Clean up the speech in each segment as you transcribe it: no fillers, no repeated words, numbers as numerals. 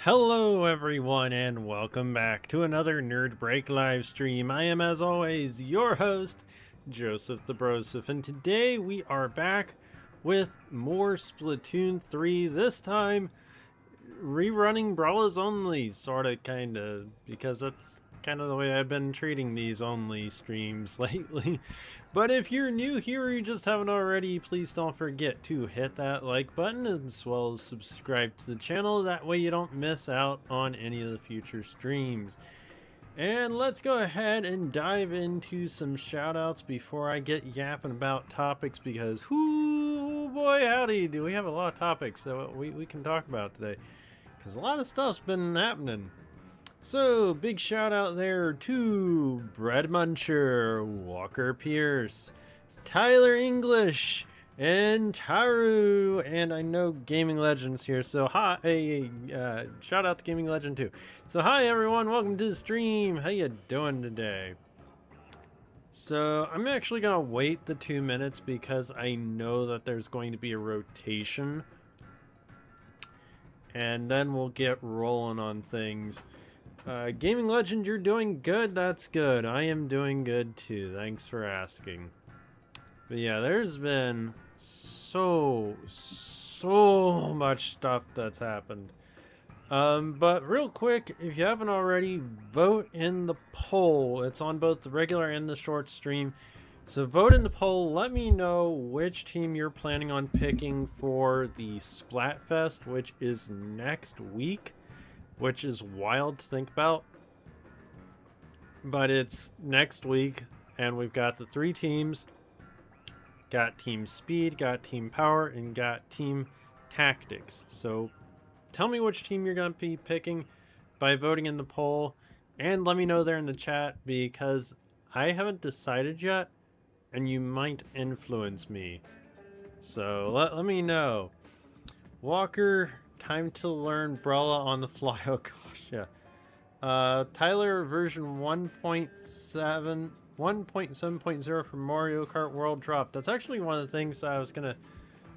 Hello everyone and welcome back to another Nerd Break live stream. I am as always your host, Joseph the Broseph, and today we are back with more Splatoon 3, this time rerunning Brawlers Only, sorta kinda, because that's kind of the way I've been treating these only streams lately. But if you're new here or you just haven't already, please don't forget to hit that like button as well as subscribe to the channel. That way you don't miss out on any of the future streams. And let's go ahead and dive into some shoutouts before I get yapping about topics, because whoo boy howdy, do we have a lot of topics that we can talk about today, because a lot of stuff's been happening. So, big shout out there to Bread Muncher, Walker Pierce, Tyler English, and Taru, and I know Gaming Legend's here, so hi, shout out to Gaming Legend too. So hi everyone, welcome to the stream, how you doing today? So, I'm actually gonna wait the 2 minutes because I know that there's going to be a rotation, and then we'll get rolling on things. Gaming Legend, you're doing good. That's good. I am doing good too. Thanks for asking. But yeah, there's been so much stuff that's happened. But real quick, if you haven't already, vote in the poll. It's on both the regular and the short stream. So vote in the poll. Let me know which team you're planning on picking for the Splatfest, which is next week. Which is wild to think about, but it's next week, and we've got the 3 teams. Got Team Speed, got Team Power, and got Team Tactics. So tell me which team you're going to be picking by voting in the poll, and let me know there in the chat, because I haven't decided yet, and you might influence me. So let me know. Walker, time to learn Brawler on the fly. Oh gosh, yeah. Tyler, version 1.7.0 for Mario Kart World drop. That's actually one of the things I was gonna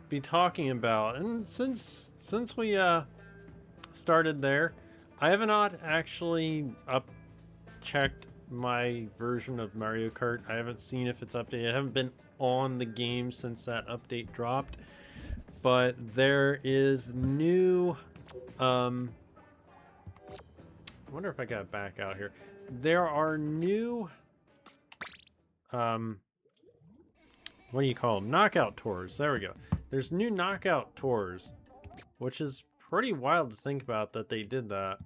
be talking about. And since we started there, I have not actually checked my version of Mario Kart. I haven't seen if it's updated. I haven't been on the game since that update dropped. But there is new, I wonder if I got back out here. There are new, what do you call them? Knockout tours. There we go. There's new knockout tours, which is pretty wild to think about that they did that.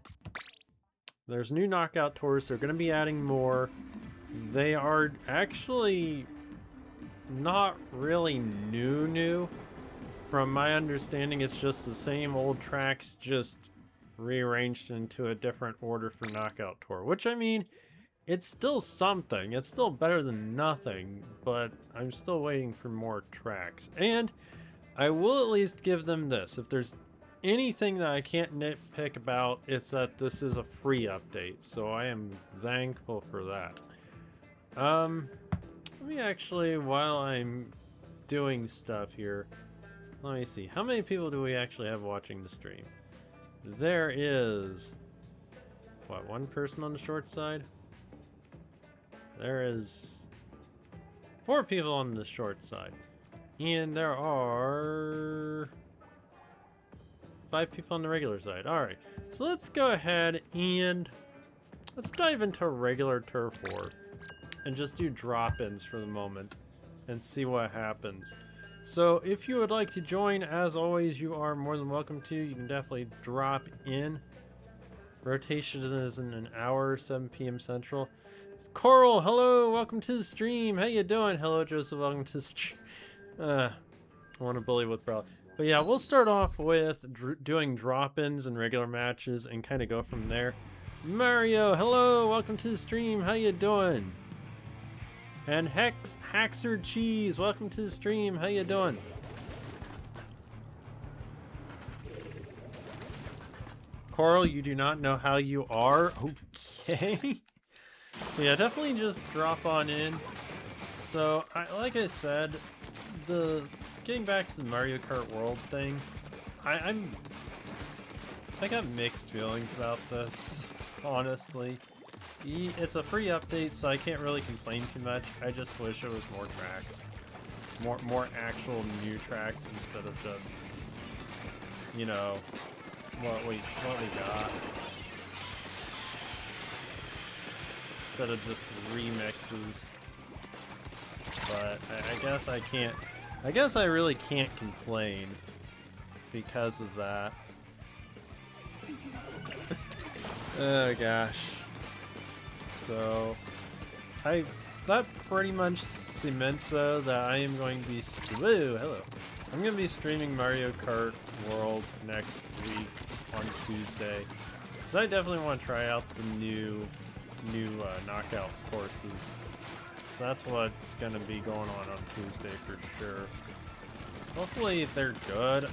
There's new knockout tours. They're going to be adding more. They are actually not really new. From my understanding, it's just the same old tracks, just rearranged into a different order for Knockout Tour. Which, I mean, it's still something. It's still better than nothing, but I'm still waiting for more tracks. And I will at least give them this. If there's anything that I can't nitpick about, it's that this is a free update. So I am thankful for that. Let me actually, while I'm doing stuff here, let me see. How many people do we actually have watching the stream? There is, what, 1 person on the short side? There is 4 people on the short side. And there are 5 people on the regular side. Alright, so let's go ahead and let's dive into regular Turf War and just do drop-ins for the moment and see what happens. So if you would like to join, as always, you are more than welcome to. You can definitely drop in. Rotation is in an hour, 7 p.m. Central. Coral, hello, welcome to the stream. How you doing? Hello, Joseph, welcome to the stream. I want to bully with Brawl. But yeah, we'll start off with doing drop-ins and regular matches and kind of go from there. Mario, hello, welcome to the stream. How you doing? And Haxer Cheese, welcome to the stream. How you doing? Coral, you do not know how you are? Okay. Yeah, definitely just drop on in. So, like I said, getting back to the Mario Kart World thing, I'm I got mixed feelings about this, honestly. It's a free update, so I can't really complain too much. I just wish it was more tracks. More actual new tracks instead of just, you know, what we got. Instead of just remixes. But I guess I can't. I guess I really can't complain because of that. Oh gosh. So that pretty much cements though that I am going to be hello. I'm going to be streaming Mario Kart World next week on Tuesday. Cuz I definitely want to try out the new knockout courses. So that's what's going to be going on Tuesday for sure. Hopefully they're good.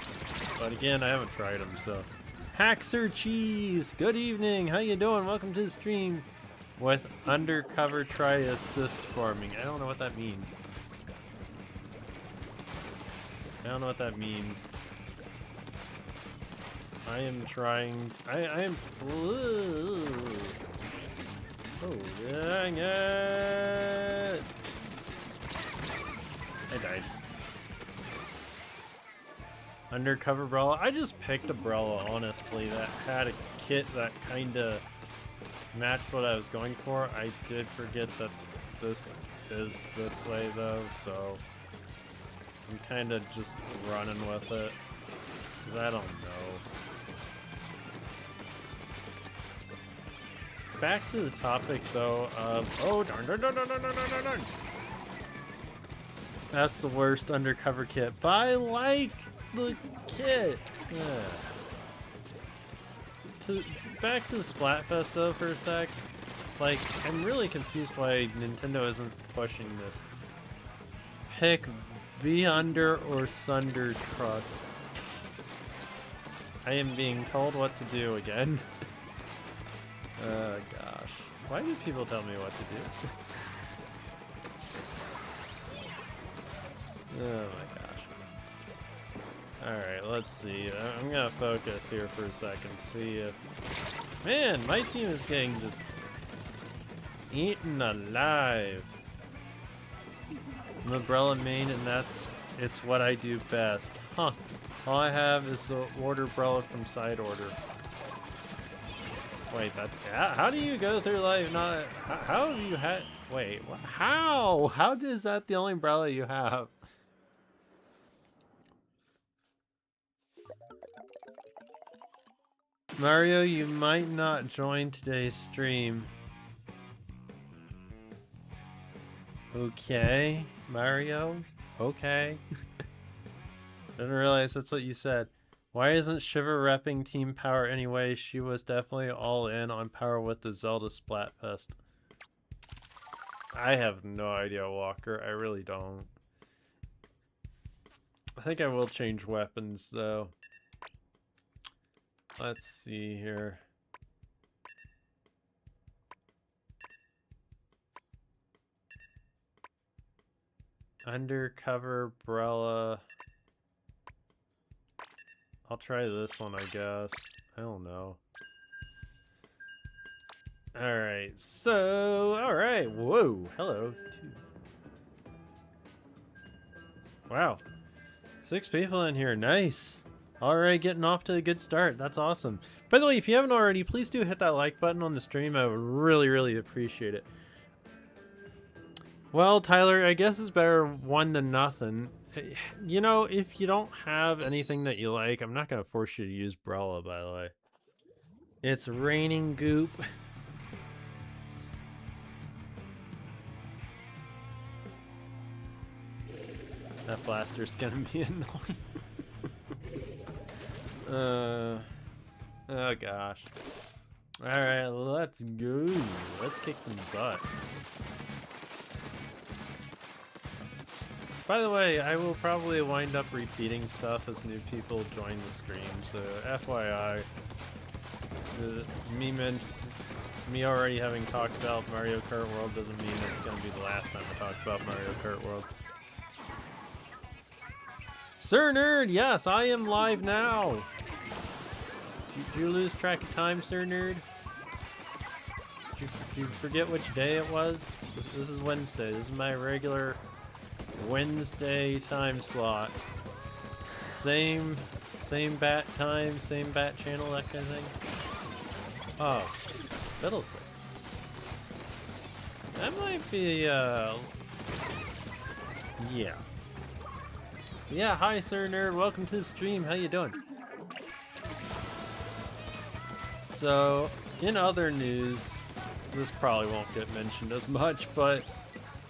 But again, I haven't tried them, so Haxer Cheese, good evening. How you doing? Welcome to the stream with undercover try assist farming. I don't know what that means. I don't know what that means. I am trying. I am. Oh dang it! I died. Undercover Brella. I just picked a Brella, honestly, that had a kit that kinda matched what I was going for. I did forget that this is this way though, so I'm kinda just running with it. 'Cause I don't know. Back to the topic though of oh darn. That's the worst undercover kit, but I like the kit. Yeah. Back to the Splatfest though for a sec. Like, I'm really confused why Nintendo isn't pushing this. Pick V Under or Sunder Trust. I am being told what to do again. Oh gosh. Why do people tell me what to do? Oh my gosh. Alright, let's see. I'm gonna focus here for a second. See if... Man, my team is getting just eaten alive. I'm Umbrella main and it's what I do best. Huh. All I have is the order Umbrella from side order. Wait, that's... How do you go through life not... How do you have... Wait, how? How is that the only umbrella you have? Mario, you might not join today's stream. Okay, Mario? Okay. Didn't realize that's what you said. Why isn't Shiver repping Team Power anyway? She was definitely all in on Power with the Zelda Splatfest. I have no idea, Walker. I really don't. I think I will change weapons, though. Let's see here. Undercover Brella. I'll try this one, I guess. I don't know. Alright, so... Alright, whoa, hello. Wow. 6 people in here, nice. Alright, getting off to a good start. That's awesome. By the way, if you haven't already, please do hit that like button on the stream. I would really, really appreciate it. Well, Tyler, I guess it's better 1 than nothing. You know, if you don't have anything that you like, I'm not going to force you to use Brella, by the way. It's raining goop. That blaster's going to be annoying. Oh gosh. Alright, let's go. Let's kick some butt. By the way, I will probably wind up repeating stuff as new people join the stream, so FYI. Me already having talked about Mario Kart World doesn't mean it's going to be the last time I talk about Mario Kart World. Sir Nerd, yes, I am live now. Did you lose track of time, Sir Nerd? Did you forget which day it was? This is Wednesday. This is my regular Wednesday time slot. Same bat time, same bat channel, that kind of thing. Oh, fiddlesticks. That might be, yeah. Yeah, hi Sir Nerd, welcome to the stream, how you doing? So, in other news, this probably won't get mentioned as much, but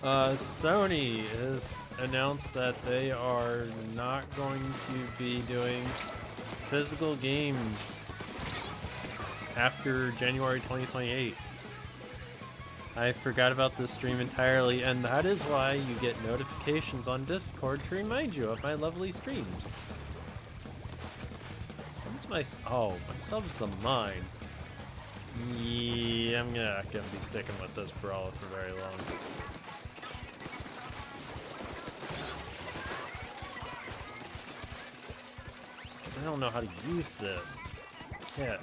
Sony has announced that they are not going to be doing physical games after January 2028. I forgot about this stream entirely, and that is why you get notifications on Discord to remind you of my lovely streams. What's my... oh, my sub's the mine. Yeah, I'm not gonna be sticking with this brawl for very long. I don't know how to use this. Yeah.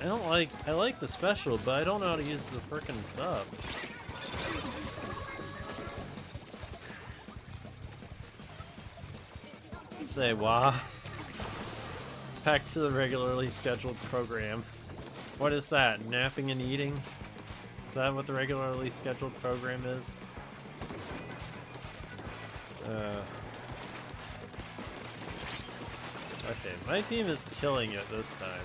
I like the special, but I don't know how to use the frickin' stuff. Say wah. Back to the regularly scheduled program. What is that? Napping and eating? Is that what the regularly scheduled program is? Okay, my team is killing it this time.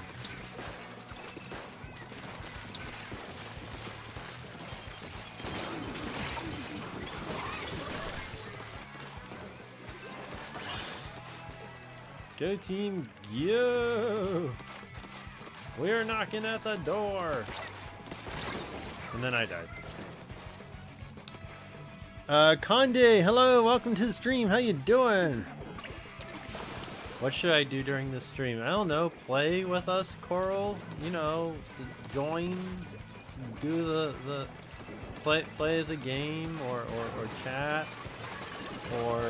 Go team, go! We're knocking at the door! And then I died. Conde, hello, welcome to the stream, how you doing? What should I do during this stream? I don't know, play with us, Coral? You know, join, do the play the game, or chat, or,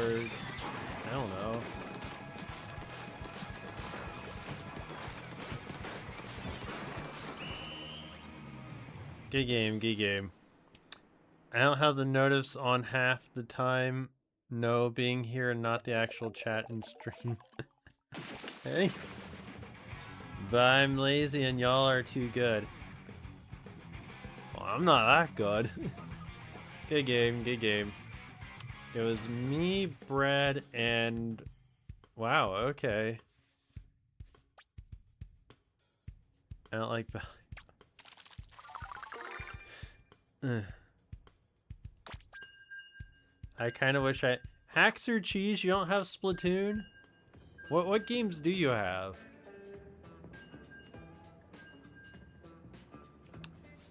I don't know. Good game, good game. I don't have the notice on half the time. No, being here and not the actual chat and stream. Okay. But I'm lazy and y'all are too good. Well, I'm not that good. Good game, good game. It was me, Brad, and... wow, okay. I don't like... I kind of wish I... Hacks or cheese? You don't have Splatoon? What games do you have?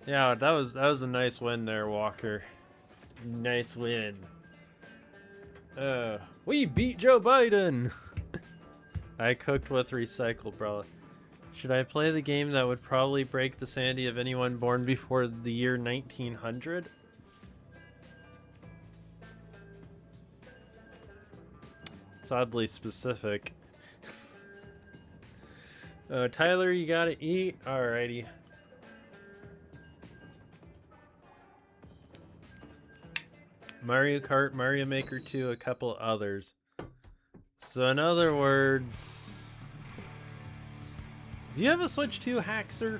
Yeah, that was a nice win there, Walker. Nice win. We beat Joe Biden! I cooked with recycled, bro. Should I play the game that would probably break the sanity of anyone born before the year 1900? It's oddly specific. Tyler, you gotta eat? Alrighty. Mario Kart, Mario Maker 2, a couple others. So in other words... do you have a Switch 2, Haxer?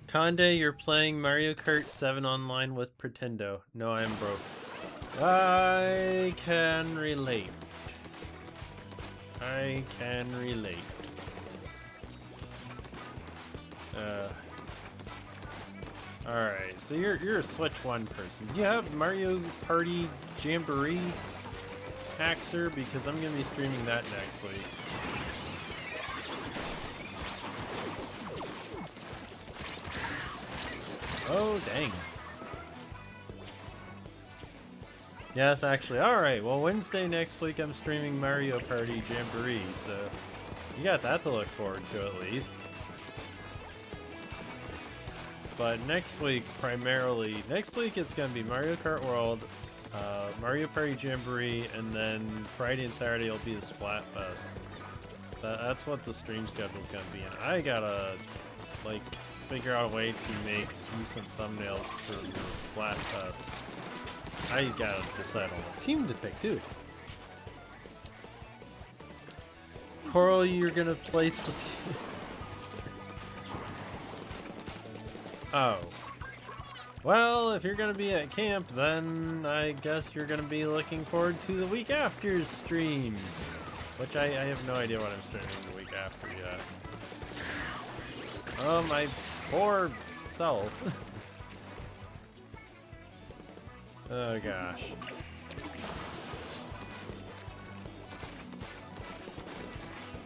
Conde, you're playing Mario Kart 7 online with Pretendo. No, I am broke. I can relate. I can relate. Alright, so you're a Switch 1 person. Do you have Mario Party Jamboree, Haxer? Because I'm going to be streaming that next week. Oh, dang. Yes, actually. Alright, well, Wednesday next week I'm streaming Mario Party Jamboree, so you got that to look forward to at least. But next week, next week it's going to be Mario Kart World, Mario Party Jamboree, and then Friday and Saturday will be the Splatfest. That's what the stream schedule is going to be, and I gotta, like, figure out a way to make decent thumbnails for the Splatfest. I gotta decide on what team to pick, too. Coral, you're gonna play Splatoon. Oh. Well, if you're gonna be at camp, then I guess you're gonna be looking forward to the week after's stream. Which I have no idea what I'm streaming the week after yet. Oh, my poor self. Oh gosh.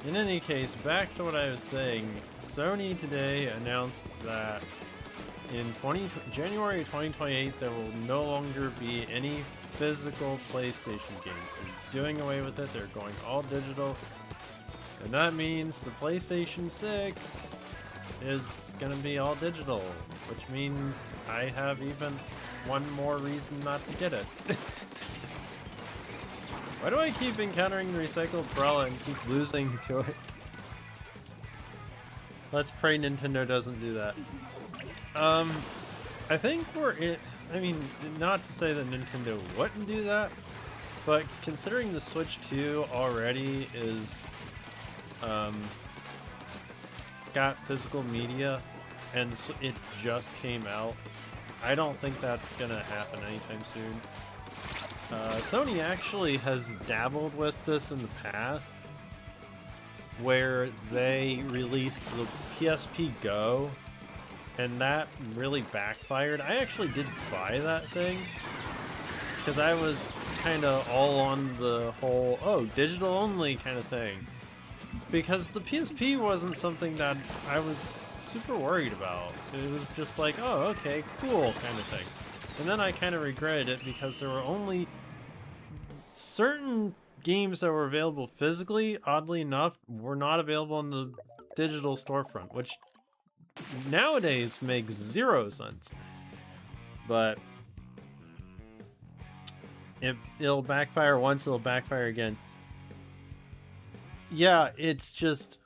In any case, back to what I was saying, Sony today announced that in January 2028 there will no longer be any physical PlayStation games. They're doing away with it, they're going all digital, and that means the PlayStation 6 is gonna be all digital, which means I have even one more reason not to get it. Why do I keep encountering the recycled umbrella and keep losing to it? Let's pray Nintendo doesn't do that. I think I mean, not to say that Nintendo wouldn't do that, but considering the Switch 2 already is, got physical media, and it just came out, I don't think that's gonna happen anytime soon. Sony actually has dabbled with this in the past, where they released the PSP Go, and that really backfired. I actually did buy that thing, because I was kind of all on the whole, oh, digital only kind of thing. Because the PSP wasn't something that I was super worried about. It was just like, oh, okay, cool kind of thing. And then I kind of regretted it because there were only certain games that were available physically, oddly enough, were not available on the digital storefront, which nowadays makes 0 sense. But it'll backfire once, it'll backfire again. Yeah, it's just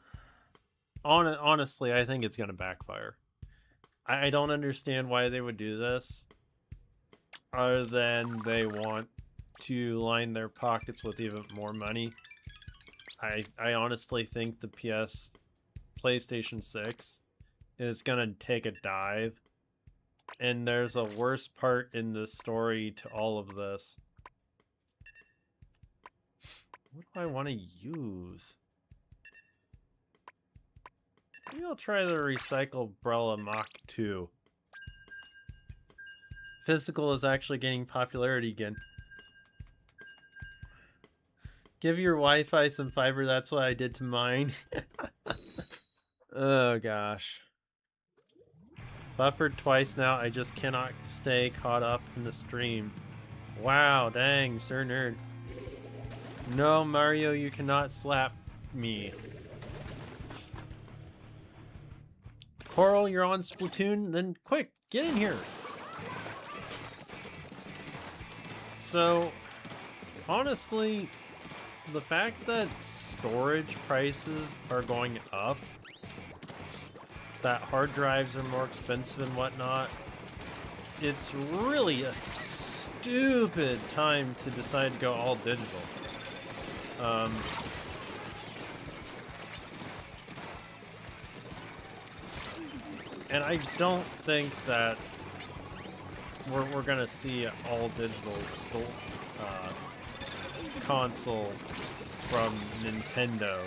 honestly, I think it's gonna backfire. I don't understand why they would do this, other than they want to line their pockets with even more money. I honestly think the PlayStation 6 is gonna take a dive, and there's a worse part in the story to all of this. What do I want to use? Maybe I'll try the Recycle Umbrella Mach 2. Physical is actually gaining popularity again. Give your Wi-Fi some fiber, that's what I did to mine. Oh gosh. Buffered twice now, I just cannot stay caught up in the stream. Wow, dang, Sir Nerd. No, Mario, you cannot slap me. Coral, you're on Splatoon? Then quick, get in here. So, honestly, the fact that storage prices are going up, that hard drives are more expensive and whatnot, it's really a stupid time to decide to go all digital. And I don't think that we're gonna see an all digital console from Nintendo.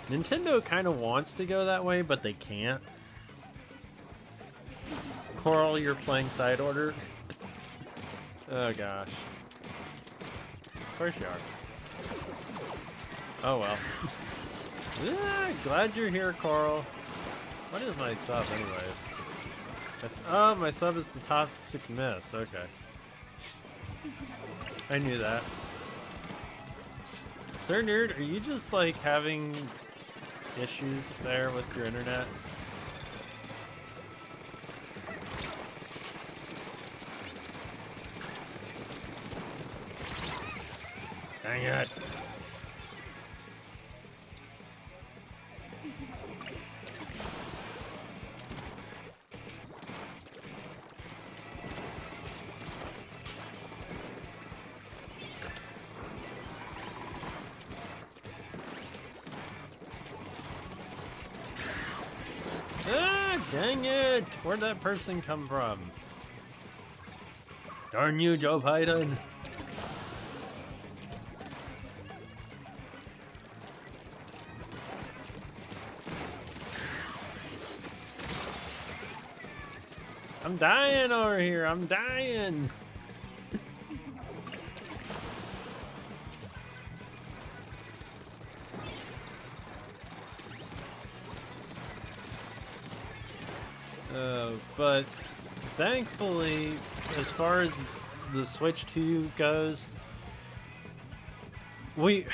Nintendo kind of wants to go that way, but they can't. Coral, you're playing side order? Oh gosh. Of course you are. Oh well. Glad you're here, Coral. What is my sub anyways? Oh, my sub is the Toxic Mist. Okay. I knew that. Sir Nerd, are you just like having issues there with your internet? Dang it. Ah, dang it! Where'd that person come from? Darn you, Joe Biden! I'm dying over here, I'm dying! But thankfully, as far as the Switch 2 goes, we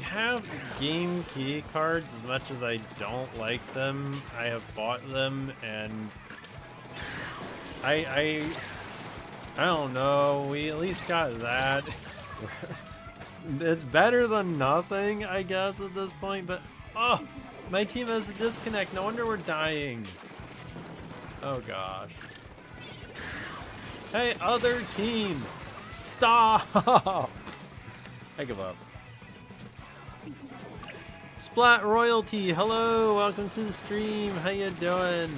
have game key cards. As much as I don't like them, I have bought them, and I don't know, we at least got that. It's better than nothing, I guess, at this point, but oh, my team has a disconnect. No wonder we're dying. Oh gosh. Hey, other team! Stop! I give up. Splat Royalty, hello! Welcome to the stream. How you doing?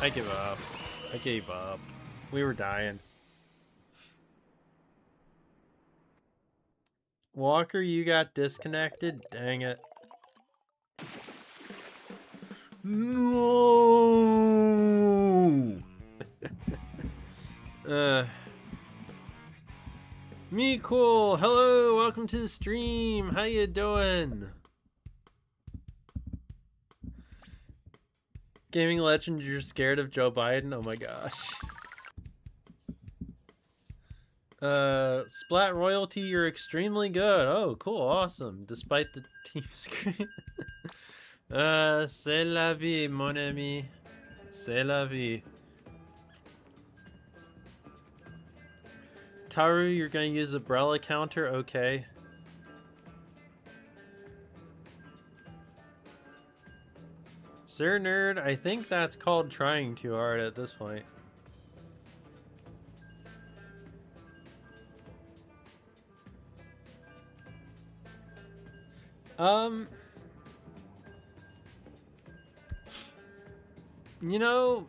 I give up. I gave up. We were dying. Walker, you got disconnected? Dang it. No! Me cool. Hello, welcome to the stream. How you doing? Gaming legend, you're scared of Joe Biden? Oh my gosh. Splat Royalty, you're extremely good. Oh, cool, awesome. Despite the team screen. C'est la vie, mon ami. C'est la vie. Taru, you're gonna use the Umbrella counter? Okay. Sir Nerd, I think that's called trying too hard at this point. You know,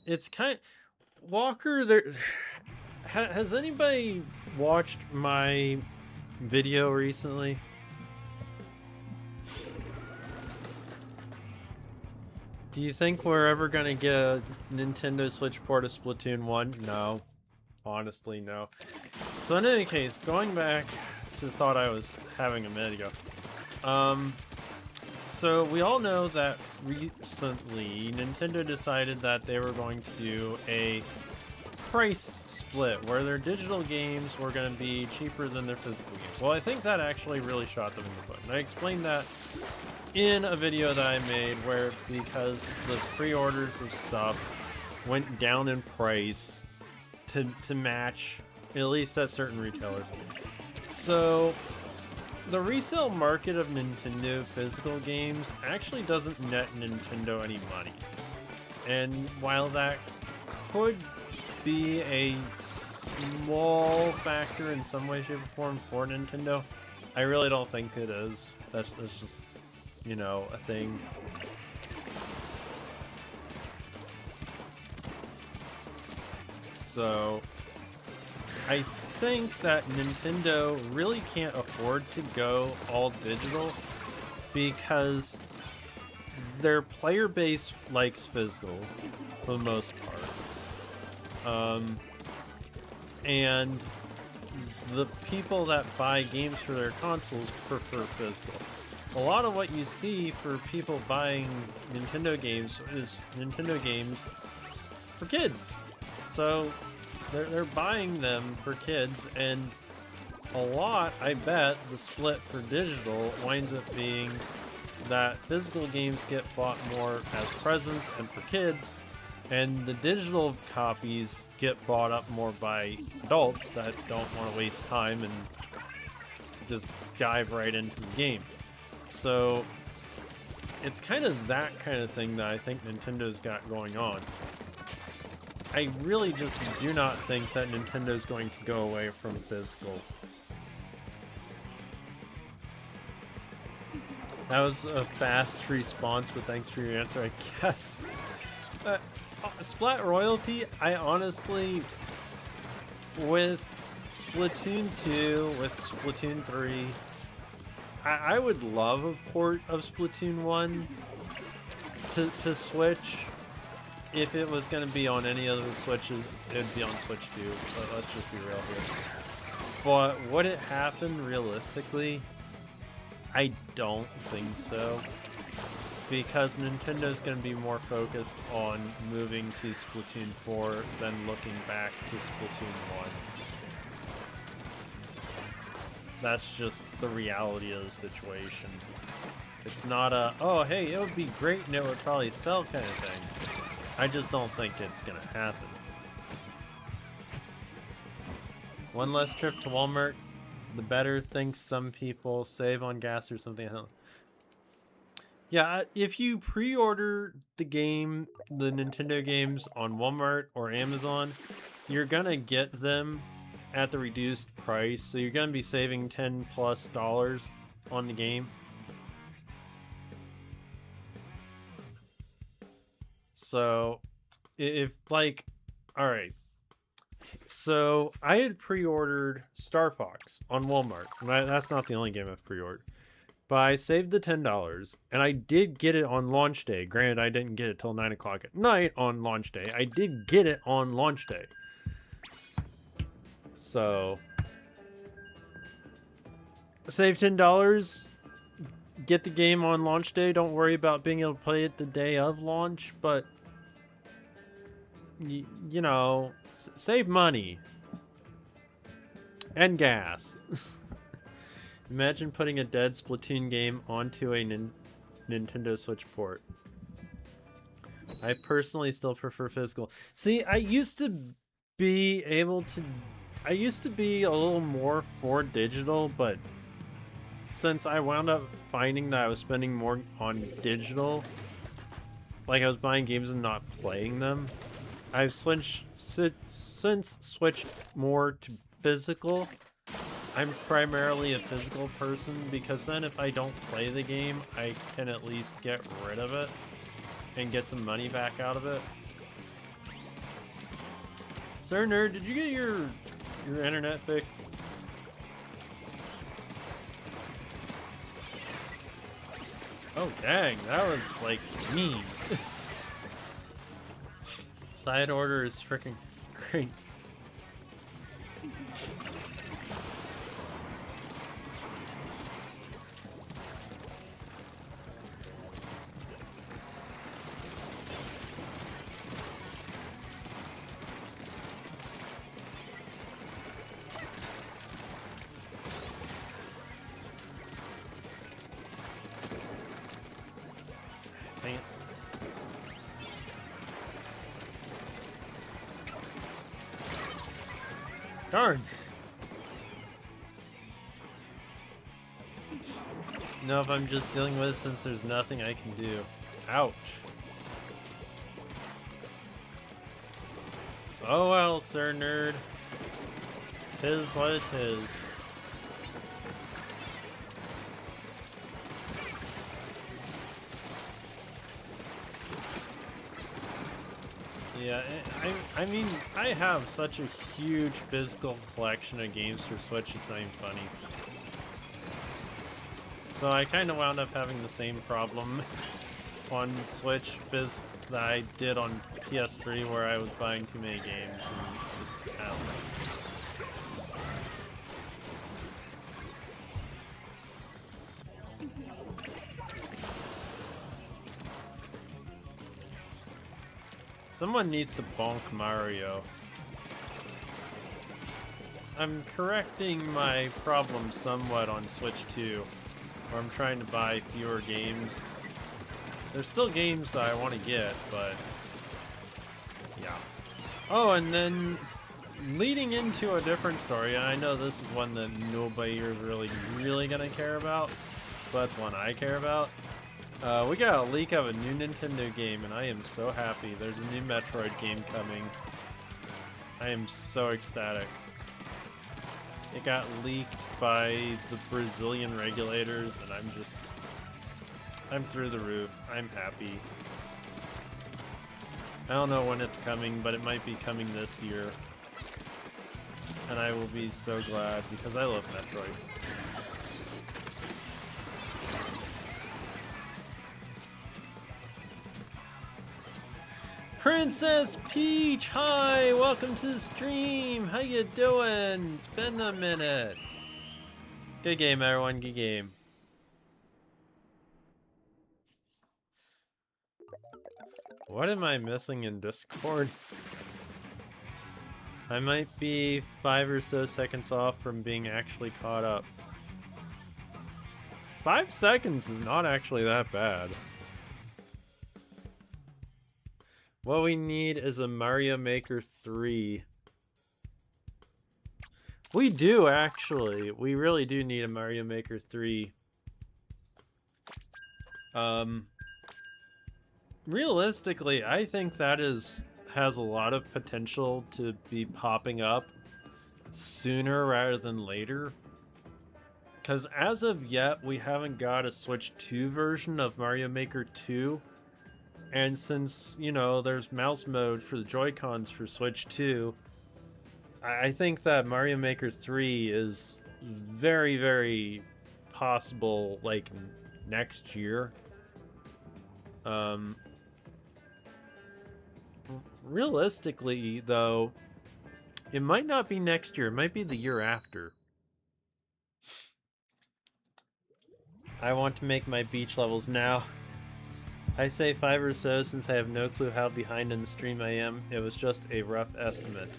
it's kind of... Walker, there... Has anybody watched my video recently? Do you think we're ever gonna get a Nintendo Switch port of Splatoon 1? No. Honestly, no. So in any case, going back to the thought I was having a minute ago. So we all know that recently Nintendo decided that they were going to do a price split where their digital games were going to be cheaper than their physical games. Well, I think that actually really shot them in the foot. And I explained that in a video that I made where, because the pre-orders of stuff went down in price to match, at least at certain retailers. So the resale market of Nintendo physical games actually doesn't net Nintendo any money. And while that could be a small factor in some way, shape, or form for Nintendo, I really don't think it is. That's just, you know, a thing. So I think that Nintendo really can't afford to go all digital because their player base likes physical for the most part. And the people that buy games for their consoles prefer physical. A lot of what you see for people buying Nintendo games is Nintendo games for kids. So they're buying them for kids, and a lot, I bet, the split for digital winds up being that physical games get bought more as presents and for kids, And the digital copies get bought up more by adults that don't want to waste time and just dive right into the game. So it's kind of that kind of thing that I think Nintendo's got going on. I really just do not think that Nintendo's going to go away from physical. That was a fast response, but thanks for your answer, I guess. Splat royalty, I honestly, with Splatoon 2, with Splatoon 3, I would love a port of Splatoon 1 to Switch. If it was going to be on any of the Switches, it would be on Switch 2, but let's just be real here. But would it happen realistically? I don't think so. Because Nintendo's going to be more focused on moving to Splatoon 4 than looking back to Splatoon 1. That's just the reality of the situation. It's not a, oh hey, it would be great and it would probably sell kind of thing. I just don't think it's going to happen. One less trip to Walmart, the better, thinks some people save on gas or something. Yeah, if you pre-order the game, the Nintendo games on Walmart or Amazon, you're gonna get them at the reduced price, so you're gonna be saving $10+ on the game. So, if like, alright. So, I had pre-ordered Star Fox on Walmart. That's not the only game I've pre-ordered. But I saved the $10, and I did get it on launch day. Granted, I didn't get it till 9 o'clock at night on launch day. I did get it on launch day. So, save $10, get the game on launch day. Don't worry about being able to play it the day of launch, but, you know, save money. And gas. Imagine putting a dead Splatoon game onto a Nintendo Switch port. I personally still prefer physical. See, I used to be a little more for digital, but since I wound up finding that I was spending more on digital, like I was buying games and not playing them, I've since switched more to physical. I'm primarily a physical person because then if I don't play the game, I can at least get rid of it and get some money back out of it. Sir Nerd, did you get your internet fixed? Oh dang, that was like mean. Side order is freaking great. Darn. No, if I'm just dealing with it since there's nothing I can do. Ouch. Oh well, Sir Nerd. 'Tis what it is. Yeah, I mean, I have such a huge physical collection of games for Switch, it's not even funny. So I kind of wound up having the same problem on Switch that I did on PS3, where I was buying too many games and just, I don't know. Someone needs to bonk Mario. I'm correcting my problem somewhat on Switch 2, where I'm trying to buy fewer games. There's still games that I want to get, but Yeah. Oh, and then leading into a different story, and I know this is one that nobody is really gonna care about, but it's one I care about. We got a leak of a new Nintendo game, and I am so happy. There's a new Metroid game coming. I am so ecstatic. It got leaked by the Brazilian regulators, and I'm through the roof. I'm happy. I don't know when it's coming, but it might be coming this year. And I will be so glad, because I love Metroid. Princess Peach, hi! Welcome to the stream! How you doing? It's been a minute. Good game, everyone. Good game. What am I missing in Discord? I might be 5 or so seconds off from being actually caught up. 5 seconds is not actually that bad. What we need is a Mario Maker 3. We do, actually. We really do need a Mario Maker 3. Realistically, I think that has a lot of potential to be popping up sooner rather than later. Because as of yet, we haven't got a Switch 2 version of Mario Maker 2. And since, you know, there's mouse mode for the Joy-Cons for Switch 2, I think that Mario Maker 3 is very, very possible, like, next year. Realistically, though, it might not be next year. It might be the year after. I want to make my beach levels now. I say 5 or so since I have no clue how behind in the stream I am. It was just a rough estimate.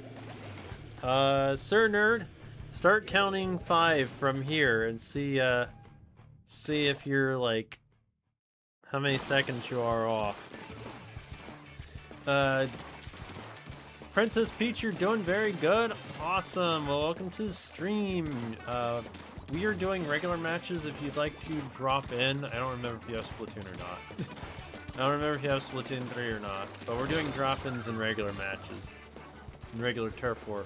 Sir Nerd, start counting 5 from here and see if you're, like, how many seconds you are off. Princess Peach, you're doing very good. Awesome. Well, welcome to the stream. We are doing regular matches if you'd like to drop in. I don't remember if you have Splatoon or not. I don't remember if you have Splatoon 3 or not, but we're doing drop-ins in regular matches. In regular Turf War.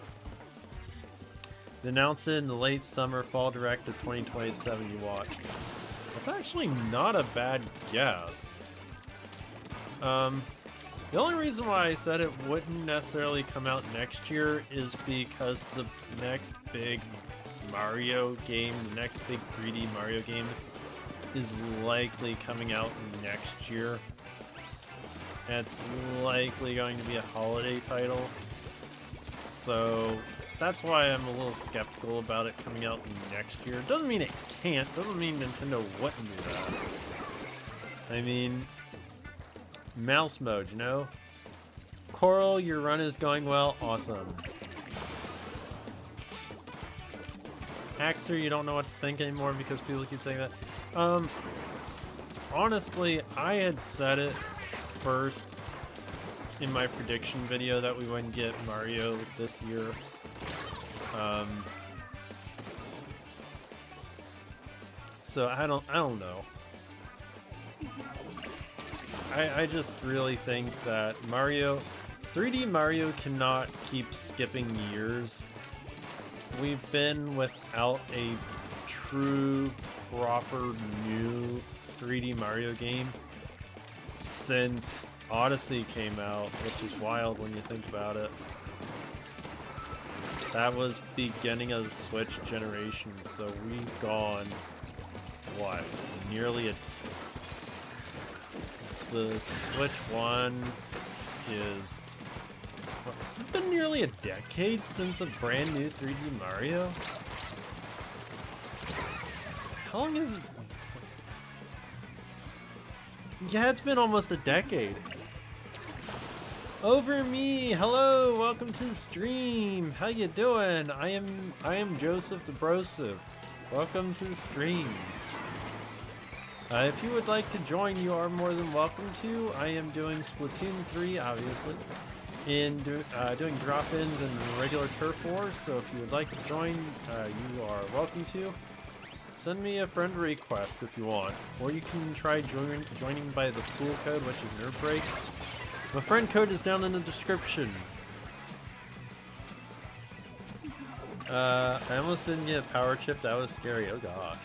Announce it in the late summer fall direct of 2027 you watch. That's actually not a bad guess. The only reason why I said it wouldn't necessarily come out next year is because the next big Mario game, the next big 3D Mario game, is likely coming out next year. And it's likely going to be a holiday title. So that's why I'm a little skeptical about it coming out next year. Doesn't mean it can't, doesn't mean Nintendo wouldn't do that. I mean, mouse mode, you know? Coral, your run is going well. Awesome. Axer, you don't know what to think anymore because people keep saying that. Honestly, I had said it first in my prediction video that we wouldn't get Mario this year. So I don't know. I just really think that 3D Mario cannot keep skipping years. We've been without a true, proper, new 3D Mario game since Odyssey came out, which is wild when you think about it. That was beginning of the Switch generation, so we've gone, what, nearly a... The Switch 1 is... What, it's been nearly a decade since a brand new 3D Mario? How long is it? Yeah, it's been almost a decade. Over me, hello, welcome to the stream. How you doing? I am Joseph the Broseph. Welcome to the stream. If you would like to join, you are more than welcome to. I am doing Splatoon 3, obviously. doing drop-ins and regular turf wars, so if you would like to join, you are welcome to. Send me a friend request if you want, or you can try joining by the pool code, which is NerdBreak. My friend code is down in the description. I almost didn't get a power chip. That was scary. Oh gosh.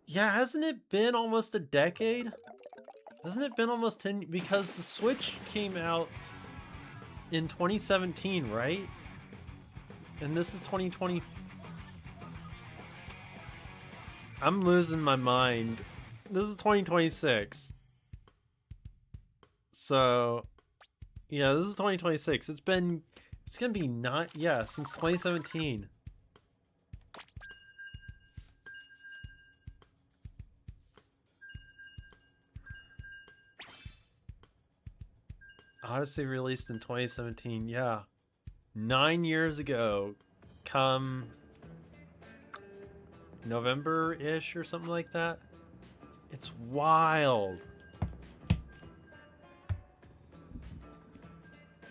Yeah, hasn't it been almost a decade? Hasn't it been almost 10? Because the Switch came out in 2017, right? And this is 2020. I'm losing my mind. This is 2026. So, yeah, this is 2026. It's gonna be since 2017. Odyssey released in 2017, yeah. 9 years ago, come November-ish or something like that. It's wild.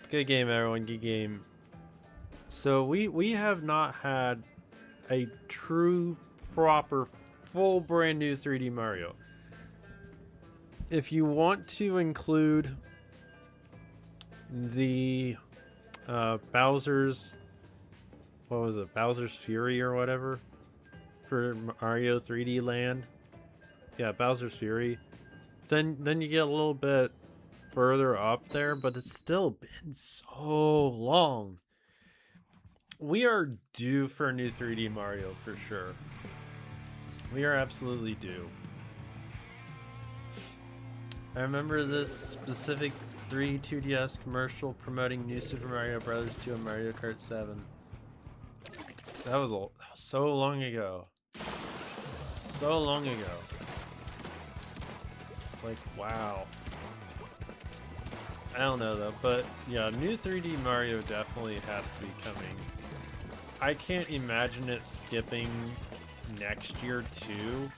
Good game, everyone. Good game. So we have not had a true, proper, full brand new 3D Mario. If you want to include the Bowser's, what was it, Bowser's Fury or whatever for Mario 3D Land, yeah, Bowser's Fury, then you get a little bit further up there, but it's still been so long. We are due for a new 3D Mario for sure. We are absolutely due. I remember this specific 2DS commercial promoting new Super Mario Bros. 2 and Mario Kart 7. That was so long ago. So long ago. It's like, wow. I don't know though, but yeah, new 3D Mario definitely has to be coming. I can't imagine it skipping next year too.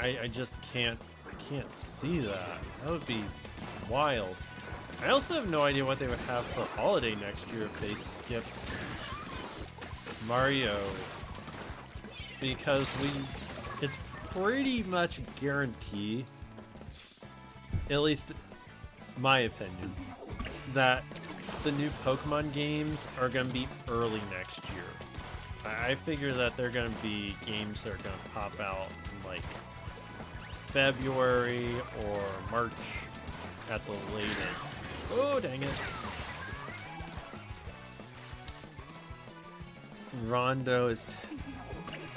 I just can't see that. That would be wild. I also have no idea what they would have for holiday next year if they skipped Mario, because it's pretty much guaranteed, at least my opinion, that the new Pokemon games are going to be early next year. I figure that they're going to be games that are going to pop out in like February or March at the latest. Oh, dang it. Rondo is...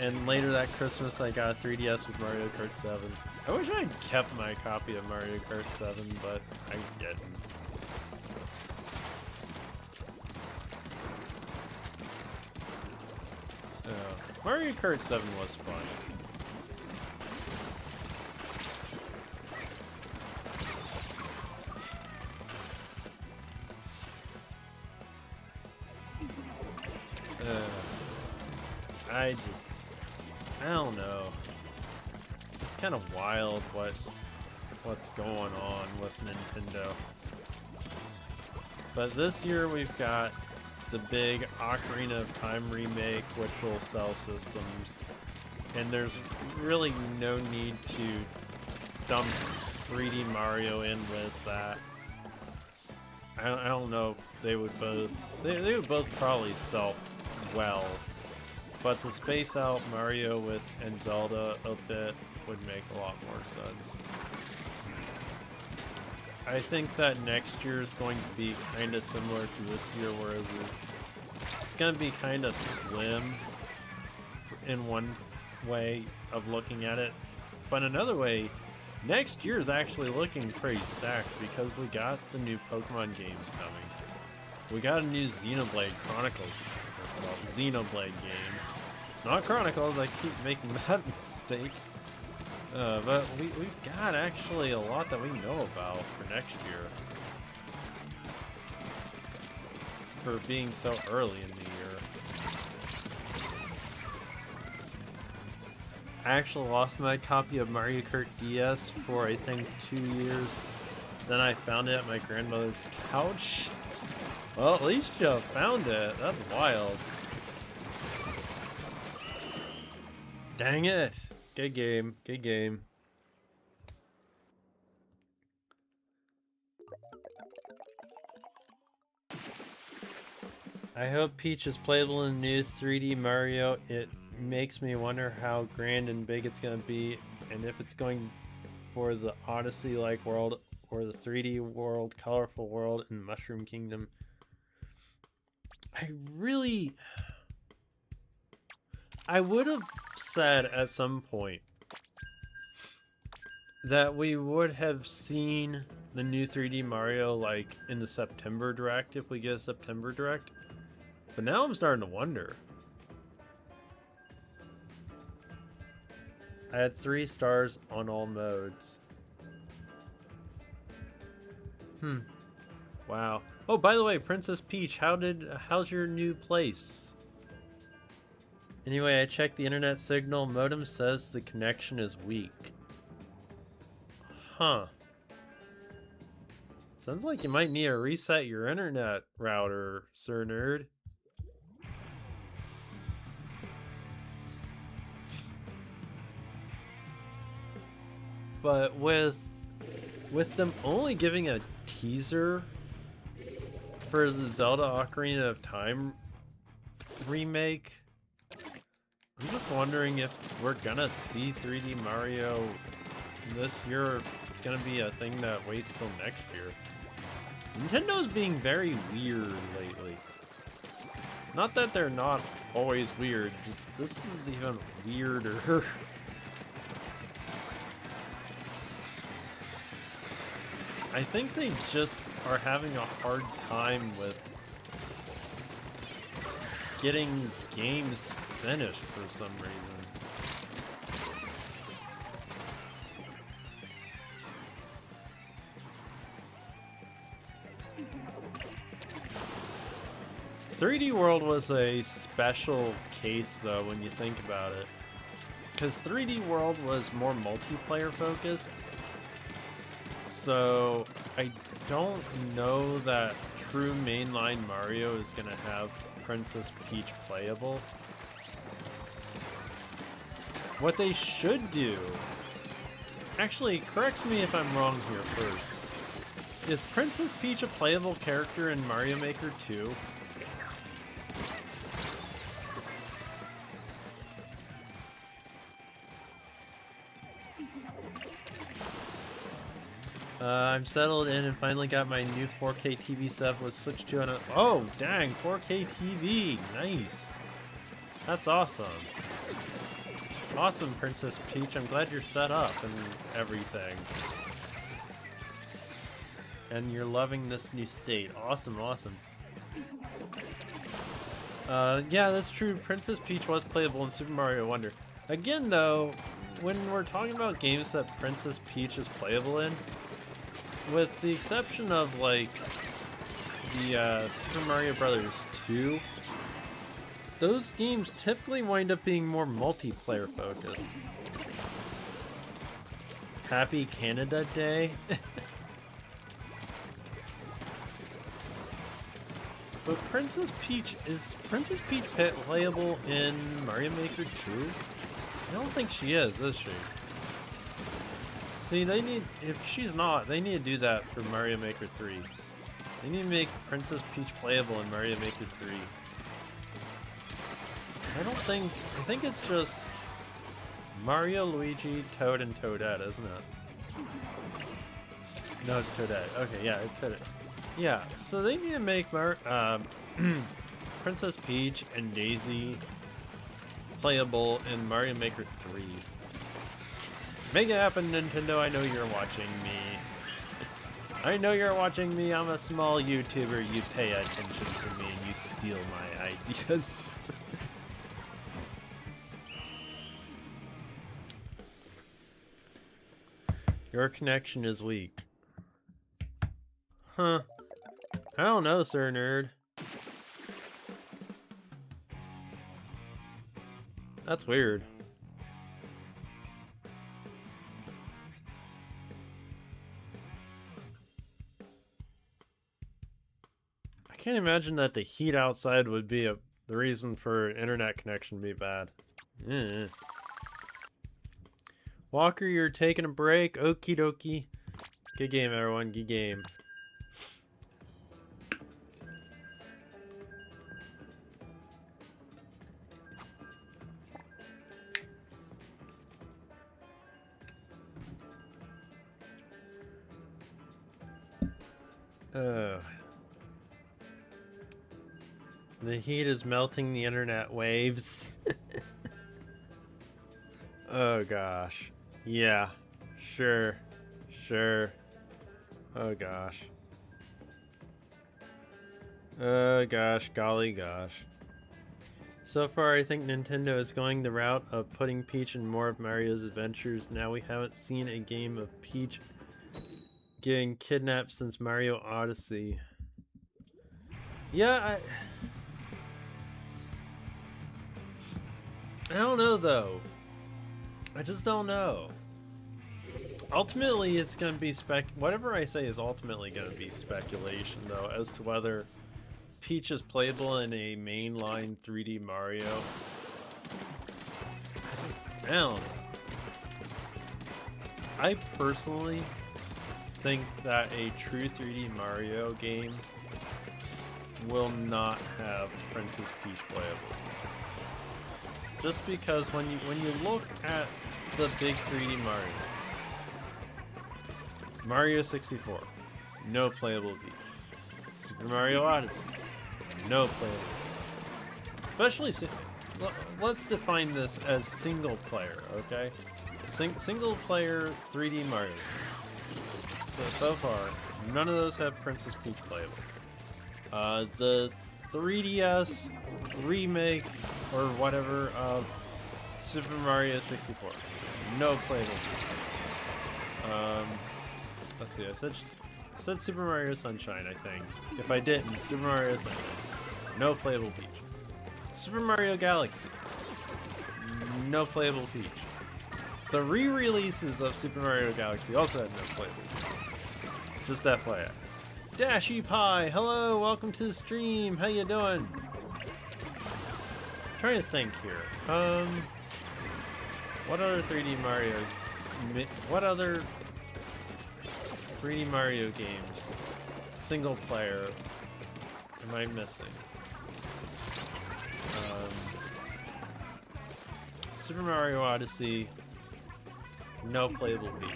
And later that Christmas I got a 3DS with Mario Kart 7. I wish I had kept my copy of Mario Kart 7, but I didn't. Mario Kart 7 was fun. I don't know. It's kind of wild what's going on with Nintendo. But this year we've got the big Ocarina of Time remake, which will sell systems, and there's really no need to dump 3D Mario in with that. I don't know if they would both... They would both probably sell well. But to space out Mario and Zelda a bit would make a lot more sense. I think that next year is going to be kind of similar to this year, where it's going to be kind of slim in one way of looking at it. But another way, next year is actually looking pretty stacked because we got the new Pokemon games coming. We got a new Xenoblade Chronicles, well, Xenoblade game. It's not Chronicles, I keep making that mistake. But we've got actually a lot that we know about for next year. For being so early in the year. I actually lost my copy of Mario Kart DS for I think 2 years. Then I found it at my grandmother's couch. Well, at least you found it. That's wild. Dang it. Good game. Good game. I hope Peach is playable in the new 3D Mario. It makes me wonder how grand and big it's going to be, and if it's going for the Odyssey-like world or the 3D world, colorful world in Mushroom Kingdom. I would have said at some point that we would have seen the new 3D Mario like in the September Direct if we get a September Direct. But now I'm starting to wonder. I had 3 stars on all modes. Wow. Oh, by the way, Princess Peach, how's your new place? Anyway, I checked the internet signal. Modem says the connection is weak. Huh. Sounds like you might need to reset your internet router, Sir Nerd. But with them only giving a teaser for the Zelda Ocarina of Time remake, I'm just wondering if we're gonna see 3D Mario this year, or if it's gonna be a thing that waits till next year. Nintendo's being very weird lately. Not that they're not always weird, just this is even weirder. I think they just are having a hard time with getting games finished for some reason. "3D World" was a special case though when you think about it, because 3D World was more multiplayer focused. So I don't know that true mainline Mario is gonna have Princess Peach playable. What they should do, actually correct me if I'm wrong here first, is Princess Peach a playable character in Mario Maker 2? I'm settled in and finally got my new 4K TV set with Switch 2 on it. Oh, dang, 4K TV. Nice. That's awesome. Awesome, Princess Peach. I'm glad you're set up and everything. And you're loving this new state. Awesome, awesome. Yeah, that's true. Princess Peach was playable in Super Mario Wonder. Again, though, when we're talking about games that Princess Peach is playable in, with the exception of, like, the Super Mario Brothers 2, those games typically wind up being more multiplayer focused. Happy Canada Day. But is Princess Peach playable in Mario Maker 2? I don't think she is she? See, if she's not, they need to do that for Mario Maker 3. They need to make Princess Peach playable in Mario Maker 3. I think it's just Mario, Luigi, Toad, and Toadette, isn't it? No, it's Toadette. Okay, yeah, it's Toadette. Yeah, so they need to make Princess Peach and Daisy playable in Mario Maker 3. Make it happen, Nintendo. I know you're watching me. I know you're watching me. I'm a small YouTuber. You pay attention to me and you steal my ideas. Your connection is weak. Huh. I don't know, Sir Nerd. That's weird. can't imagine that the heat outside would be the reason for internet connection to be bad. Eh. Walker, you're taking a break. Okie dokie. Good game, everyone. Good game. The heat is melting the internet waves. Oh gosh. Yeah. Sure. Sure. Oh gosh. Oh gosh. Golly gosh. So far, I think Nintendo is going the route of putting Peach in more of Mario's adventures. Now we haven't seen a game of Peach getting kidnapped since Mario Odyssey. Yeah, I don't know though. I just don't know. Ultimately, it's going to be whatever I say is ultimately going to be speculation though as to whether Peach is playable in a mainline 3D Mario. I don't know. I personally think that a true 3D Mario game will not have Princess Peach playable. Just because when you look at the big 3D Mario 64, no playable Peach. Super Mario Odyssey, no playable. Especially, let's define this as single player, okay? Single player 3D Mario. So far, none of those have Princess Peach playable. The 3DS remake or whatever of Super Mario 64, no playable Peach. Let's see. I said Super Mario Sunshine, I think. If I didn't, Super Mario Sunshine, no playable Peach. Super Mario Galaxy, no playable Peach. The re-releases of Super Mario Galaxy also had no playable Peach. Just FYI. Dashy Pie, hello, welcome to the stream. How you doing? Trying to think here. What other 3D Mario? What other 3D Mario games, single player, am I missing? Super Mario Odyssey, no playable Peach.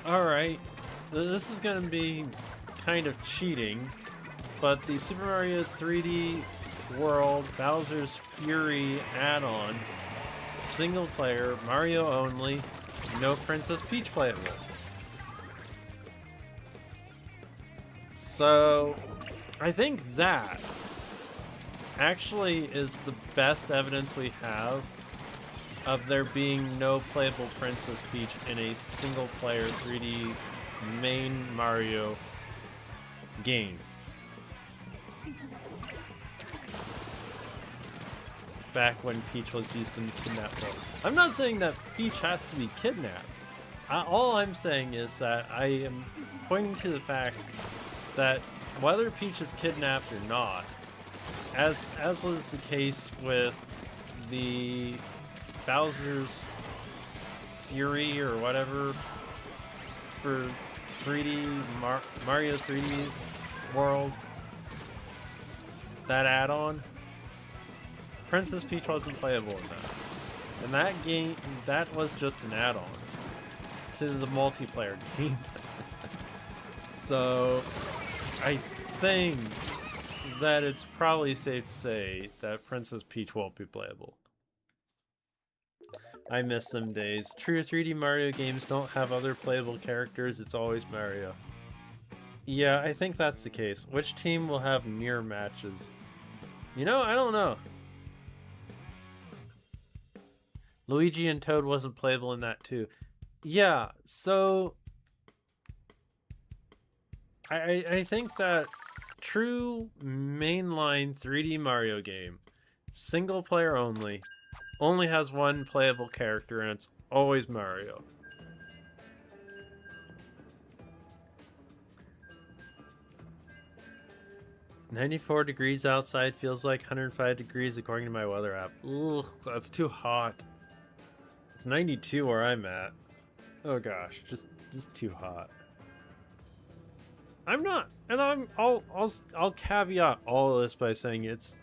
Alright, this is gonna be kind of cheating, but the Super Mario 3D World Bowser's Fury add-on, single player, Mario only, no Princess Peach playable. So, I think that actually is the best evidence we have of there being no playable Princess Peach in a single player 3D main Mario game. Back when Peach was used in kidnap mode. I'm not saying that Peach has to be kidnapped. All I'm saying is that I am pointing to the fact that whether Peach is kidnapped or not, as was the case with the Bowser's Fury or whatever for 3D Mario 3D World, that add-on, Princess Peach wasn't playable in that. And that game, that was just an add-on to the multiplayer game. So, I think that it's probably safe to say that Princess Peach won't be playable. I miss them days. True 3D Mario games don't have other playable characters, it's always Mario. Yeah, I think that's the case. Which team will have mirror matches? You know, I don't know. Luigi and Toad wasn't playable in that too. Yeah, so I think that true mainline 3D Mario game, single player only has one playable character and it's always Mario. 94 degrees outside feels like 105 degrees according to my weather app. Ugh, that's too hot. It's 92 where I'm at. Oh gosh, just too hot. I'm not, and I'll caveat all of this by saying it's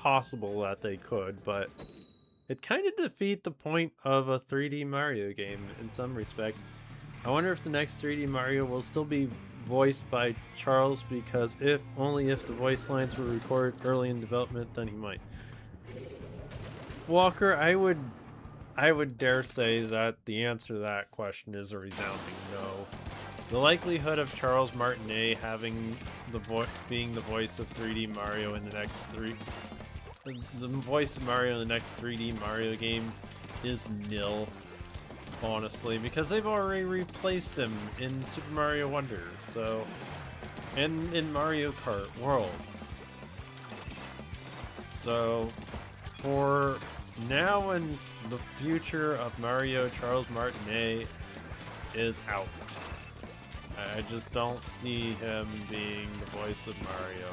possible that they could, but it kind of defeat the point of a 3D Mario game in some respects. I wonder if the next 3D Mario will still be voiced by Charles, because only if the voice lines were recorded early in development, then he might. Walker, I would dare say that the answer to that question is a resounding no. The likelihood of Charles Martinet having being the voice of 3D Mario in the next the voice of Mario in the next 3D Mario game is nil, honestly, because they've already replaced him in Super Mario Wonder, so, and in Mario Kart World. So, for now and the future of Mario, Charles Martinet is out. I just don't see him being the voice of Mario.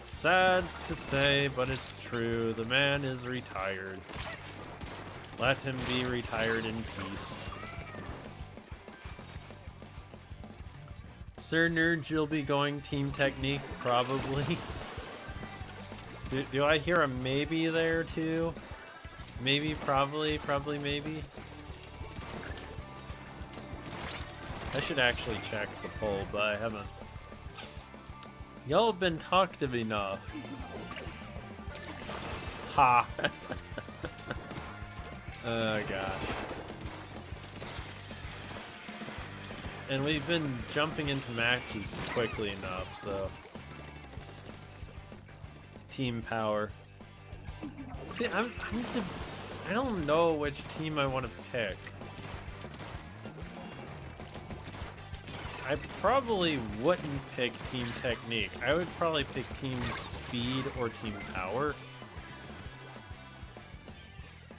Sad to say, but it's true. The man is retired. Let him be retired in peace. Sir Nerd, you'll be going Team Technique, probably. Do I hear a maybe there too? Maybe, probably, maybe? I should actually check the poll, but I haven't. Y'all have been talkative enough. Ha! Oh gosh. And we've been jumping into matches quickly enough, so. Team power. See, I don't know which team I want to pick. I probably wouldn't pick Team Technique. I would probably pick Team Speed or Team Power.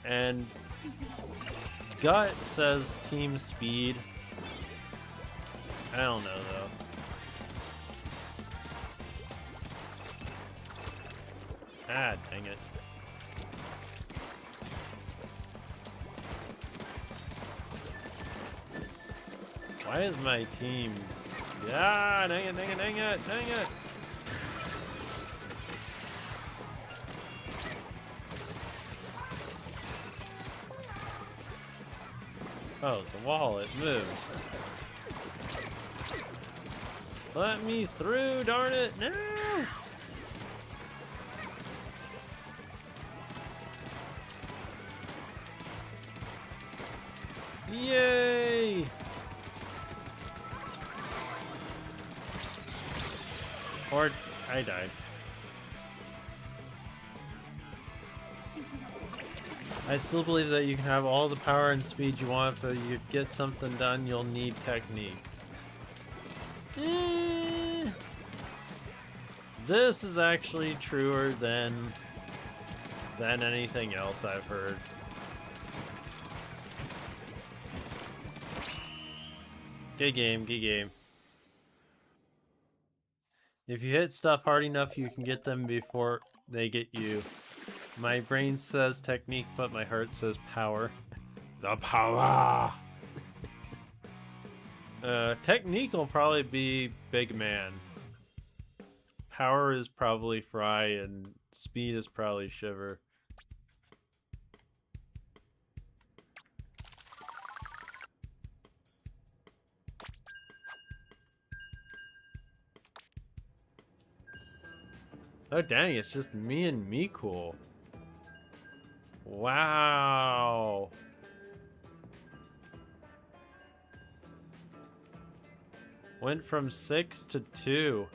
And Gut says Team Speed. I don't know though. Ah, dang it. Why is my team... Ah, dang it, dang it, dang it, dang it! Oh, the wall, it moves. Let me through, darn it! No! Yay! Or I died. I still believe that you can have all the power and speed you want, but you get something done, you'll need technique. This is actually truer than anything else I've heard. Good game, good game. If you hit stuff hard enough, you can get them before they get you. My brain says technique, but my heart says power. The power! Technique will probably be Big Man. Power is probably Fry, and speed is probably Shiver. Oh dang, it's just me and Cool. Wow. Went from 6 to 2.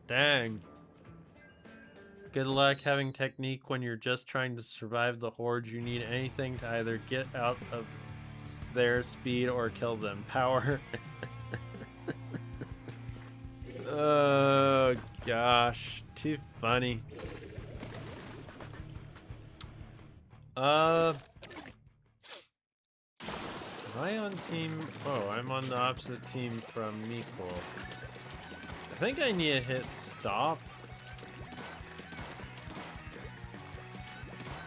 Dang. Good luck having technique when you're just trying to survive the horde. You need anything to either get out of their speed or kill them. Power. Oh gosh, too funny. Am I on team... Oh, I'm on the opposite team from Meeple. I think I need to hit stop.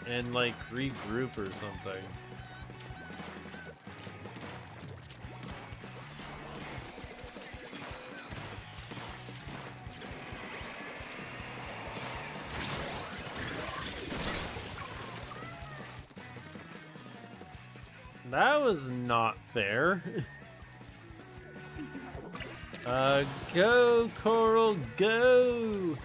And like regroup or something. That was not fair. Go, Coral, go!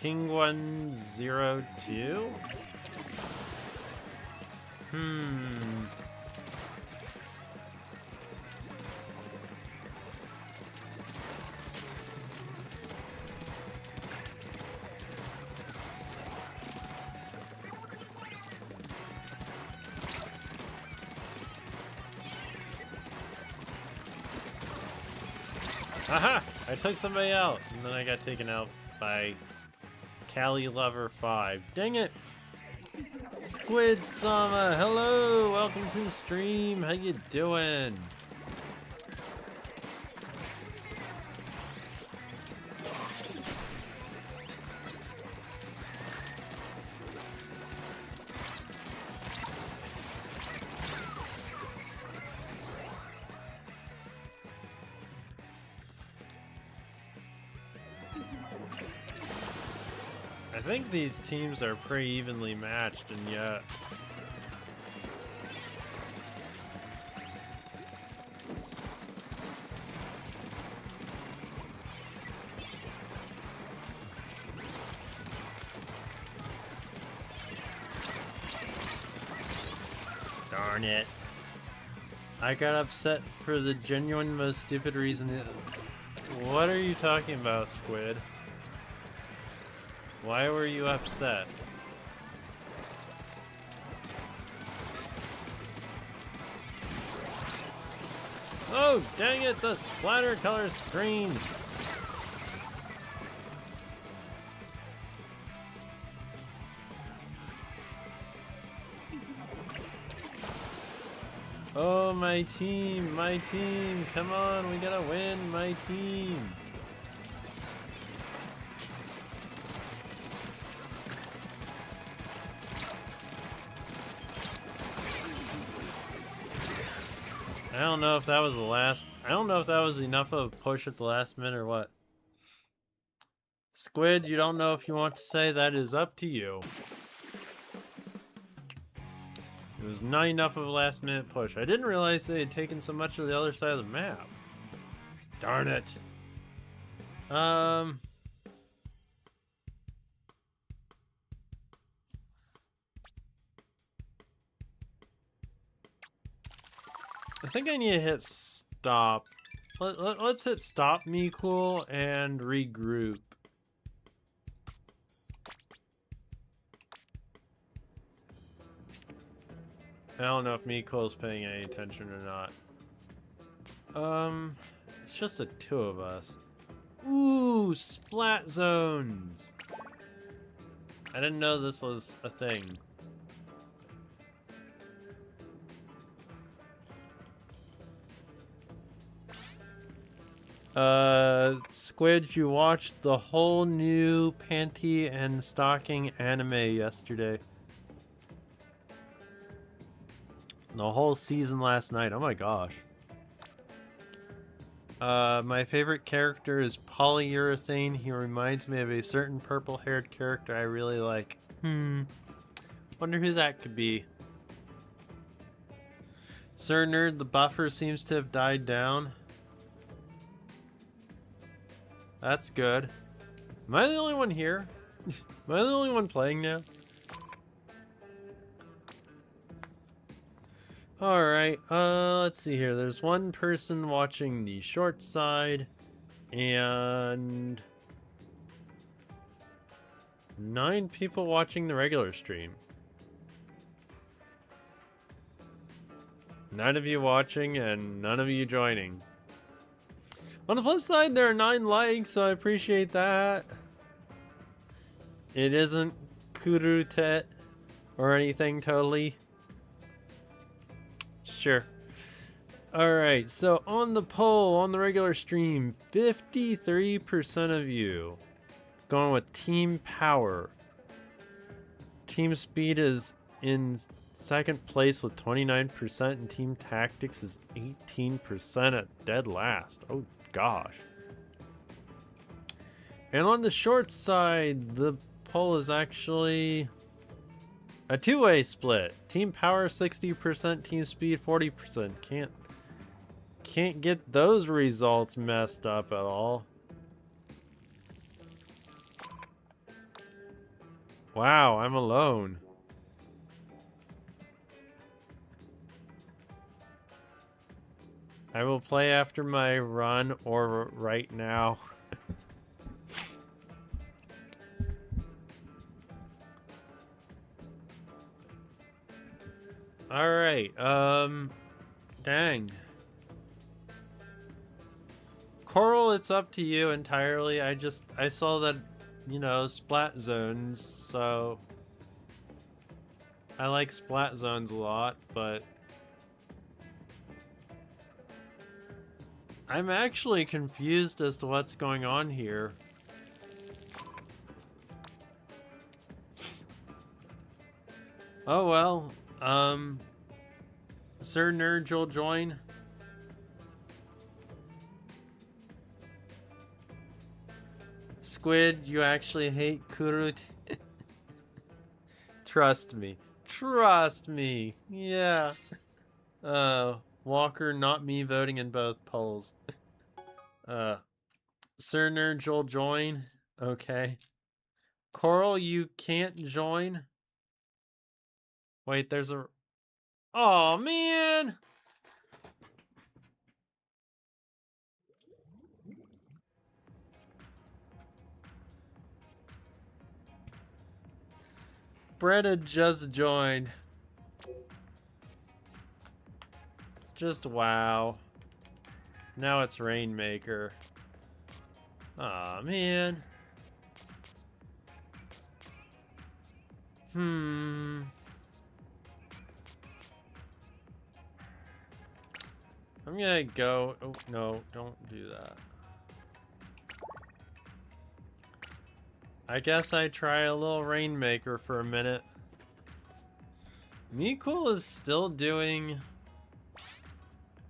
King 102? Aha! I took somebody out, and then I got taken out by Cali Lover 5. Dang it! Squid Sama, hello! Welcome to the stream. How you doing? I think these teams are pretty evenly matched, and yet darn it. I got upset for the genuine most stupid reason. What are you talking about, Squid? Why were you upset? Oh, dang it, the splatter color screen! Oh, my team, come on, we gotta win, my team! I don't know if that was the last. I don't know if that was enough of a push at the last minute or what. Squid, you don't know if you want to say. That is up to you. It was not enough of a last minute push. I didn't realize they had taken so much of the other side of the map. Darn it. I think I need to hit stop. Let's hit stop, me cool, and regroup. I don't know if Miko's paying any attention or not. It's just the two of us. Ooh, splat zones. I didn't know this was a thing. Squid, you watched the whole new panty and stocking anime yesterday. The whole season last night. Oh my gosh. My favorite character is Polyurethane. He reminds me of a certain purple-haired character I really like. Wonder who that could be. Sir Nerd, the buffer seems to have died down. That's good. Am I the only one here? Am I the only one playing now? Alright, let's see here. There's one person watching the short side, and 9 people watching the regular stream. 9 of you watching and none of you joining. On the flip side, there are 9 likes, so I appreciate that. It isn't Kurute or anything totally. Sure. Alright, so on the poll, on the regular stream, 53% of you going with Team Power. Team Speed is in second place with 29%, and Team Tactics is 18% at dead last. Oh gosh. And on the short side, the poll is actually a two-way split. Team Power 60%, Team Speed 40%. Can't get those results messed up at all. Wow, I'm alone. I will play after my run or right now. Alright, dang. Coral, it's up to you entirely. I saw that, you know, splat zones, so I like splat zones a lot, but I'm actually confused as to what's going on here. Oh well, Sir Nerd, you'll join. Squid, you actually hate Kurut. Trust me. Trust me. Yeah. Walker, not me voting in both polls. Sir Nerd, you'll join. Okay. Coral, you can't join. Wait, there's a... Oh, man! Bretta just joined. Just wow. Now it's Rainmaker. Aw, man. I'm gonna go... Oh, no, don't do that. I guess I try a little Rainmaker for a minute. Mikul is still doing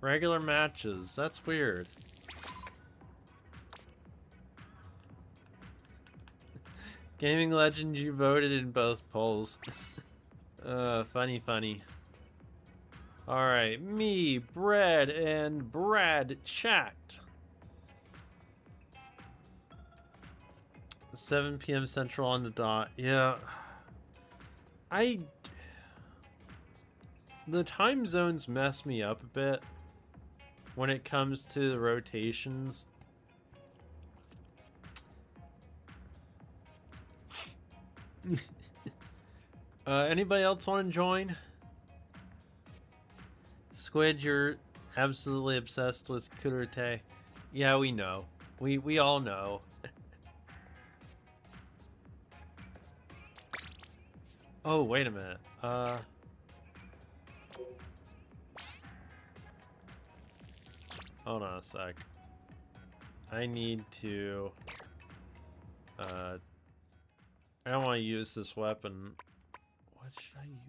regular matches. That's weird. Gaming Legend, you voted in both polls. Funny, funny. Alright, me, Bread, and Brad chat. 7 p.m. Central on the dot. Yeah. The time zones mess me up a bit when it comes to the rotations. Anybody else want to join? Squid, you're absolutely obsessed with Kurute. Yeah, we know. We all know. Oh, wait a minute. Hold on a sec. I need to... I don't want to use this weapon. What should I use?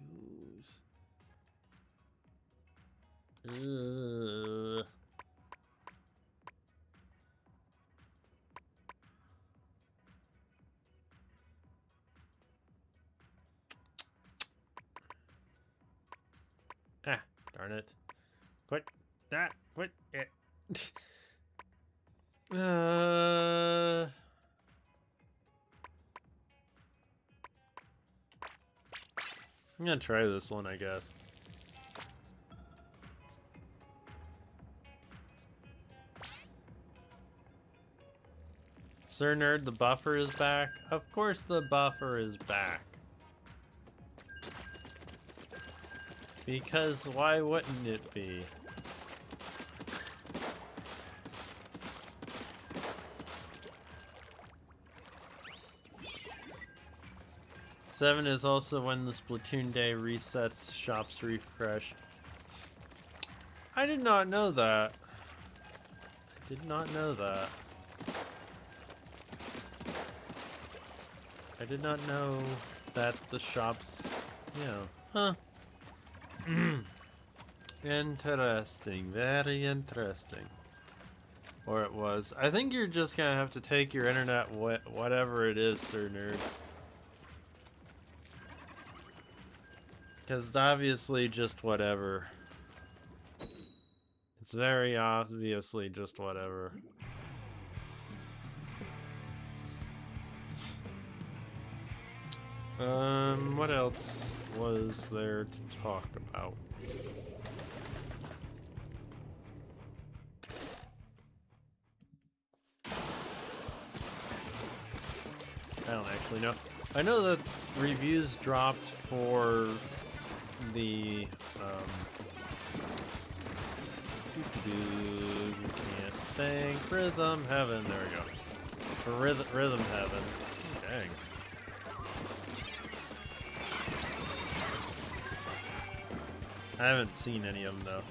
Ah, darn it. Quit that. Quit it. I'm gonna try this one, I guess. Sir Nerd, the buffer is back. Of course the buffer is back. Because why wouldn't it be? 7 is also when the Splatoon Day resets, shops refresh. I did not know that. I did not know that. I did not know that the shops, you know, huh. Interesting, very interesting. Or it was. I think you're just gonna have to take your internet, whatever it is, Sir Nerd. Because it's obviously just whatever. It's very obviously just whatever. What else was there to talk about? I don't actually know. I know that reviews dropped for the, can't thank Rhythm Heaven. There we go. For Rhythm Heaven. Dang. I haven't seen any of them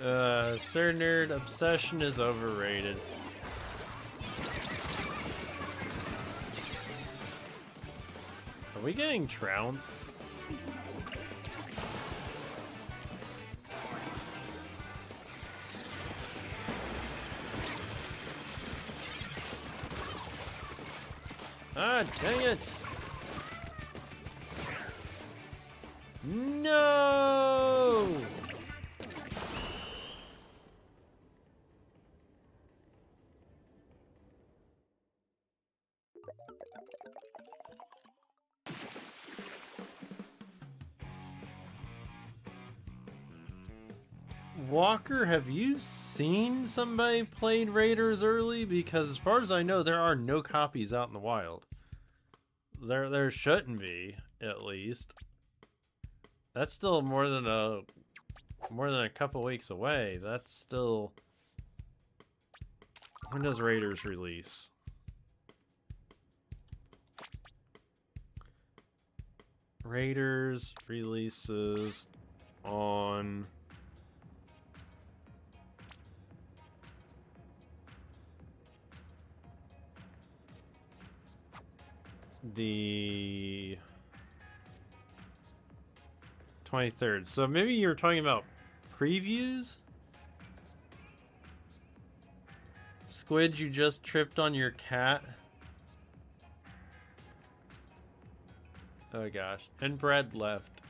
though. Sir Nerd, obsession is overrated. Are we getting trounced? Ah, dang it! No! Walker, have you seen somebody played Raiders early? Because as far as I know, there are no copies out in the wild. There shouldn't be, at least. That's still more than a couple weeks away. That's still. When does Raiders release? Raiders releases on the 23rd. So maybe you're talking about previews? Squid, you just tripped on your cat? Oh gosh. And Bread left.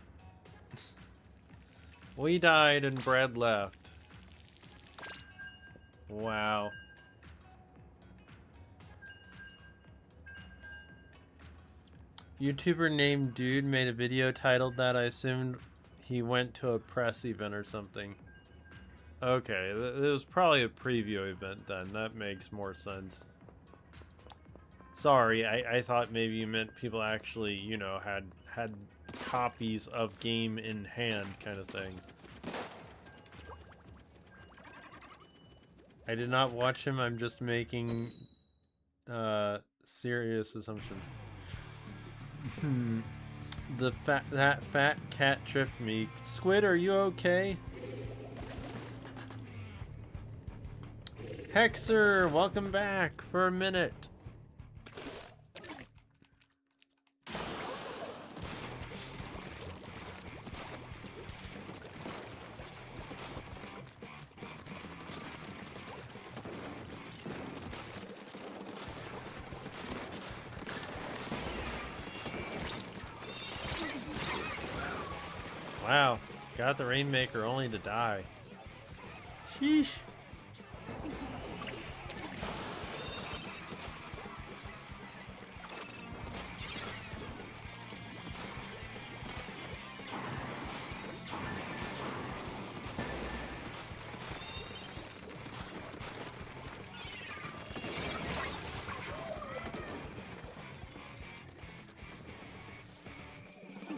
We died and Bread left. Wow. YouTuber named Dude made a video titled that. I assumed he went to a press event or something. Okay, it was probably a preview event then. That makes more sense. Sorry, I thought maybe you meant people actually, you know, had copies of game in hand kind of thing. I did not watch him. I'm just making serious assumptions. That fat cat tripped me. Squid, are you okay? Hexer, welcome back for a minute. Wow, got the Rainmaker only to die. Sheesh.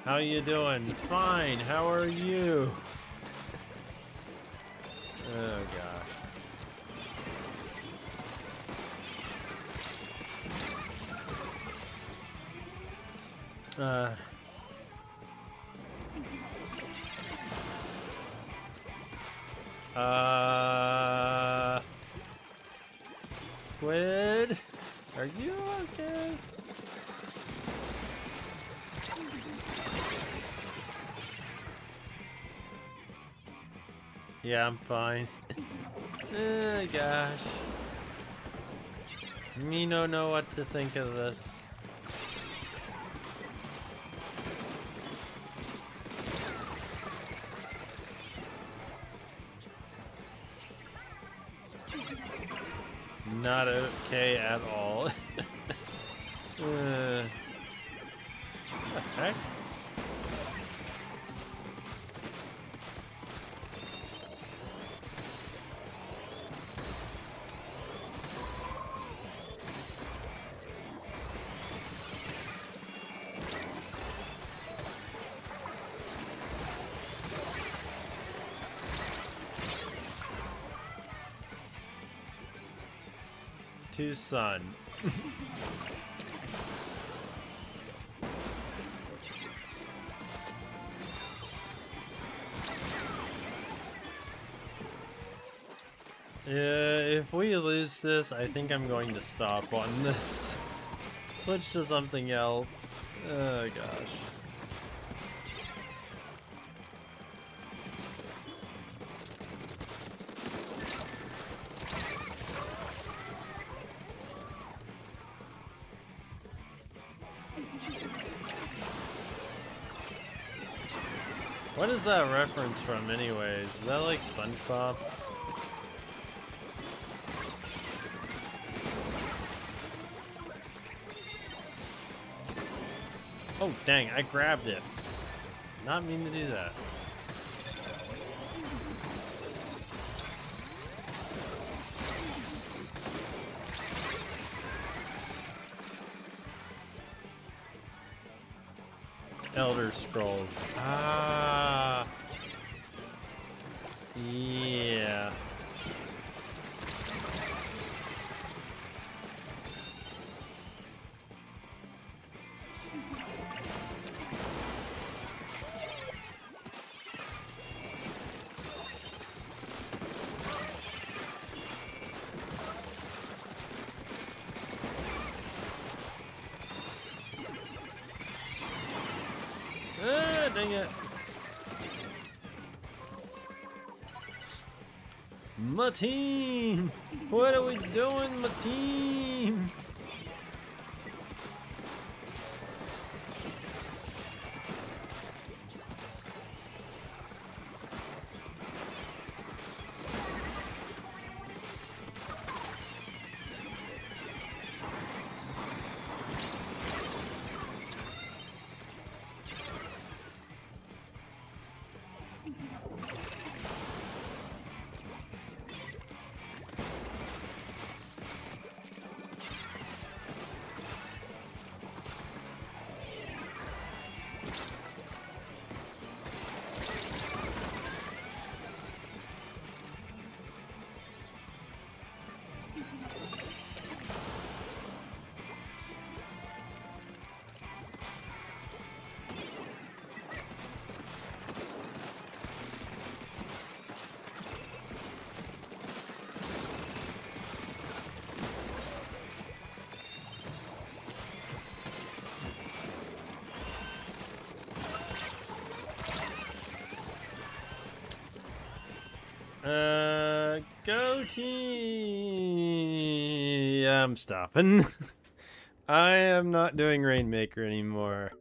How you doing? Fine. How are you? Oh gosh. Uh... Squid? Are you okay? Yeah, I'm fine. Gosh. Me no know what to think of this. Not okay at all. What the heck? To sun. If we lose this, I think I'm going to stop on this. Switch to something else. Oh gosh. What is that reference from anyways? Is that like SpongeBob? Oh dang, I grabbed it. Not mean to do that. Elder Scrolls. Ah. Yeah. Ah, dang it. My team! What are we doing, my team? Go team! Yeah, I'm stopping. I am not doing Rainmaker anymore.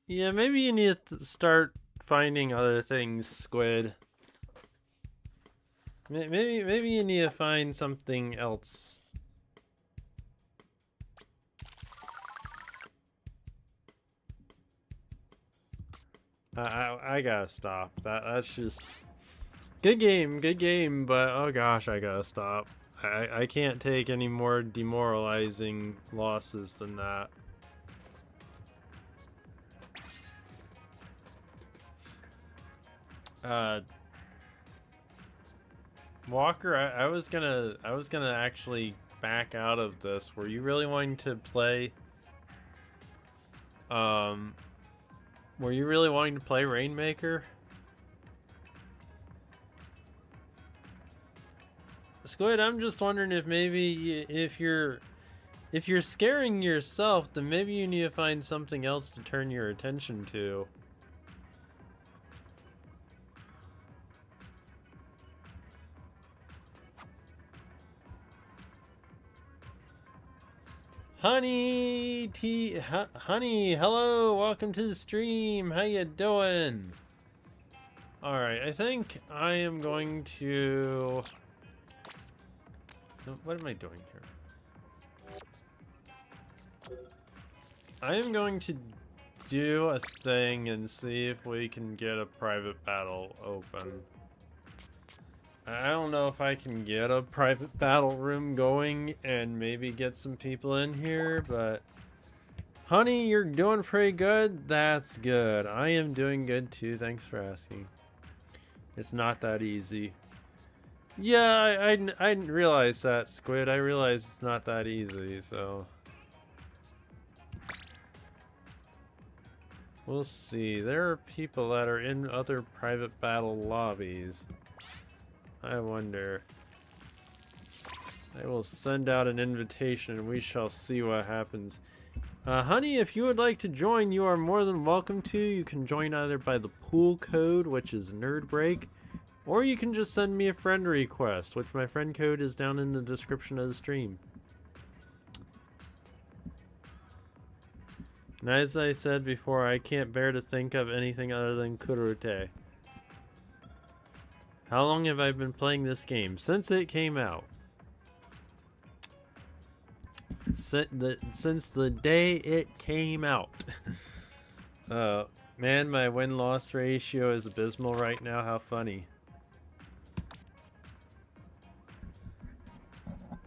Yeah, maybe you need to start finding other things, Squid. Maybe you need to find something else. I gotta stop. That's just good game, but oh gosh, I gotta stop. I can't take any more demoralizing losses than that. Uh, Walker, I was gonna actually back out of this. Were you really wanting to play? Um, were you really wanting to play Rainmaker? Squid, I'm just wondering if maybe if you're scaring yourself, then maybe you need to find something else to turn your attention to. Honey, honey, hello, welcome to the stream. How you doing? All right, I think I am going to. What am I doing here? I am going to do a thing and see if we can get a private battle open. I don't know if I can get a private battle room going and maybe get some people in here, but honey, you're doing pretty good. That's good. I am doing good too. Thanks for asking. It's not that easy. Yeah, I didn't realize that, Squid. I realize it's not that easy, so we'll see. There are people that are in other private battle lobbies. I wonder. I will send out an invitation and we shall see what happens. Honey, if you would like to join, you are more than welcome to. You can join either by the pool code, which is NerdBreak, or you can just send me a friend request, which my friend code is down in the description of the stream. And as I said before, I can't bear to think of anything other than Kurute. How long have I been playing this game? Since it came out. Since the day it came out. Man, my win-loss ratio is abysmal right now. How funny.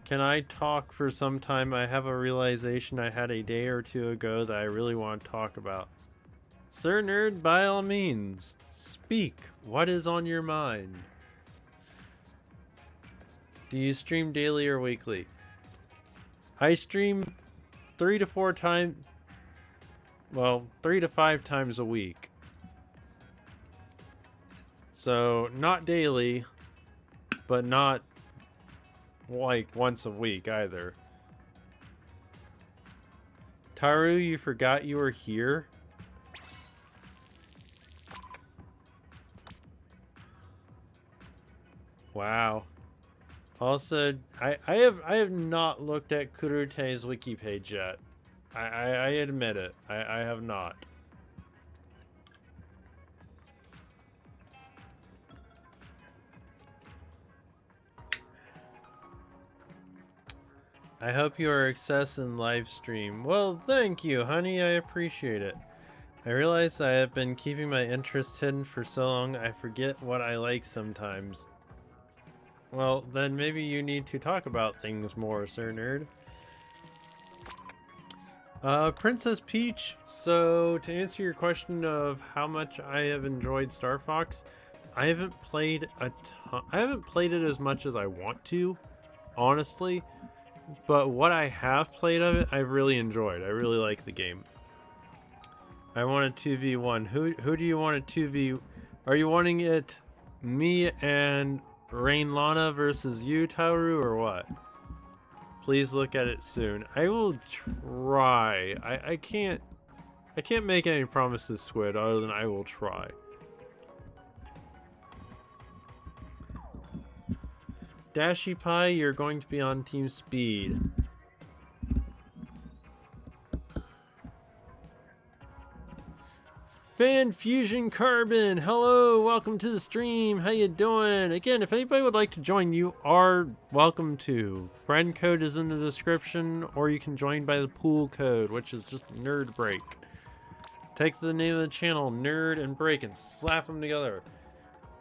Can I talk for some time? I have a realization I had a day or two ago that I really want to talk about. Sir Nerd, by all means, speak. What is on your mind? Do you stream daily or weekly? I stream 3 to 5 times a week. So, not daily, but not like once a week either. Taru, you forgot you were here? Wow. Also, I have not looked at Kurute's wiki page yet. I admit it. I have not. I hope you are accessing live stream. Well, thank you, honey. I appreciate it. I realize I have been keeping my interest hidden for so long I forget what I like sometimes. Well, then maybe you need to talk about things more, Sir Nerd. Princess Peach, so to answer your question of how much I have enjoyed Star Fox, I haven't played a ton. I haven't played it as much as I want to, honestly. But what I have played of it, I've really enjoyed. I really like the game. I want a 2v1. Who do you want a 2v? Are you wanting it me and Rain Lana versus you, Tauru, or what? Please look at it soon. I will try. I can't make any promises, Squid, other than I will try. Dashy Pie, you're going to be on Team Speed. Fan Fusion Carbon, hello, welcome to the stream. How you doing? Again, if anybody would like to join, you are welcome to. Friend code is in the description, or you can join by the pool code, which is just Nerd Break. Take the name of the channel, Nerd and Break, and slap them together.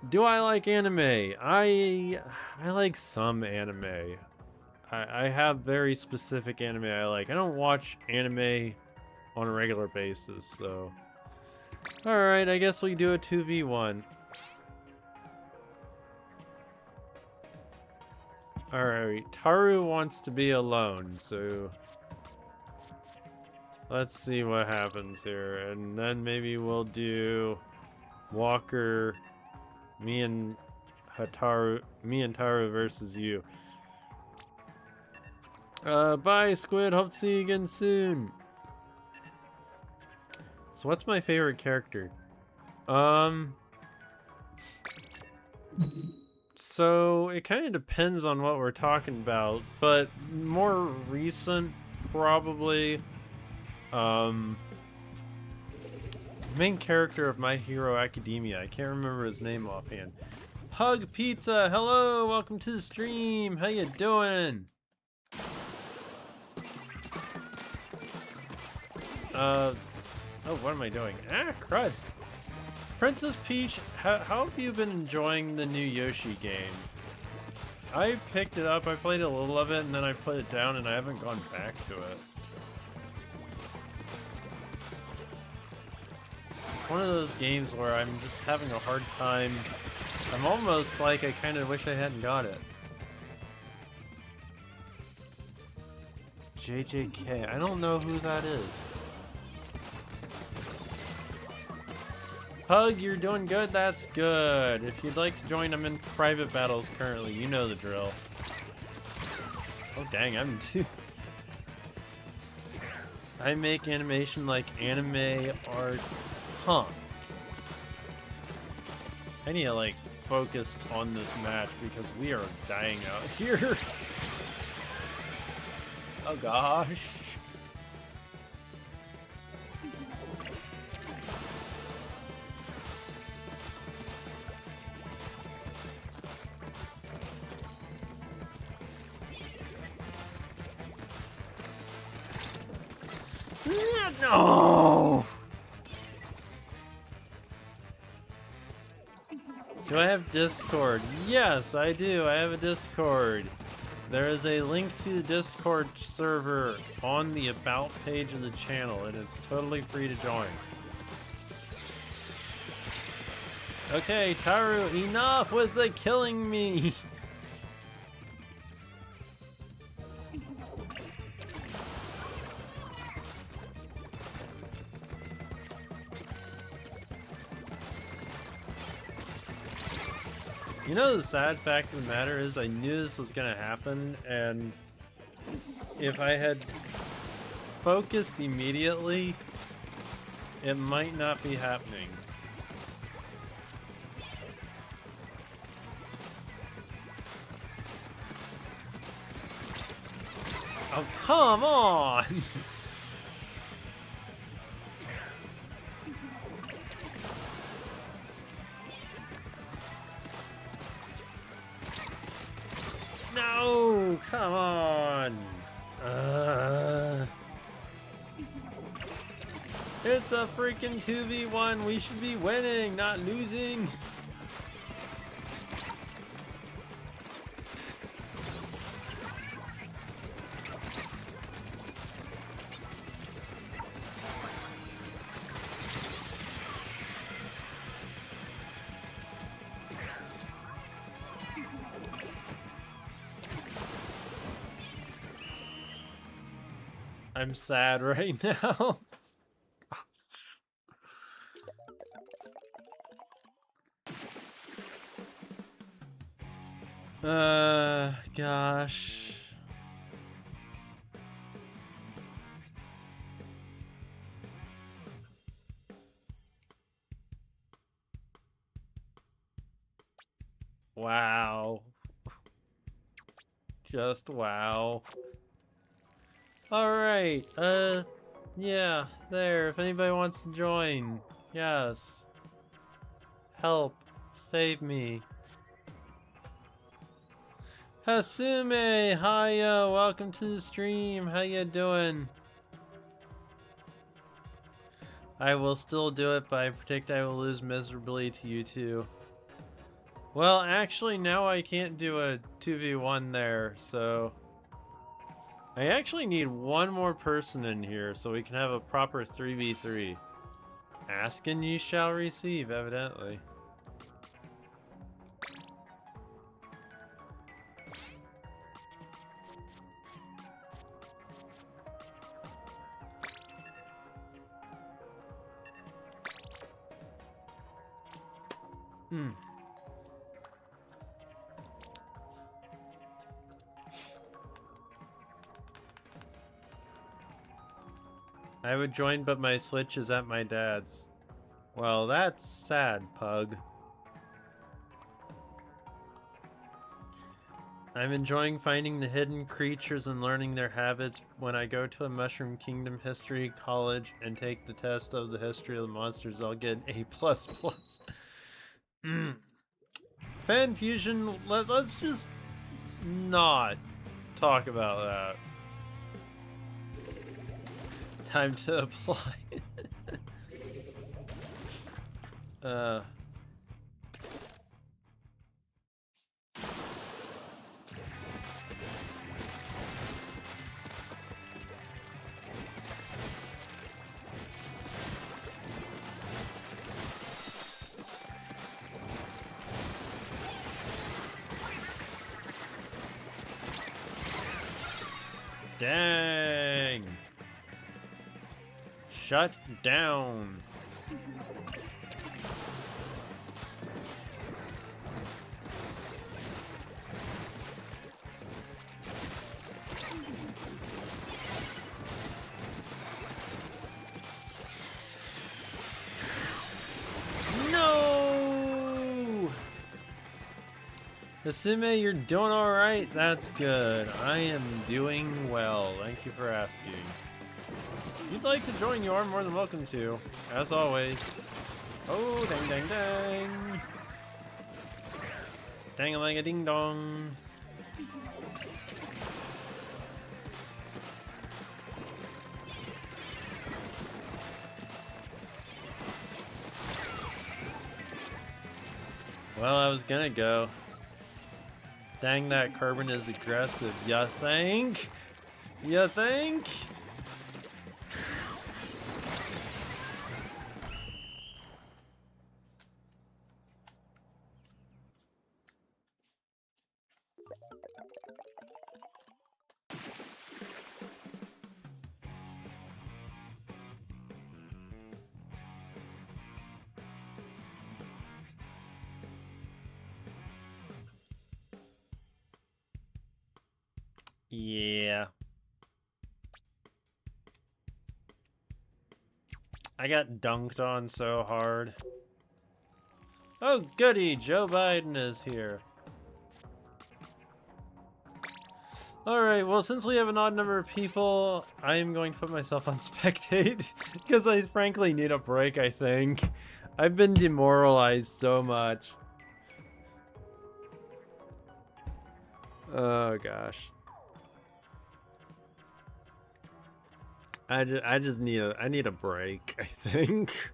Do I like anime? I like some anime. I have very specific anime I like. I don't watch anime on a regular basis, so. Alright, I guess we do a 2v1. Alright, Taru wants to be alone, so let's see what happens here. And then maybe we'll do Walker, me and Taru versus you. Bye, Squid. Hope to see you again soon. So what's my favorite character? So it kind of depends on what we're talking about, but more recent, probably, main character of My Hero Academia. I can't remember his name offhand. Pug Pizza, hello, welcome to the stream. How you doing? Oh, what am I doing? Ah, crud. Princess Peach, how have you been enjoying the new Yoshi game? I picked it up, I played a little of it, and then I put it down, and I haven't gone back to it. It's one of those games where I'm just having a hard time. I'm almost like I kind of wish I hadn't got it. JJK, I don't know who that is. Pug, you're doing good? That's good. If you'd like to join, I'm in private battles currently. You know the drill. Oh, dang, I'm too... I make animation like anime art. Huh. I need to, like, focus on this match because we are dying out here. Oh, gosh. No! Do I have Discord? Yes, I do. I have a Discord. There is a link to the Discord server on the About page of the channel, and it's totally free to join. Okay, Taru, enough with the killing me! You know, the sad fact of the matter is I knew this was gonna happen, and if I had focused immediately, it might not be happening. Oh, come on! No! Come on! It's a freaking 2v1. We should be winning, not losing. I'm sad right now. Gosh. Wow. Just wow. Alright, yeah, there, if anybody wants to join, yes. Help, save me. Hasume, hiya, welcome to the stream, how you doing? I will still do it, but I predict I will lose miserably to you too. Well, actually, now I can't do a 2v1 there, so... I actually need one more person in here so we can have a proper 3v3. Ask and you shall receive, evidently. I would join, but my Switch is at my dad's. Well, that's sad, Pug. I'm enjoying finding the hidden creatures and learning their habits. When I go to a Mushroom Kingdom History College and take the test of the history of the monsters, I'll get an A++. Fan Fusion, let's just not talk about that. Time to apply. Dang! Shut down! No! Hasume, you're doing alright? That's good. I am doing well. Thank you for asking. If you'd like to join, you are more than welcome to. As always. Oh, dang, dang, dang. Dang-a-lang-a-ding-dong. Well, I was gonna go. Dang, that Kerbin is aggressive. Ya think? Ya think? Yeah. I got dunked on so hard. Oh goody, Joe Biden is here. Alright, well since we have an odd number of people, I am going to put myself on spectate because I frankly need a break, I think. I've been demoralized so much. Oh gosh. I just need a break, I think.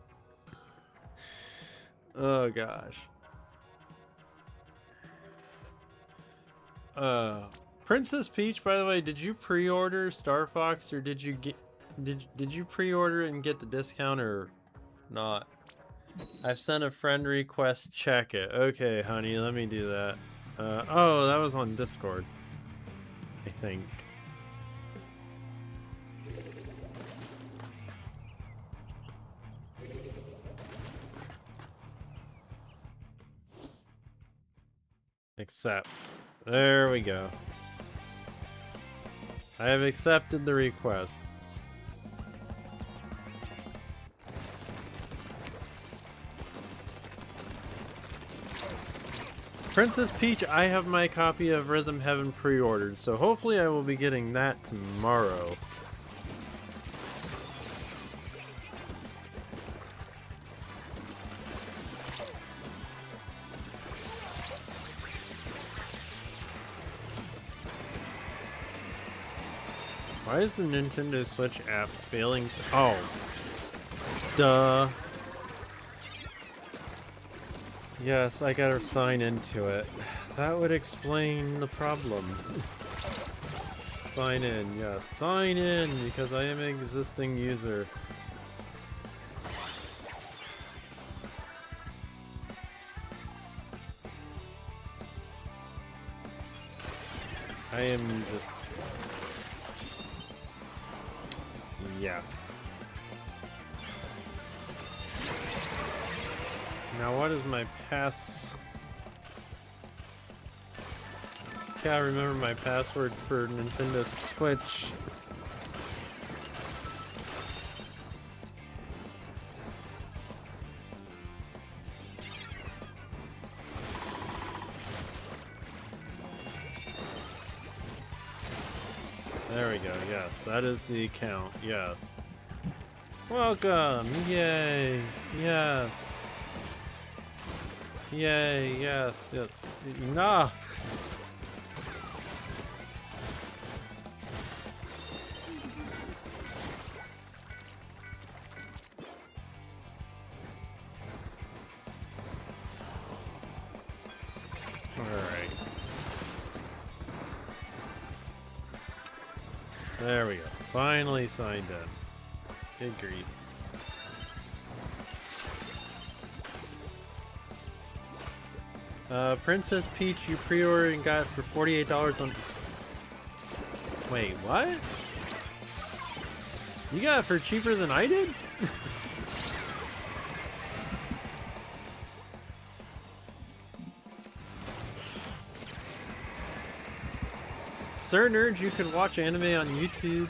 Oh gosh. Princess Peach, by the way, did you pre-order Star Fox or did you pre-order and get the discount or not? I've sent a friend request, check it. Okay, honey, let me do that. Oh, that was on Discord, I think. Accept. There we go. I have accepted the request. Princess Peach, I have my copy of Rhythm Heaven pre-ordered, so hopefully I will be getting that tomorrow. Why is the Nintendo Switch app failing to... Oh. Duh. Yes, I gotta sign into it. That would explain the problem. Sign in, yes. Sign in, because I am an existing user. I am just... Yeah. Now what is my pass? Can't remember my password for Nintendo Switch. There we go, yes, that is the account, yes. Welcome, yay, yes. Yay, yes, yes. Enough! Alright. There we go. Finally signed in. Good grief. Princess Peach you pre-ordered and got for $48 on... Wait, what? You got it for cheaper than I did? Sir Nerds, you can watch anime on YouTube.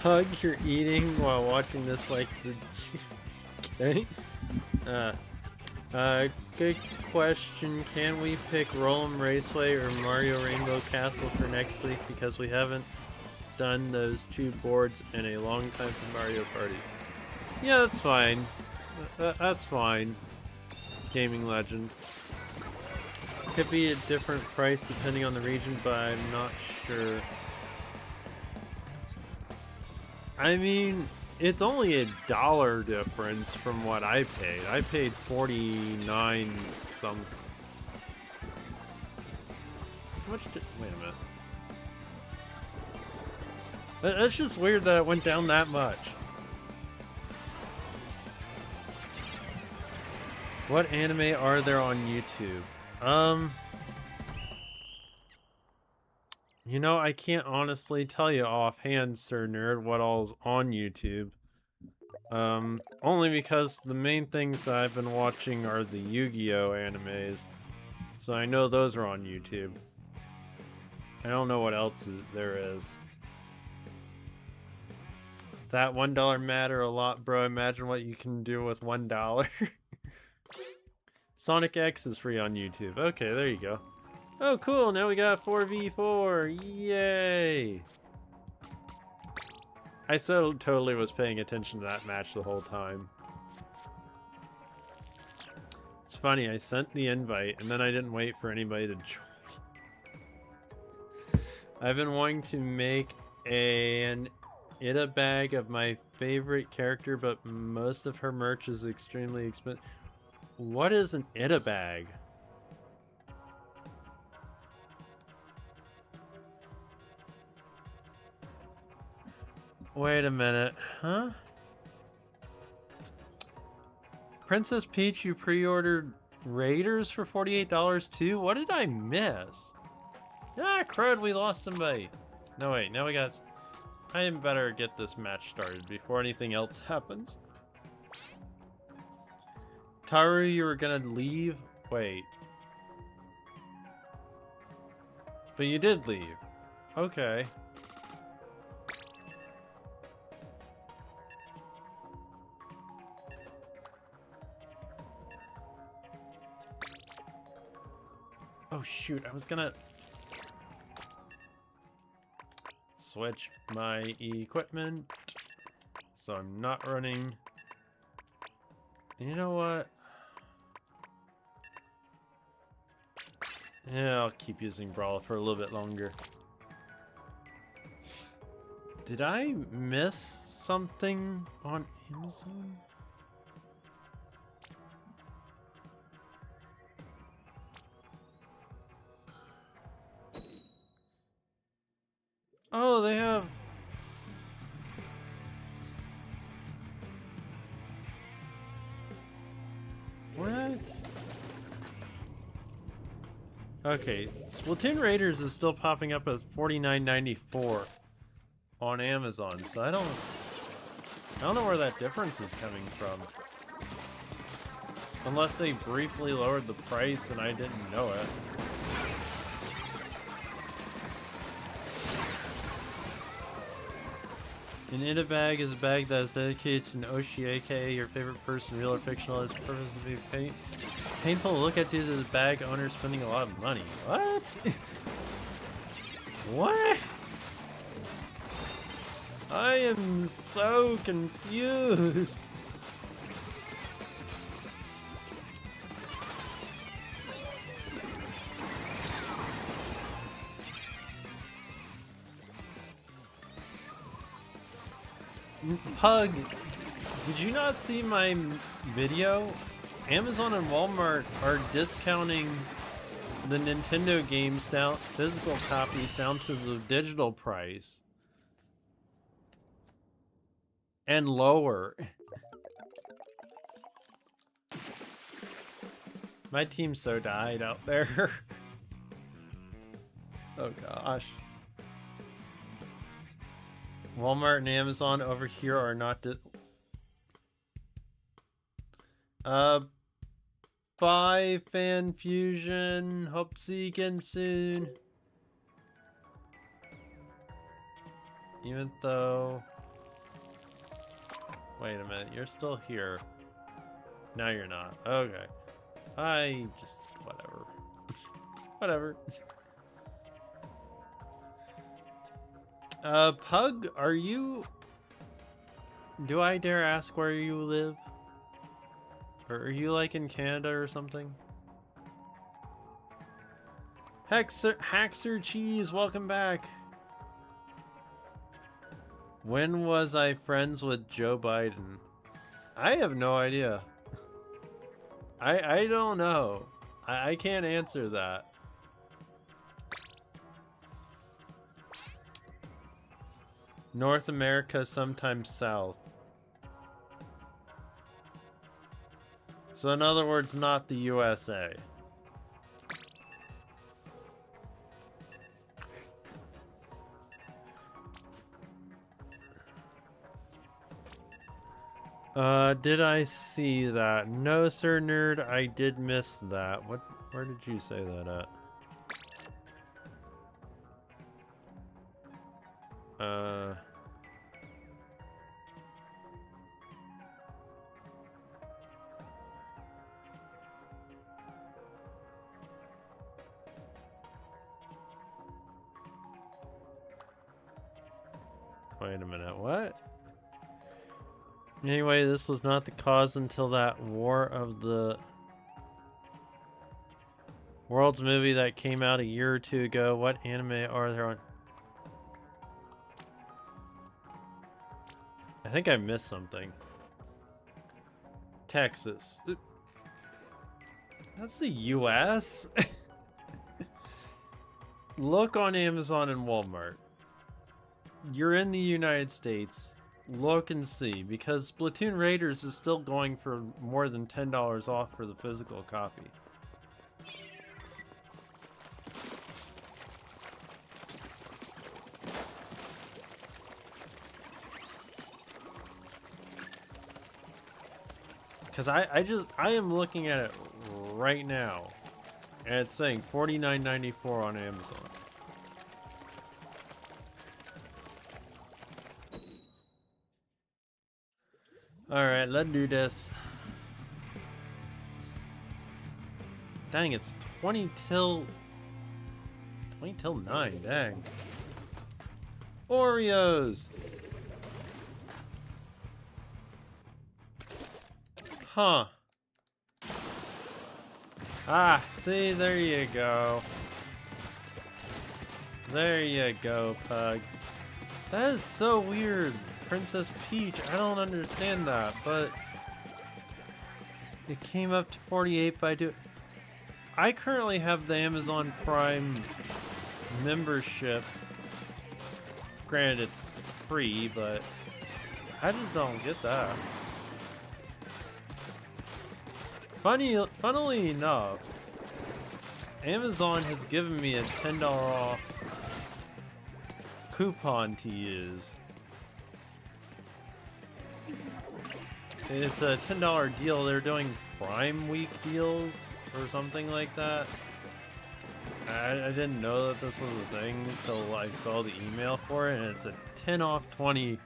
Hug, you're eating while watching this like the... Okay. Good question. Can we pick Roll'em Raceway or Mario Rainbow Castle for next week? Because we haven't done those two boards in a long time for Mario Party. Yeah, that's fine. That's fine. Gaming Legend. Could be a different price depending on the region, but I'm not sure. I mean, it's only $1 difference from what I paid. I paid 49 something. How much did... Wait a minute. That's just weird that it went down that much. What anime are there on YouTube? You know, I can't honestly tell you offhand, Sir Nerd, what all's on YouTube. Only because the main things that I've been watching are the Yu-Gi-Oh! Animes. So I know those are on YouTube. I don't know what else there is. That $1 matter a lot, bro. Imagine what you can do with $1. Sonic X is free on YouTube. Okay, there you go. Oh, cool. Now we got 4v4. Yay. I so totally was paying attention to that match the whole time. It's funny, I sent the invite and then I didn't wait for anybody to join. I've been wanting to make an Ida bag of my favorite character, but most of her merch is extremely expensive. What is an Ida bag? Wait a minute, huh? Princess Peach, you pre-ordered Raiders for $48 too? What did I miss? Ah, crud, we lost somebody. No, wait, now we got... I better get this match started before anything else happens. Taru, you were gonna leave? Wait. But you did leave. Okay. Oh shoot, I was gonna... switch my equipment so I'm not running. You know what? Yeah, I'll keep using Brawl for a little bit longer. Did I miss something on Amazon? Oh, they have... What? Okay, Splatoon Raiders is still popping up as $49.94 on Amazon, so I don't know where that difference is coming from. Unless they briefly lowered the price and I didn't know it. An Ida bag is a bag that is dedicated to an EwKate, your favorite person, real or fictional, is purpose to be painful to look at due to the bag owner spending a lot of money. What? What? I am so confused. Pug, did you not see my video? Amazon and Walmart are discounting the Nintendo games down, physical copies down to the digital price. And lower. My team so died out there. Oh gosh. Walmart and Amazon over here are not bye Fan Fusion. Hope to see you again soon. Even though... Wait a minute, you're still here. No, you're not. Okay. I just... whatever. Whatever. Pug, are you... Do I dare ask where you live? Or are you like in Canada or something? Haxer Cheese, welcome back. When was I friends with Joe Biden? I have no idea. I don't know. I can't answer that. North America, sometimes south. So in other words, not the USA. Did I see that? No, sir, nerd, I did miss that. Where did you say that at? Wait a minute, what? Anyway, this was not the cause until that War of the Worlds movie that came out a year or two ago. What anime are there on? I think I missed something. Texas. That's the US? Look on Amazon and Walmart. You're in the United States. Look and see, because Splatoon Raiders is still going for more than $10 off for the physical copy. Because I am looking at it right now, and it's saying $49.94 on Amazon. Alright, let's do this. Dang, it's 20 till 9, dang. Oreos! Huh. Ah, see, there you go. There you go, Pug. That is so weird. Princess Peach, I don't understand that, but it came up to 48 by I currently have the Amazon Prime membership. Granted, it's free, but I just don't get that. Funnily enough, Amazon has given me a $10 off coupon to use. It's a $10 deal. They're doing Prime Week deals or something like that. I didn't know that this was a thing until I saw the email for it, and it's a 10 off 20.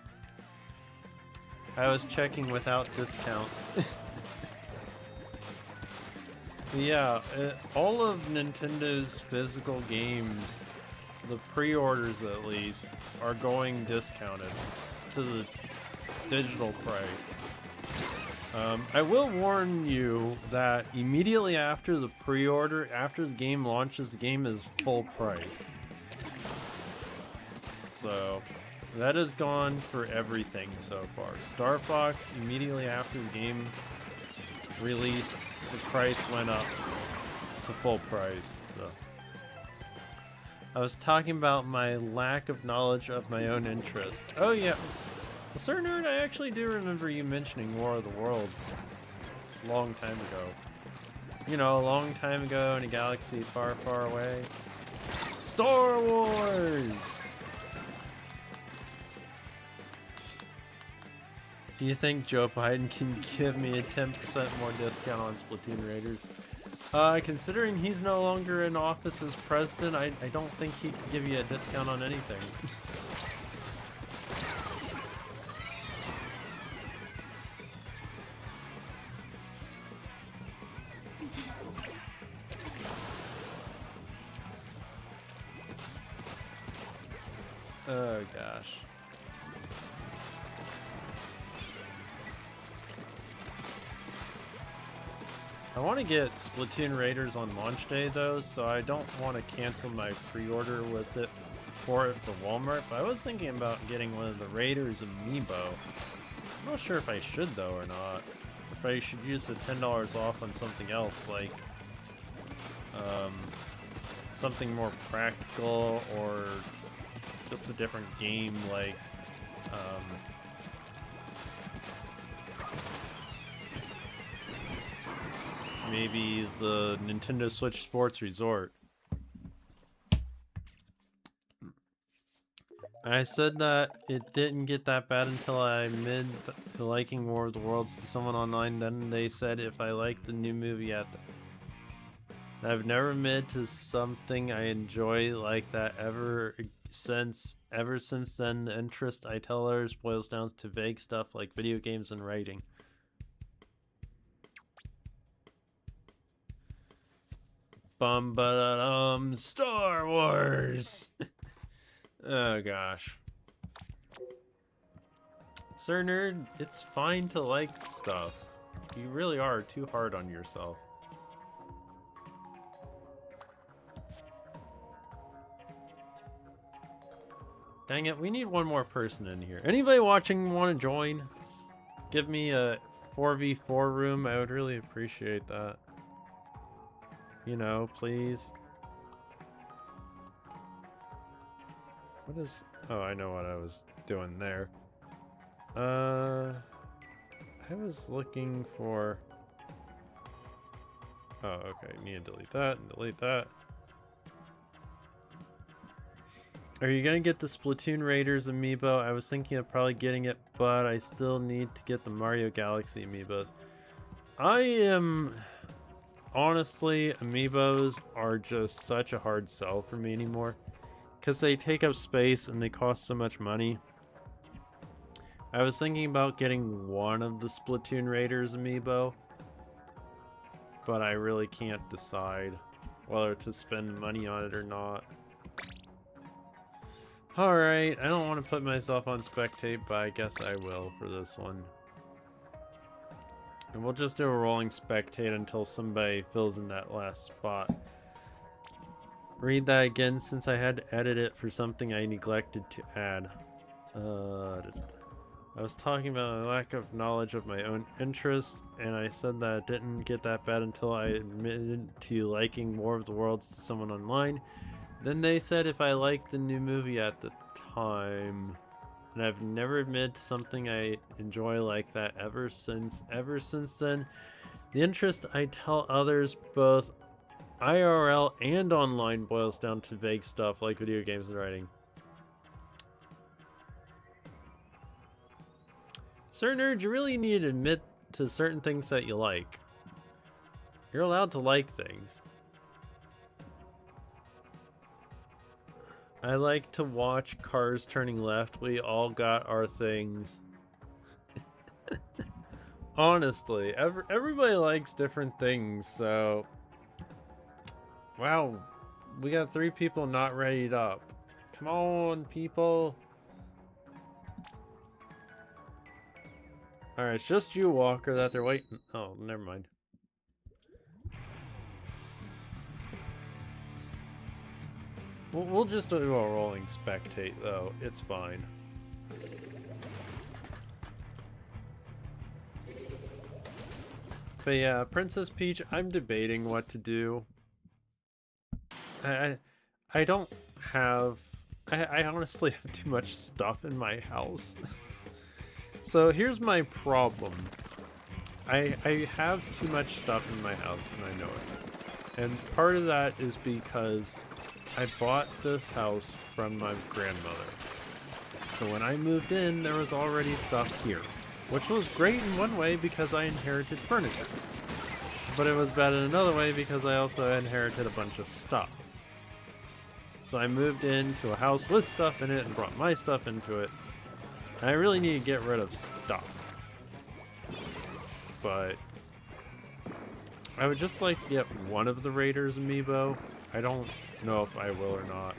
I was checking without discount. Yeah, all of Nintendo's physical games, the pre-orders at least, are going discounted to the digital price. I will warn you that immediately after the pre-order, after the game launches, the game is full price. So, that is gone for everything so far. Star Fox, immediately after the game released, the price went up to full price. So, I was talking about my lack of knowledge of my own interests. Oh yeah. Well, Sir Nerd, I actually do remember you mentioning War of the Worlds a long time ago. You know, a long time ago in a galaxy far, far away. Star Wars! Do you think Joe Biden can give me a 10% more discount on Splatoon Raiders? Considering he's no longer in office as president, I don't think he can give you a discount on anything. Oh gosh. I want to get Splatoon Raiders on launch day though, so I don't want to cancel my pre-order with it for Walmart, but I was thinking about getting one of the Raiders amiibo. I'm not sure if I should though or not. If I should use the $10 off on something else, like something more practical, or just a different game, like maybe the Nintendo Switch Sports Resort. I said that it didn't get that bad until I admitted liking War of the Worlds to someone online. Then they said if I liked the new movie at the... I've never admitted to something I enjoy like that ever since then. The interest I tell others boils down to vague stuff like video games and writing. Bum ba da dum, Star Wars. Oh gosh. Sir Nerd, it's fine to like stuff. You really are too hard on yourself. Dang it, we need one more person in here. Anybody watching want to join? Give me a 4v4 room. I would really appreciate that. You know, please. What is... Oh, I know what I was doing there. I was looking for... Oh, okay. Need to delete that and delete that. Are you gonna get the Splatoon Raiders amiibo? I was thinking of probably getting it, but I still need to get the Mario Galaxy amiibos. I am... Honestly, amiibos are just such a hard sell for me anymore. Because they take up space and they cost so much money. I was thinking about getting one of the Splatoon Raiders amiibo. But I really can't decide whether to spend money on it or not. Alright, I don't want to put myself on spectate, but I guess I will for this one. And we'll just do a rolling spectate until somebody fills in that last spot. Read that again since I had to edit it for something I neglected to add. I was talking about my lack of knowledge of my own interests, and I said that it didn't get that bad until I admitted to liking War of the Worlds to someone online. Then they said if I liked the new movie at the time, and I've never admitted to something I enjoy like that ever since then. The interest I tell others both IRL and online boils down to vague stuff like video games and writing. Sir Nerd, you really need to admit to certain things that you like. You're allowed to like things. I like to watch cars turning left. We all got our things. Honestly, everybody likes different things, so... Wow, we got 3 people not readied up. Come on, people. Alright, it's just you, Walker, that they're waiting. Oh, never mind. We'll just do a rolling spectate, though. It's fine. But yeah, Princess Peach, I'm debating what to do. I don't have... I honestly have too much stuff in my house. So here's my problem. I have too much stuff in my house, and I know it. And part of that is because I bought this house from my grandmother. So when I moved in, there was already stuff here. Which was great in one way because I inherited furniture. But it was bad in another way because I also inherited a bunch of stuff. So I moved into a house with stuff in it and brought my stuff into it. And I really need to get rid of stuff. But I would just like to get one of the Raiders amiibo. I don't know if I will or not.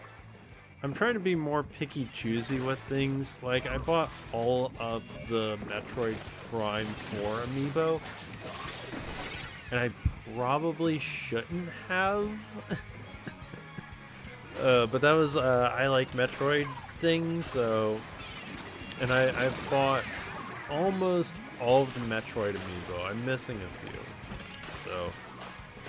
I'm trying to be more picky choosy with things. Like, I bought all of the Metroid Prime 4 amiibo. And I probably shouldn't have. But that was, I like Metroid things, so... And I've bought almost all of the Metroid amiibo. I'm missing a few. So,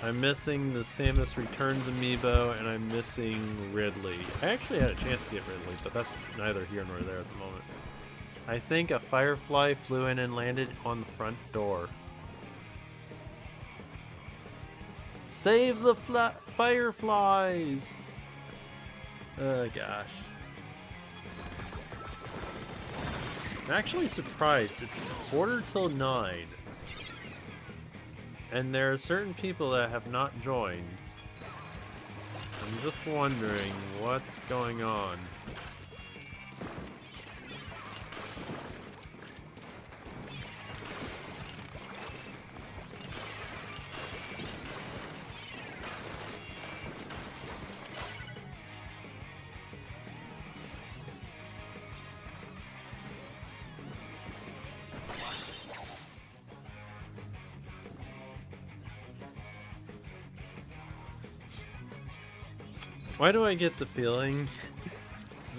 I'm missing the Samus Returns amiibo, and I'm missing Ridley. I actually had a chance to get Ridley, but that's neither here nor there at the moment. I think a firefly flew in and landed on the front door. Save the fireflies! Oh gosh. I'm actually surprised. It's 8:45. And there are certain people that have not joined. I'm just wondering what's going on. Why do I get the feeling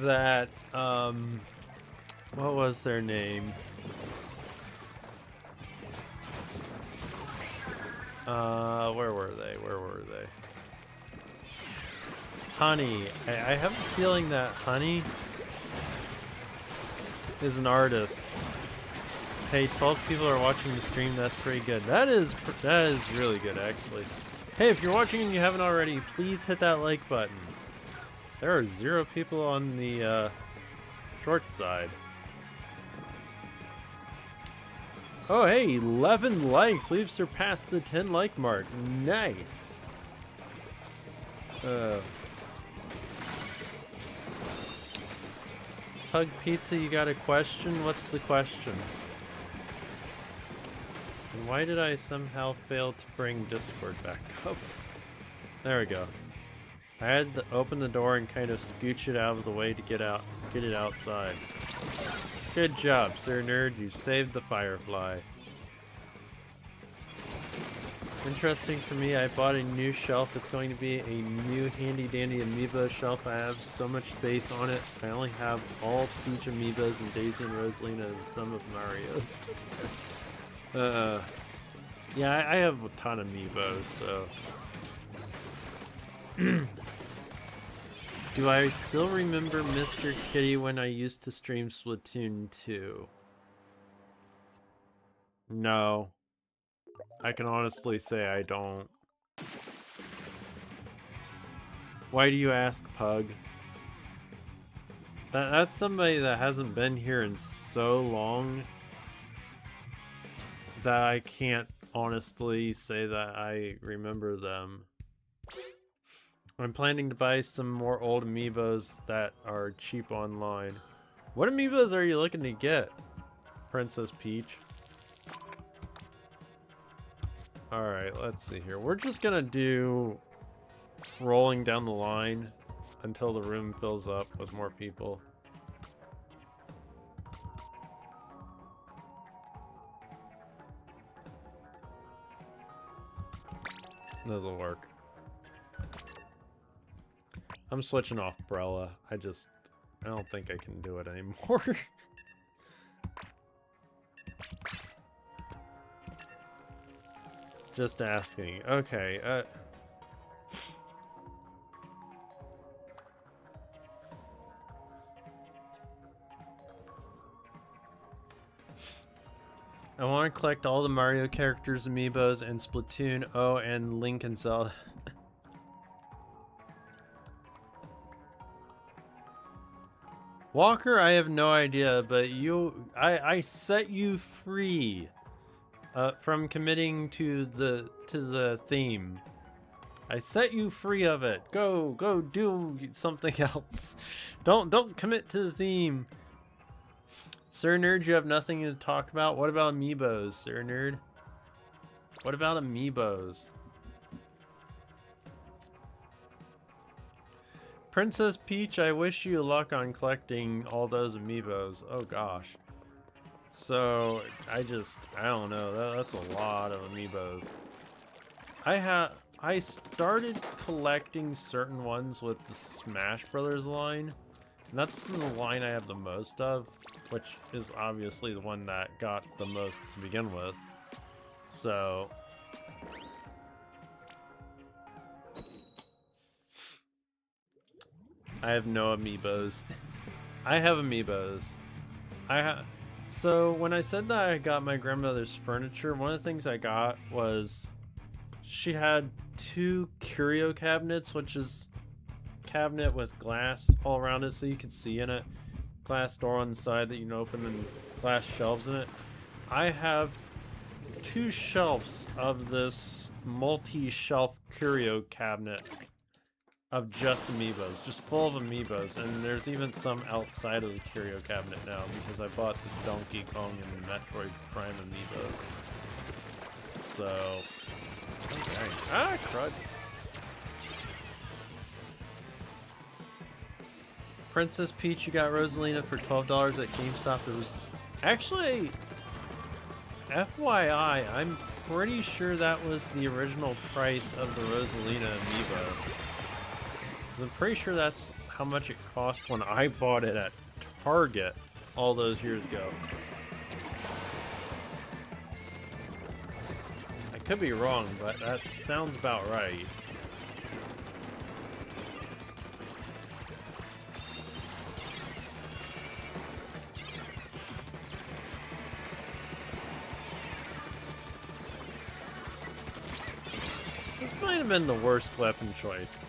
that, what was their name? Where were they? Where were they? Honey. I have a feeling that Honey is an artist. Hey, 12 people are watching the stream. That's pretty good. That is really good, actually. Hey, if you're watching and you haven't already, please hit that like button. There are 0 people on the short side. Oh, hey, 11 likes. We've surpassed the 10 like mark. Nice. Tug Pizza, you got a question? What's the question? And why did I somehow fail to bring Discord back up? There we go. I had to open the door and kind of scooch it out of the way to get it outside. Good job, Sir Nerd. You saved the firefly. Interesting for me, I bought a new shelf. It's going to be a new handy dandy amiibo shelf. I have so much space on it. I only have all Peach amiibos and Daisy and Rosalina and some of Mario's. Yeah, I have a ton of amiibos, so... Do I still remember Mr. Kitty when I used to stream Splatoon 2? No. I can honestly say I don't. Why do you ask, Pug? That's somebody that hasn't been here in so long that I can't honestly say that I remember them. I'm planning to buy some more old amiibos that are cheap online. What amiibos are you looking to get, Princess Peach? Alright, let's see here. We're just gonna do rolling down the line until the room fills up with more people. This'll work. I'm switching off Brella. I don't think I can do it anymore. Just asking. Okay, I want to collect all the Mario characters, amiibos, and Splatoon. Oh, and Link and Zelda. Walker, I have no idea, but I set you free from committing to the theme. I set you free of it. Go do something else. Don't commit to the theme. Sir Nerd, you have nothing to talk about? What about amiibos, Sir Nerd? What about amiibos? Princess Peach, I wish you luck on collecting all those amiibos. Oh gosh. So, I don't know. That's a lot of amiibos. I started collecting certain ones with the Smash Brothers line. And that's the line I have the most of, which is obviously the one that got the most to begin with. So, I have no amiibos. I have amiibos. So when I said that I got my grandmother's furniture, one of the things I got was she had 2 curio cabinets, which is cabinet with glass all around it so you could see in it. Glass door on the side that you can open and glass shelves in it. I have 2 shelves of this multi-shelf curio cabinet of just amiibos, just full of amiibos, and there's even some outside of the curio cabinet now because I bought the Donkey Kong and Metroid Prime amiibos. So, okay. Ah, crud. Princess Peach, you got Rosalina for $12 at GameStop. It was actually, FYI, I'm pretty sure that was the original price of the Rosalina amiibo. I'm pretty sure that's how much it cost when I bought it at Target all those years ago. I could be wrong, but that sounds about right. This might have been the worst weapon choice.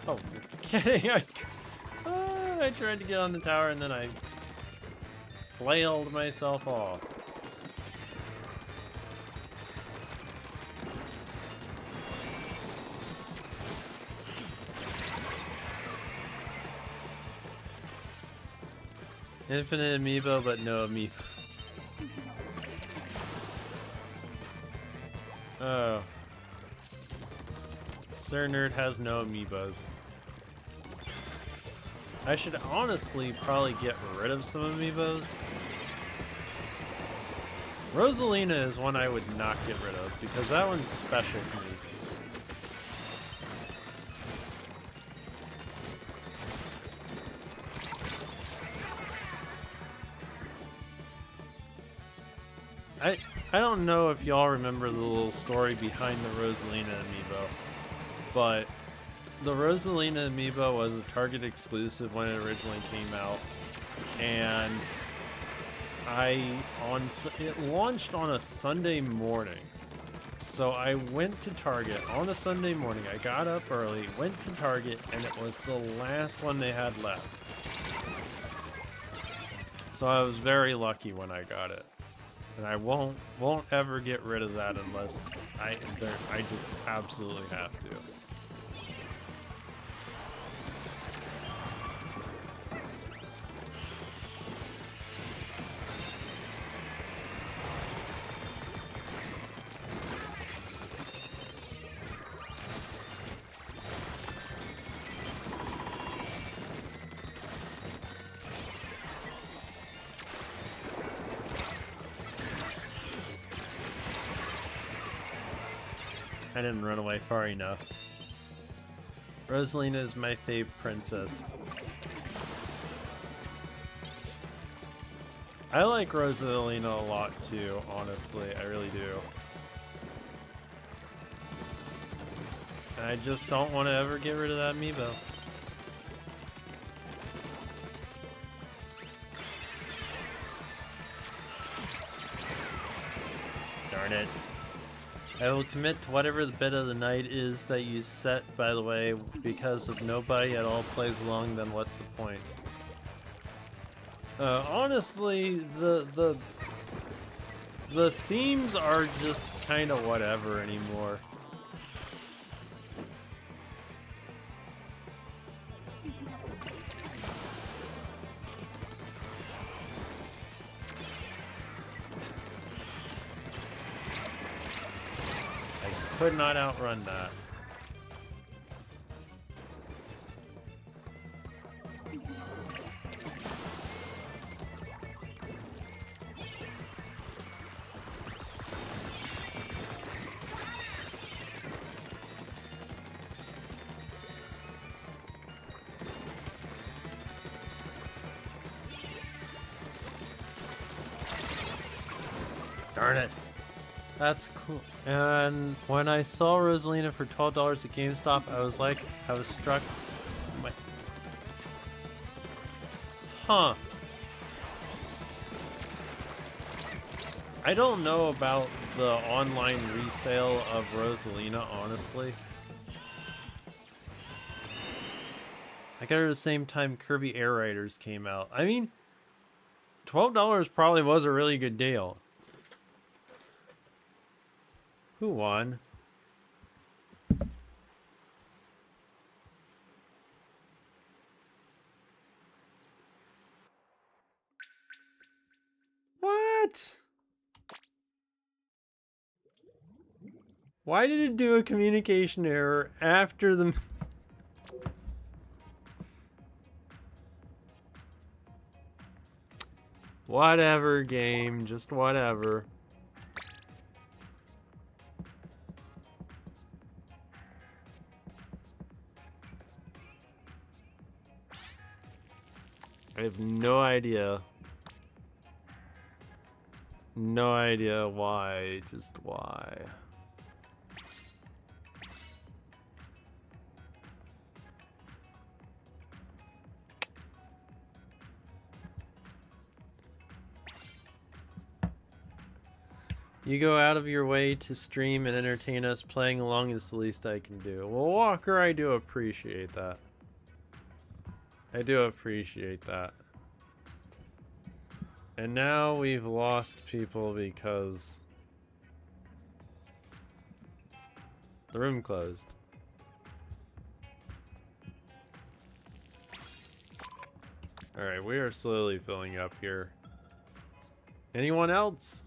Oh, you're kidding. I tried to get on the tower and then I flailed myself off. Infinite amiibo, but no amiibo. Oh. Sir Nerd has no amiibos. I should honestly probably get rid of some amiibos. Rosalina is one I would not get rid of because that one's special to me. I don't know if y'all remember the little story behind the Rosalina amiibo. but the Rosalina amiibo was a Target exclusive when it originally came out, and it launched on a Sunday morning. So I went to Target on a Sunday morning. I got up early, went to Target, and it was the last one they had left. So I was very lucky when I got it. And I won't ever get rid of that unless I just absolutely have to. I didn't run away far enough. Rosalina is my fave princess. I like Rosalina a lot too, honestly. I really do. And I just don't want to ever get rid of that amiibo. Darn it. I will commit to whatever the bit of the night is that you set, by the way, because if nobody at all plays along, then what's the point? Honestly, the themes are just kind of whatever anymore. Could not outrun that. Darn it. That's cool. And when I saw Rosalina for $12 at GameStop, I was struck. Huh. I don't know about the online resale of Rosalina, honestly. I got her at the same time Kirby Air Raiders came out. I mean, $12 probably was a really good deal. Who won? What? Why did it do a communication error after the... Whatever, game. Just whatever. I have no idea. No idea why, just why. You go out of your way to stream and entertain us. Playing along is the least I can do. Well, Walker, I do appreciate that. I do appreciate that. And now we've lost people because the room closed. Alright, we are slowly filling up here. Anyone else?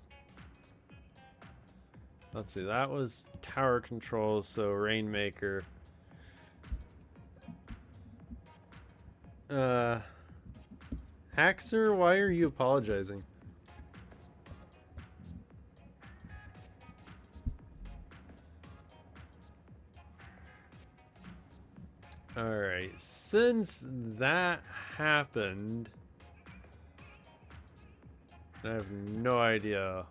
Let's see, that was tower controls, so Rainmaker. Haxer, why are you apologizing? Alright, since that happened, I have no idea.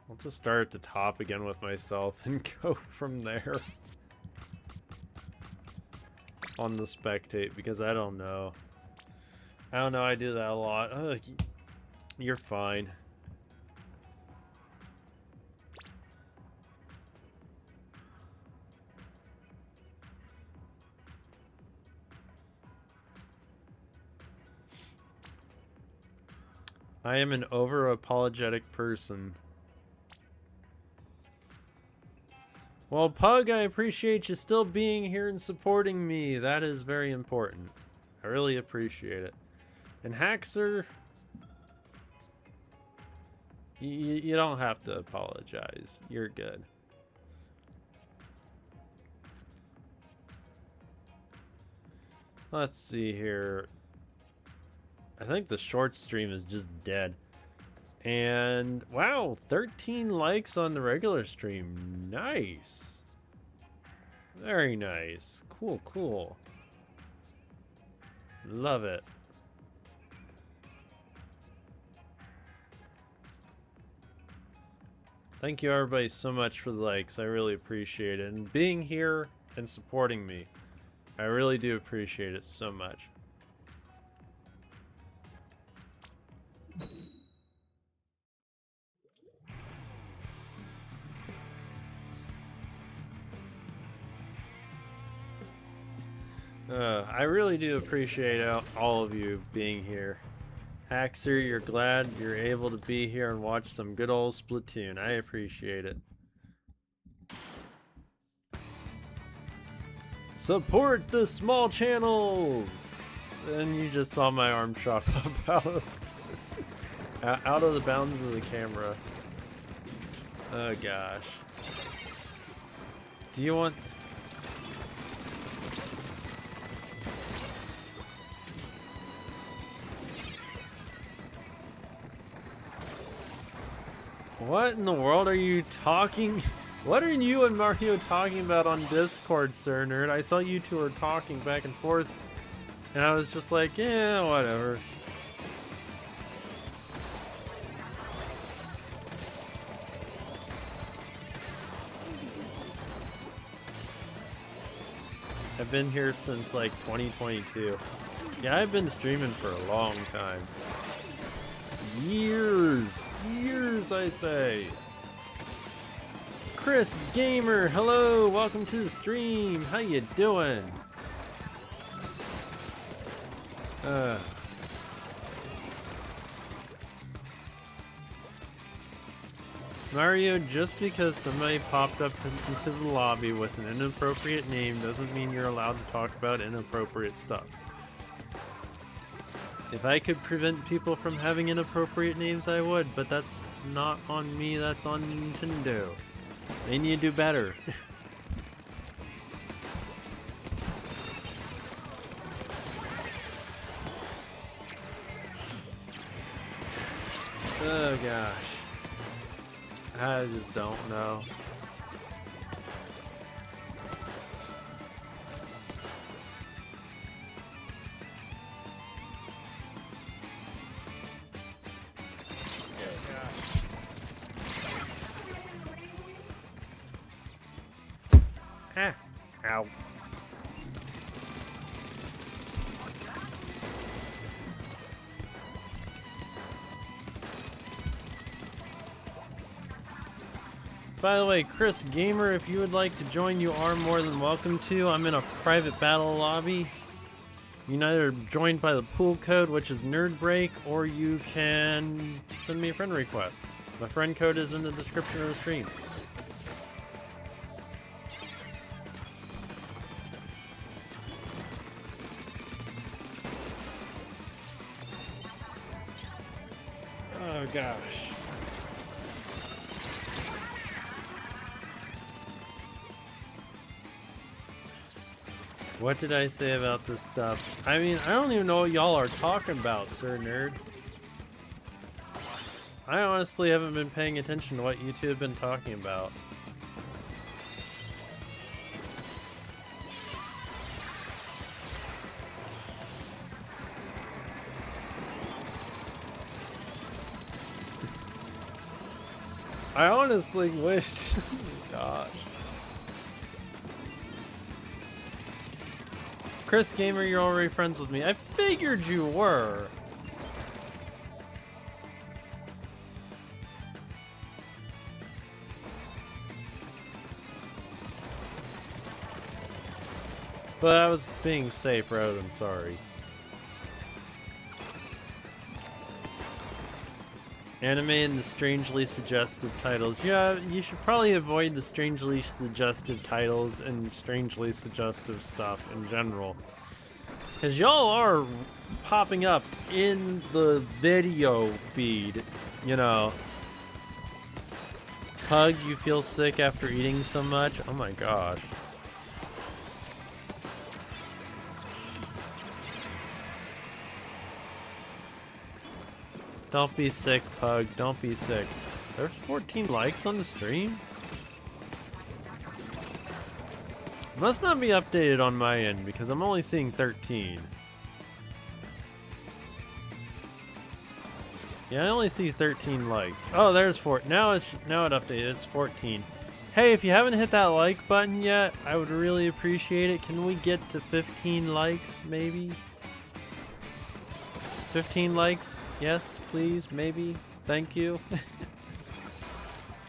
I'll just start at the top again with myself and go from there. on the spectate because I don't know. I do that a lot. Ugh, you're fine. I am an over-apologetic person. Well, Pug, I appreciate you still being here and supporting me. That is very important. I really appreciate it. And Haxer, you don't have to apologize. You're good. Let's see here. I think the short stream is just dead. And wow, 13 likes on the regular stream. Nice. Very nice. Cool, cool. Love it. Thank you everybody so much for the likes. I really appreciate it. And being here and supporting me. I really do appreciate it so much. I really do appreciate all of you being here. Haxer, you're glad you're able to be here and watch some good old Splatoon. I appreciate it. Support the small channels! And you just saw my arm shot up out of the bounds of the camera. Oh gosh. Do you want... What in the world are you talking? What are you and Mario talking about on Discord, Sir Nerd? I saw you two were talking back and forth, and I was just like, yeah, whatever. I've been here since like 2022. Yeah, I've been streaming for a long time. Years, I say. Chris Gamer, hello, welcome to the stream. How you doing? Mario, just because somebody popped up into the lobby with an inappropriate name doesn't mean you're allowed to talk about inappropriate stuff. If I could prevent people from having inappropriate names, I would, but that's not on me, that's on Nintendo. They need to do better. Oh gosh. I just don't know. Ah, ow. By the way, Chris Gamer, if you would like to join, you are more than welcome to. I'm in a private battle lobby. You can either join by the pool code, which is NerdBreak, or you can send me a friend request. My friend code is in the description of the stream. Oh gosh. What did I say about this stuff? I mean, I don't even know what y'all are talking about, Sir Nerd. I honestly haven't been paying attention to what you two have been talking about. I honestly wish... Gosh. Chris Gamer, you're already friends with me. I figured you were. But I was being safe rather than sorry. Anime and the strangely suggestive titles. Yeah, you should probably avoid the strangely suggestive titles and strangely suggestive stuff in general. Because y'all are popping up in the video feed, you know. Pug, you feel sick after eating so much? Oh my gosh. Don't be sick, Pug. Don't be sick. There's 14 likes on the stream? Must not be updated on my end because I'm only seeing 13. Yeah, I only see 13 likes. Oh, there's 4. Now it updated. It's 14. Hey, if you haven't hit that like button yet, I would really appreciate it. Can we get to 15 likes, maybe? 15 likes? Yes, please, maybe. Thank you.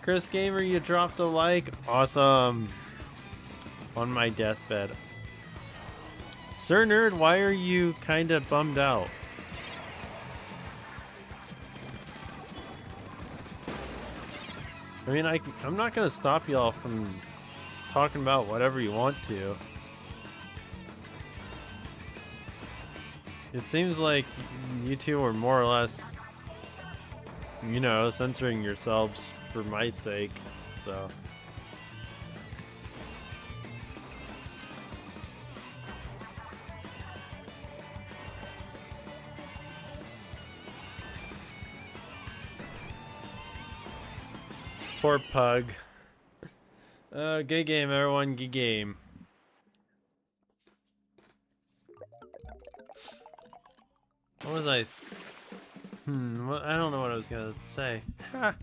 Chris Gamer, you dropped a like. Awesome. On my deathbed. Sir Nerd, why are you kind of bummed out? I mean, I'm not going to stop y'all from talking about whatever you want to. It seems like you two are more or less, you know, censoring yourselves for my sake, so. Poor Pug. Gay game, everyone, gay game. What was I? I don't know what I was gonna say. I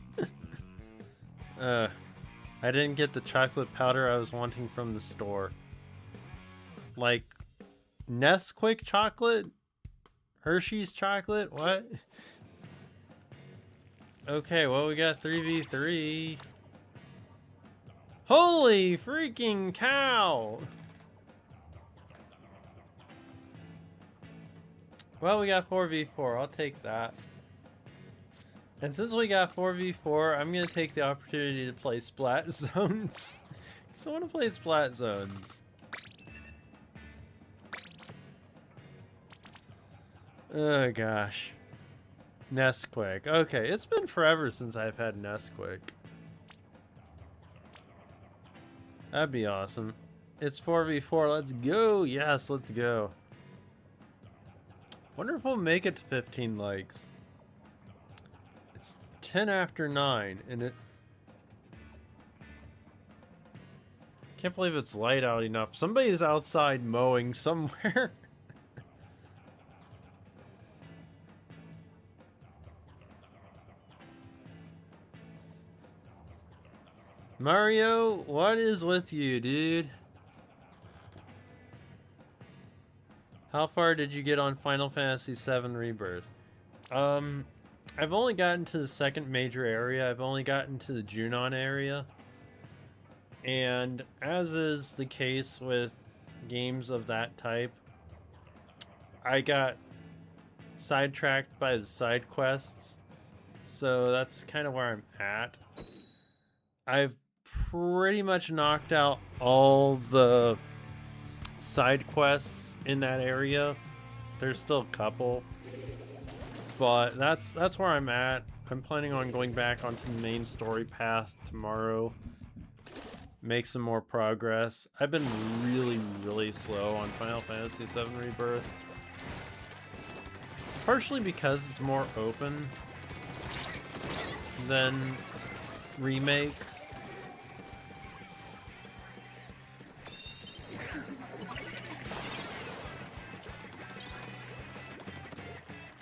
didn't get the chocolate powder I was wanting from the store. Like, Nesquik chocolate? Hershey's chocolate? What? Okay, well, we got 3v3. Holy freaking cow! Well, we got 4v4. I'll take that. And since we got 4v4, I'm going to take the opportunity to play Splat Zones. Because I want to play Splat Zones. Oh, gosh. Nesquik. Okay, it's been forever since I've had Nesquik. That'd be awesome. It's 4v4. Let's go. Yes, let's go. Wonder if we'll make it to 15 likes. It's 10 after 9, and it... Can't believe it's light out enough. Somebody's outside mowing somewhere. Mario, what is with you, dude? How far did you get on Final Fantasy VII Rebirth? I've only gotten to the second major area. I've only gotten to the Junon area. And as is the case with games of that type, I got sidetracked by the side quests. So that's kind of where I'm at. I've pretty much knocked out all the side quests in that area. There's still a couple, but that's where I'm at. I'm planning on going back onto the main story path tomorrow, make some more progress. I've been really slow on Final Fantasy VII Rebirth, partially because it's more open than Remake.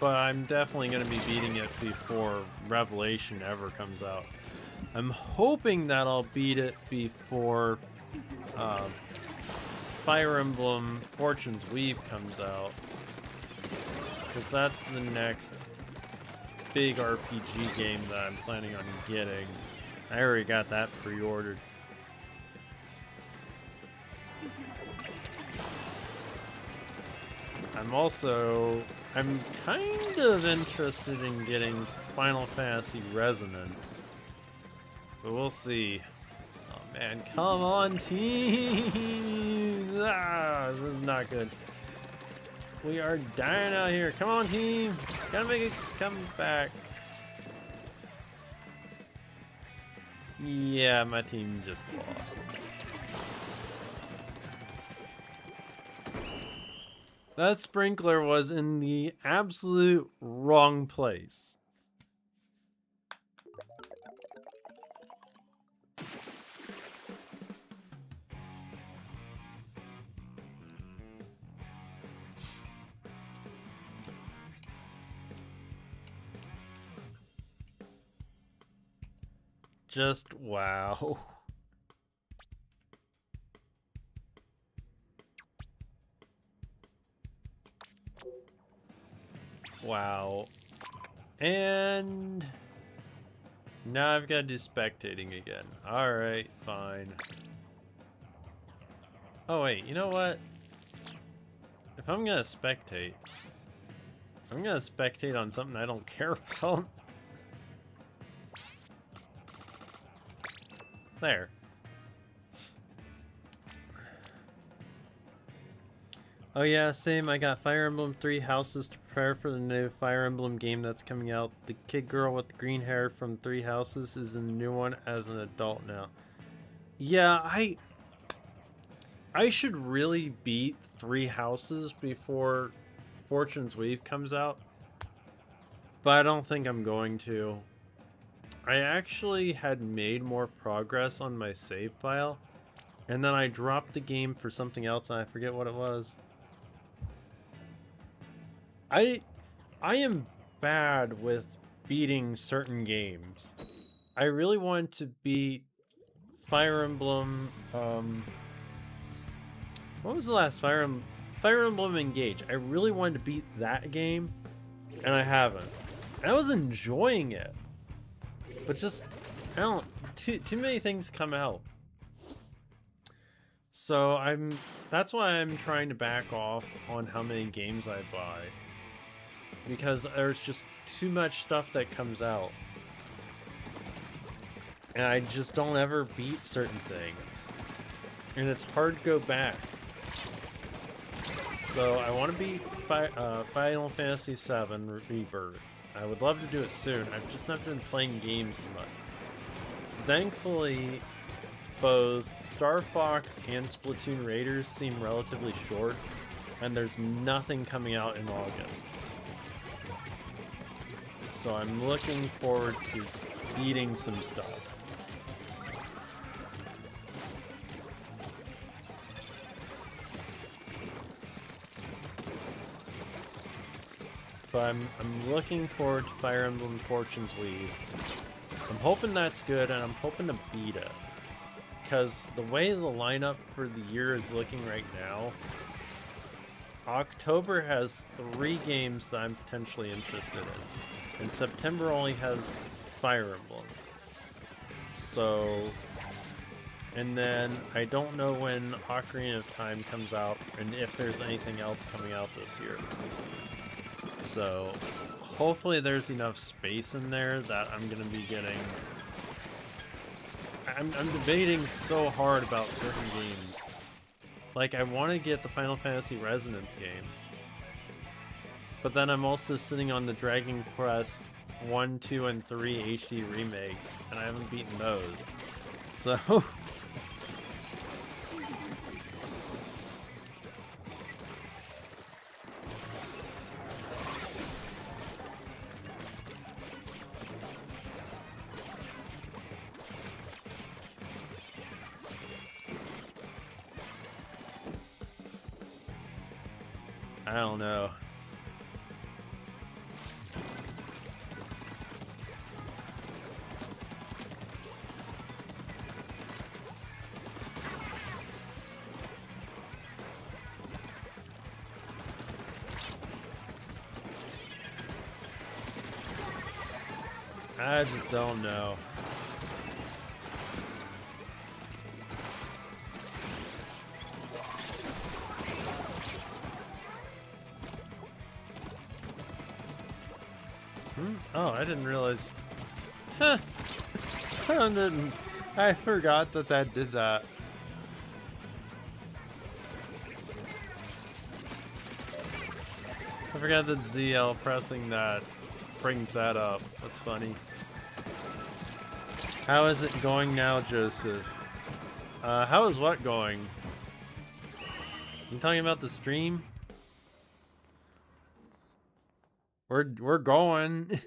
But I'm definitely going to be beating it before Revelation ever comes out. I'm hoping that I'll beat it before Fire Emblem Fortune's Weave comes out. Because that's the next big RPG game that I'm planning on getting. I already got that pre-ordered. I'm kind of interested in getting Final Fantasy Resonance. But we'll see. Oh man, come on team! Ah, this is not good. We are dying out here. Come on team! Gotta make it come back. Yeah, my team just lost. That sprinkler was in the absolute wrong place. Just wow. Wow. And now I've got to do spectating again. Alright, fine. Oh wait, you know what? If I'm gonna spectate, I'm gonna spectate on something I don't care about. There. Oh yeah, same. I got Fire Emblem 3 Houses to prepare for the new Fire Emblem game that's coming out. The kid girl with the green hair from 3 Houses is in the new one as an adult now. Yeah, I should really beat 3 Houses before Fortune's Weave comes out. But I don't think I'm going to. I actually had made more progress on my save file. And then I dropped the game for something else and I forget what it was. I am bad with beating certain games. I really wanted to beat Fire Emblem, what was the last Fire Emblem? Fire Emblem Engage. I really wanted to beat that game, and I haven't. I was enjoying it, but just, I don't, too many things come out. So that's why I'm trying to back off on how many games I buy. Because there's just too much stuff that comes out. And I just don't ever beat certain things. And it's hard to go back. So I want to beat Final Fantasy VII Rebirth. I would love to do it soon. I've just not been playing games too much. Thankfully, both Star Fox and Splatoon Raiders seem relatively short. And there's nothing coming out in August. So I'm looking forward to beating some stuff. But I'm looking forward to Fire Emblem Fortune's Weave. I'm hoping that's good, and I'm hoping to beat it. Because the way the lineup for the year is looking right now, October has 3 games that I'm potentially interested in. And September only has Fire Emblem. So, and then I don't know when Ocarina of Time comes out and if there's anything else coming out this year. So, hopefully there's enough space in there that I'm going to be getting... I'm debating so hard about certain games. Like, I want to get the Final Fantasy Resonance game. But then I'm also sitting on the Dragon Quest 1, 2, and 3 HD remakes, and I haven't beaten those. So... I don't know. I just don't know. Oh, I didn't realize. Huh. I forgot that that did that. I forgot that ZL pressing that brings that up. That's funny. How is it going now, Joseph? How is what going? You talking about the stream? We're going.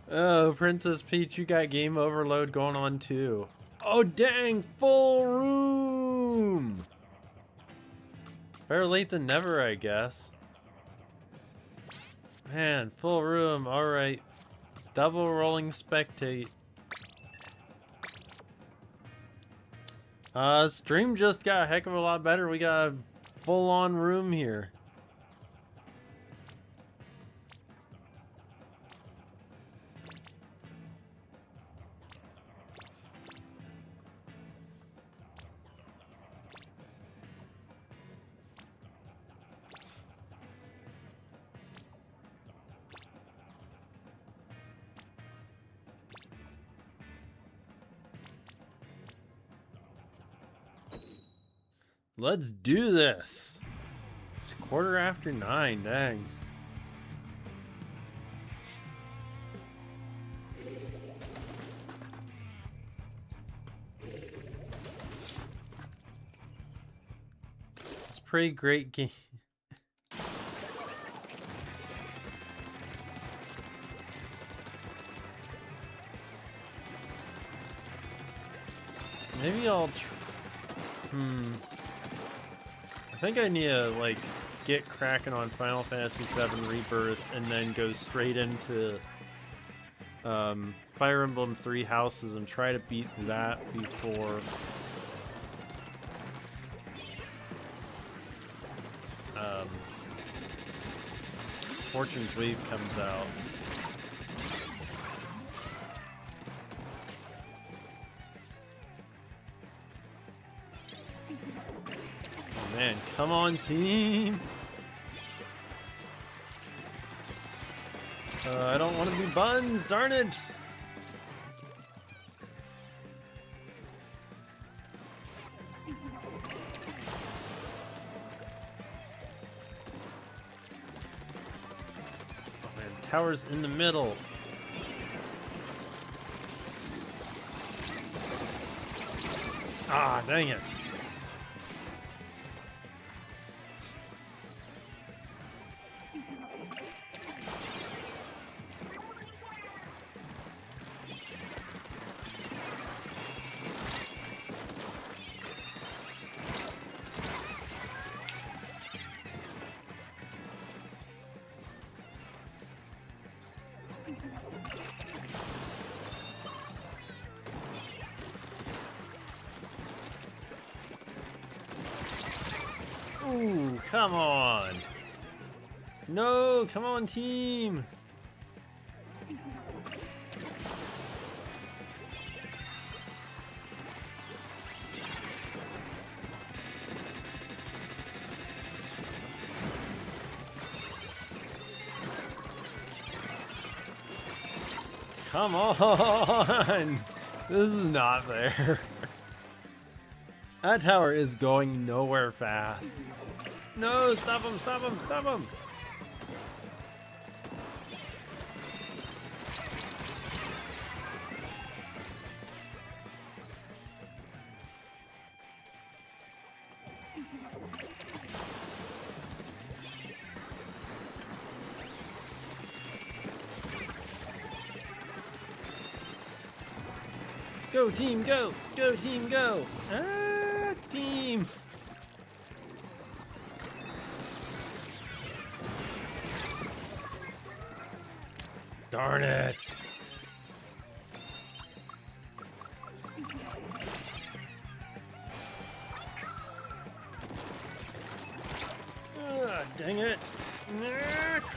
Oh, Princess Peach, you got game overload going on too. Oh dang, full room! Better late than never, I guess. Man, full room, alright. Double rolling spectate. Stream just got a heck of a lot better. We got a full-on room here. Let's do this. It's 9:15, dang. It's a pretty great game. Maybe I'll I think I need to, like, get cracking on Final Fantasy VII Rebirth and then go straight into Fire Emblem Three Houses and try to beat that before Fortune's Wave comes out. Man, come on, team! I don't want to be buns, darn it! Oh man, tower's in the middle. Ah, dang it. Ooh, come on. No, come on, team. Come on. This is not fair. That tower is going nowhere fast. No, stop him, stop him, stop him! Go team, go! Go team, go! Ah, team! Darn it! Dang it!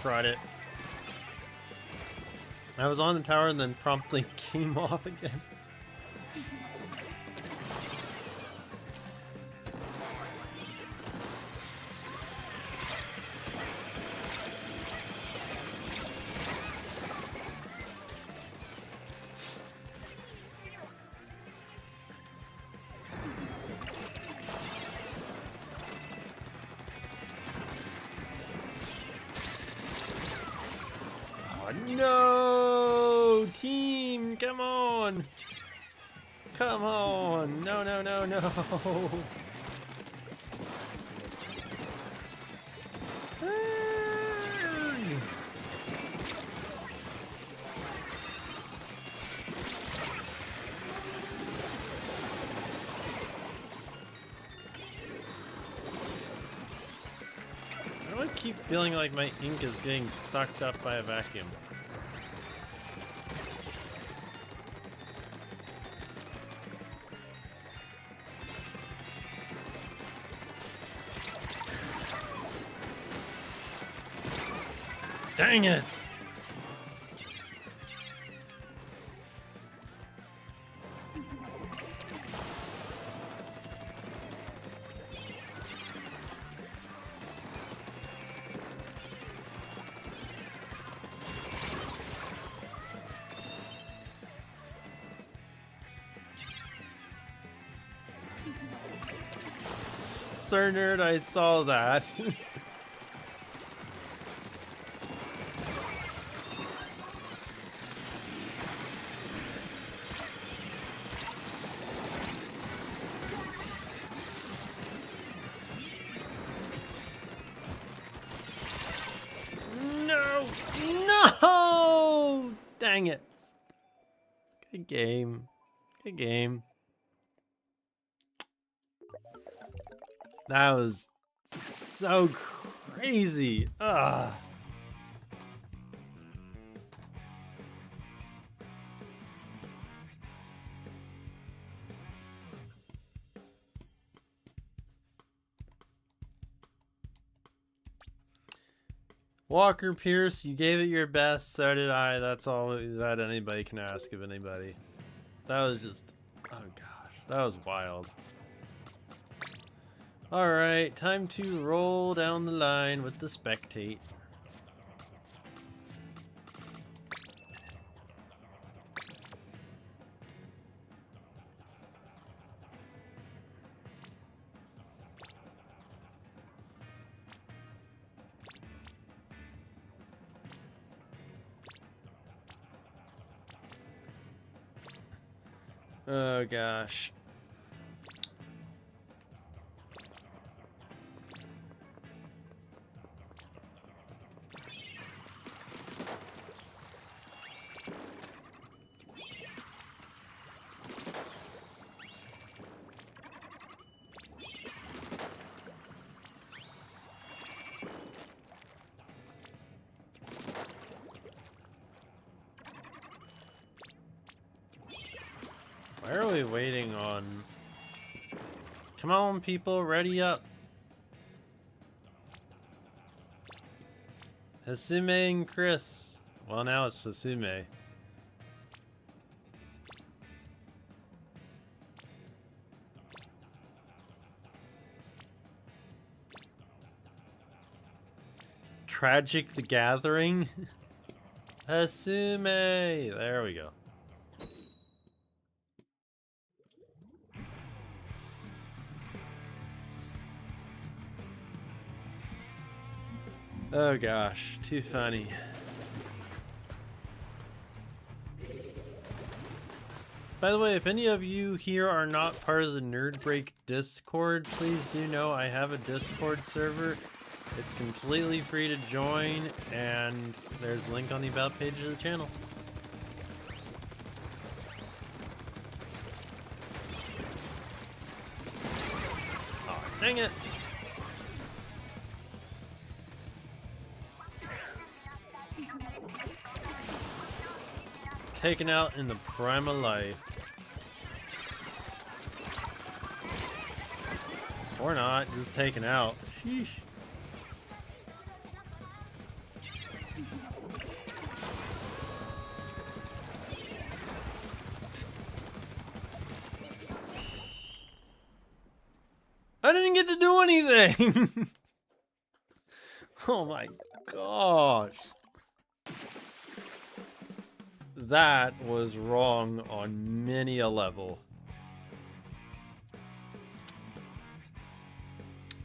Crud it. I was on the tower and then promptly came off again. No! Team, come on! Come on! No, no, no, no! I keep feeling like my ink is getting sucked up by a vacuum. Dang it! Sir Nerd, I saw that. No! No! Dang it. Good game. Good game. That was so crazy. Ugh. Walker Pierce, you gave it your best, so did I. That's all that anybody can ask of anybody. That was just, oh gosh, that was wild. Alright, time to roll down the line with the spectate. Oh gosh. Why are we waiting on? Come on, people, ready up. Hasume and Chris. Well, now it's Hasume. Tragic the Gathering. Hasume. There we go. Oh gosh, too funny. By the way, if any of you here are not part of the Nerd Break Discord, please do know I have a Discord server. It's completely free to join, and there's a link on the About page of the channel. Oh, dang it! taken out in the prime of life. Or not, just taken out. Sheesh. I didn't get to do anything! Oh my gosh. That was wrong on many a level.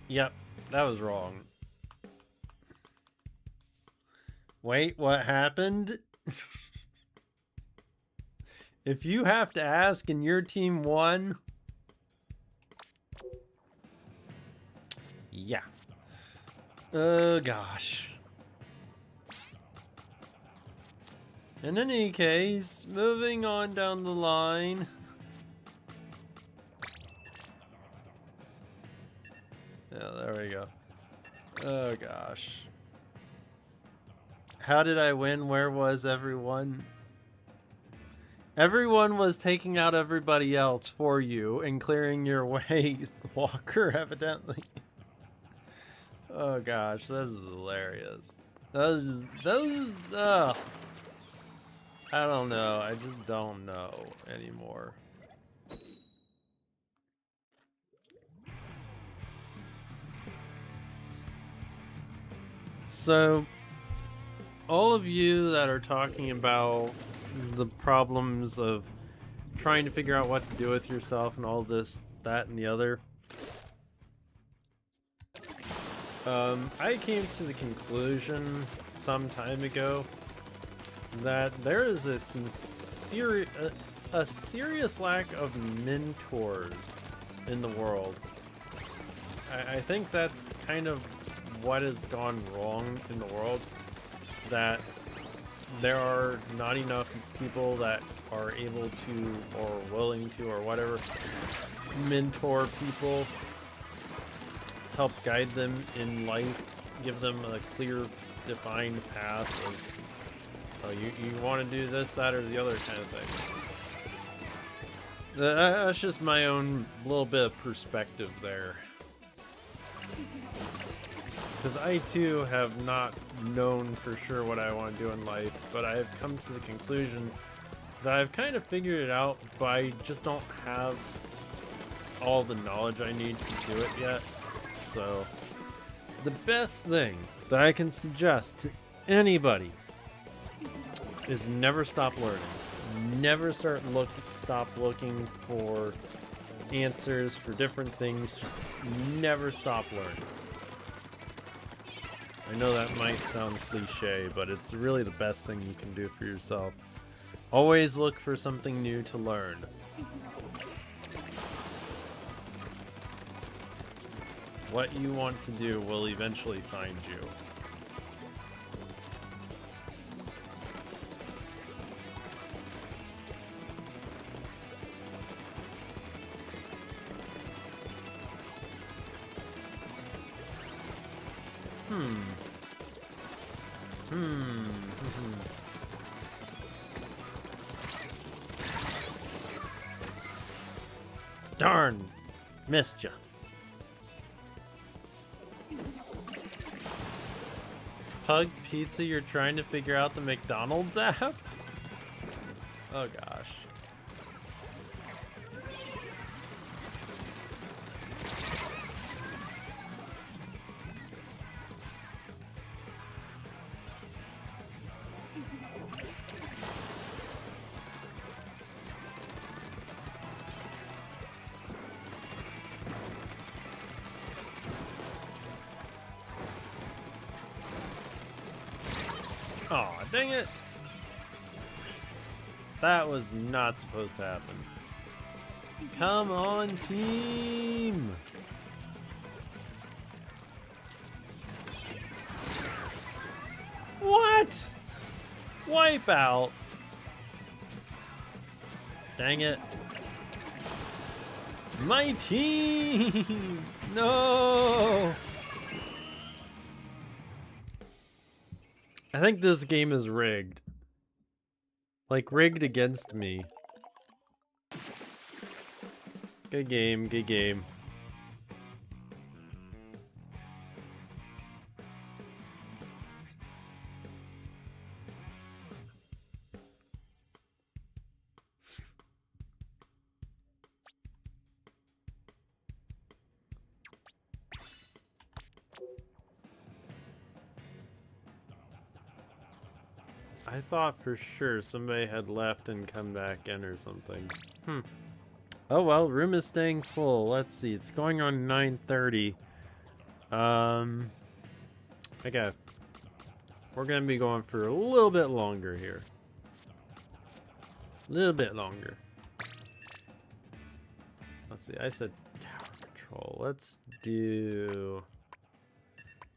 Yep, that was wrong. Wait, what happened? If you have to ask and your team won... Yeah. Oh gosh. In any case, moving on down the line. Yeah, there we go. Oh gosh. How did I win? Where was everyone? Everyone was taking out everybody else for you and clearing your way, Walker, evidently. Oh gosh, that is hilarious. Ugh. I don't know. I just don't know anymore. So, all of you that are talking about the problems of trying to figure out what to do with yourself and all this, that, and the other, I came to the conclusion some time ago that there is a serious lack of mentors in the world. I think that's kind of what has gone wrong in the world, that there are not enough people that are able to or willing to or whatever mentor people, help guide them in life, give them a clear defined path of, oh, you want to do this, that, or the other kind of thing. That's just my own little bit of perspective there. Because I too have not known for sure what I want to do in life, but I've come to the conclusion that I've kind of figured it out, but I just don't have all the knowledge I need to do it yet. So, the best thing that I can suggest to anybody is never stop learning. Never stop looking for answers for different things. Just never stop learning. I know that might sound cliche, but it's really the best thing you can do for yourself. Always look for something new to learn. What you want to do will eventually find you. Darn! Missed ya. Pug Pizza, you're trying to figure out the McDonald's app? Oh gosh. Aw, dang it! That was not supposed to happen. Come on, team! What? Wipeout! Dang it. My team! No! I think this game is rigged. Like, rigged against me. Good game, good game. I thought for sure somebody had left and come back in or something. Oh well, room is staying full. Let's see, it's going on 9:30. Okay. We're gonna be going for a little bit longer here. A little bit longer. Let's see, I said tower control. Let's do...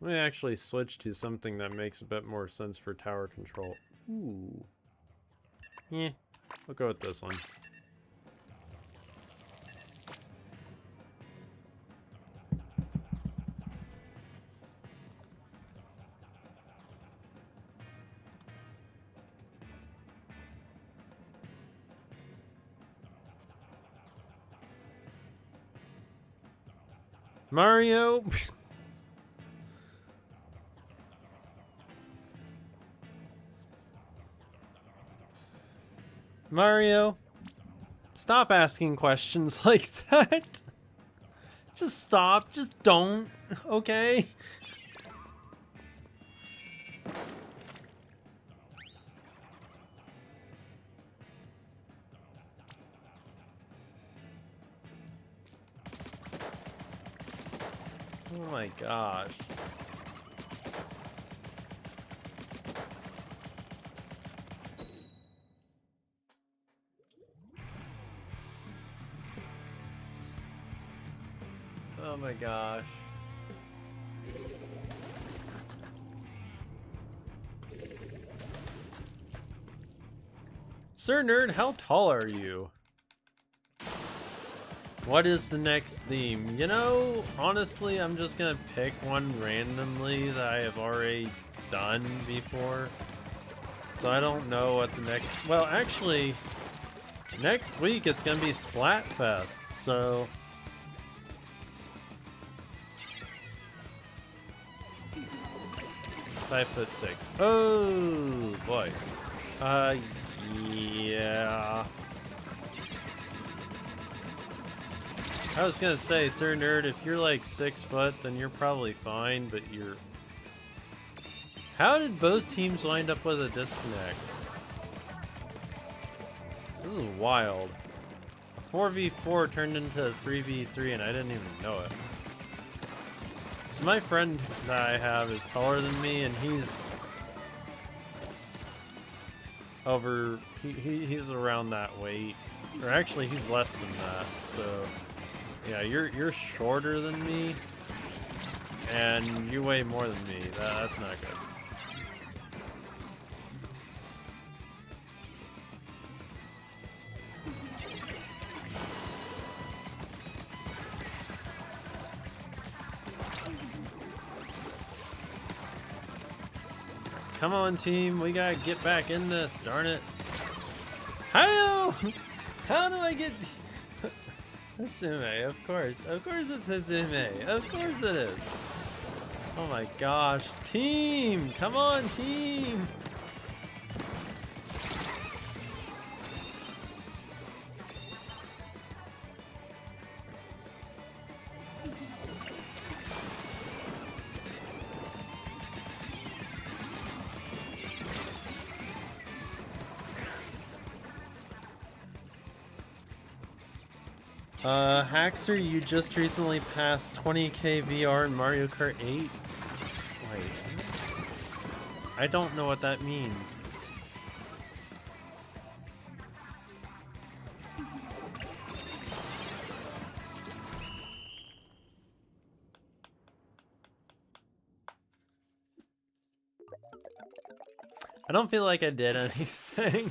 Let me actually switch to something that makes a bit more sense for tower control. Ooh. Yeah, we'll go with this one. Mario! Mario, stop asking questions like that. Just stop. Just don't. Okay? Oh my gosh. Oh my gosh. Sir Nerd, how tall are you? What is the next theme? You know, honestly, I'm just gonna pick one randomly that I have already done before. So I don't know what the next... Well, actually, next week it's gonna be Splatfest, so... 5'6". Oh boy. Yeah. I was gonna say, Sir Nerd, if you're like 6 foot, then you're probably fine, but you're... How did both teams wind up with a disconnect? This is wild. A 4v4 turned into a 3v3 and I didn't even know it. So my friend that I have is taller than me and he's over, he's around that weight. Or actually he's less than that, so yeah, you're shorter than me and you weigh more than me. That's not good. Come on, team. We gotta get back in this. Darn it. How do I get... Hasume, of course. Of course it's Hasume. Of course it is. Oh my gosh. Team! Come on, team! Haxer, you just recently passed 20k VR in Mario Kart 8? Wait. I don't know what that means. I don't feel like I did anything.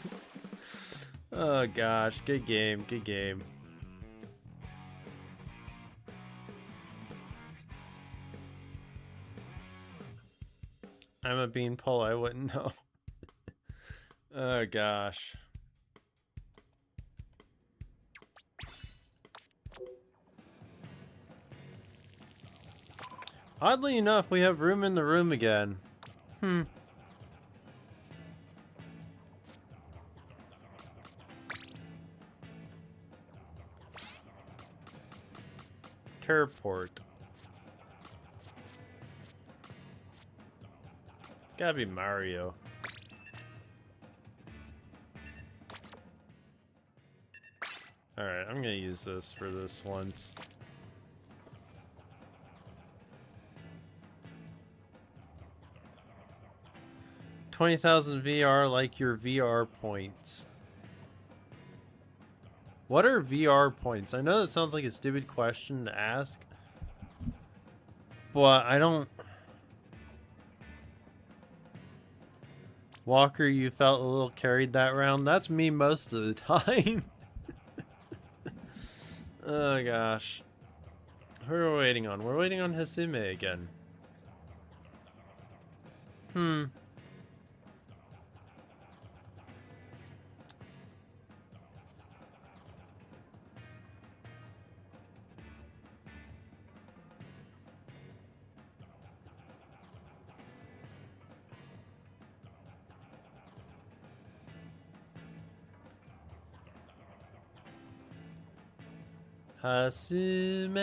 Oh gosh, good game, good game. I'm a beanpole, I wouldn't know. Oh gosh. Oddly enough, we have room in the room again. Teleport. It's gotta be Mario. Alright, I'm gonna use this for this once. $20,000 VR like your VR points. What are VR points? I know that sounds like a stupid question to ask, but I don't... Walker, you felt a little carried that round. That's me most of the time. Oh gosh. Who are we waiting on? We're waiting on Hasume again. Hasume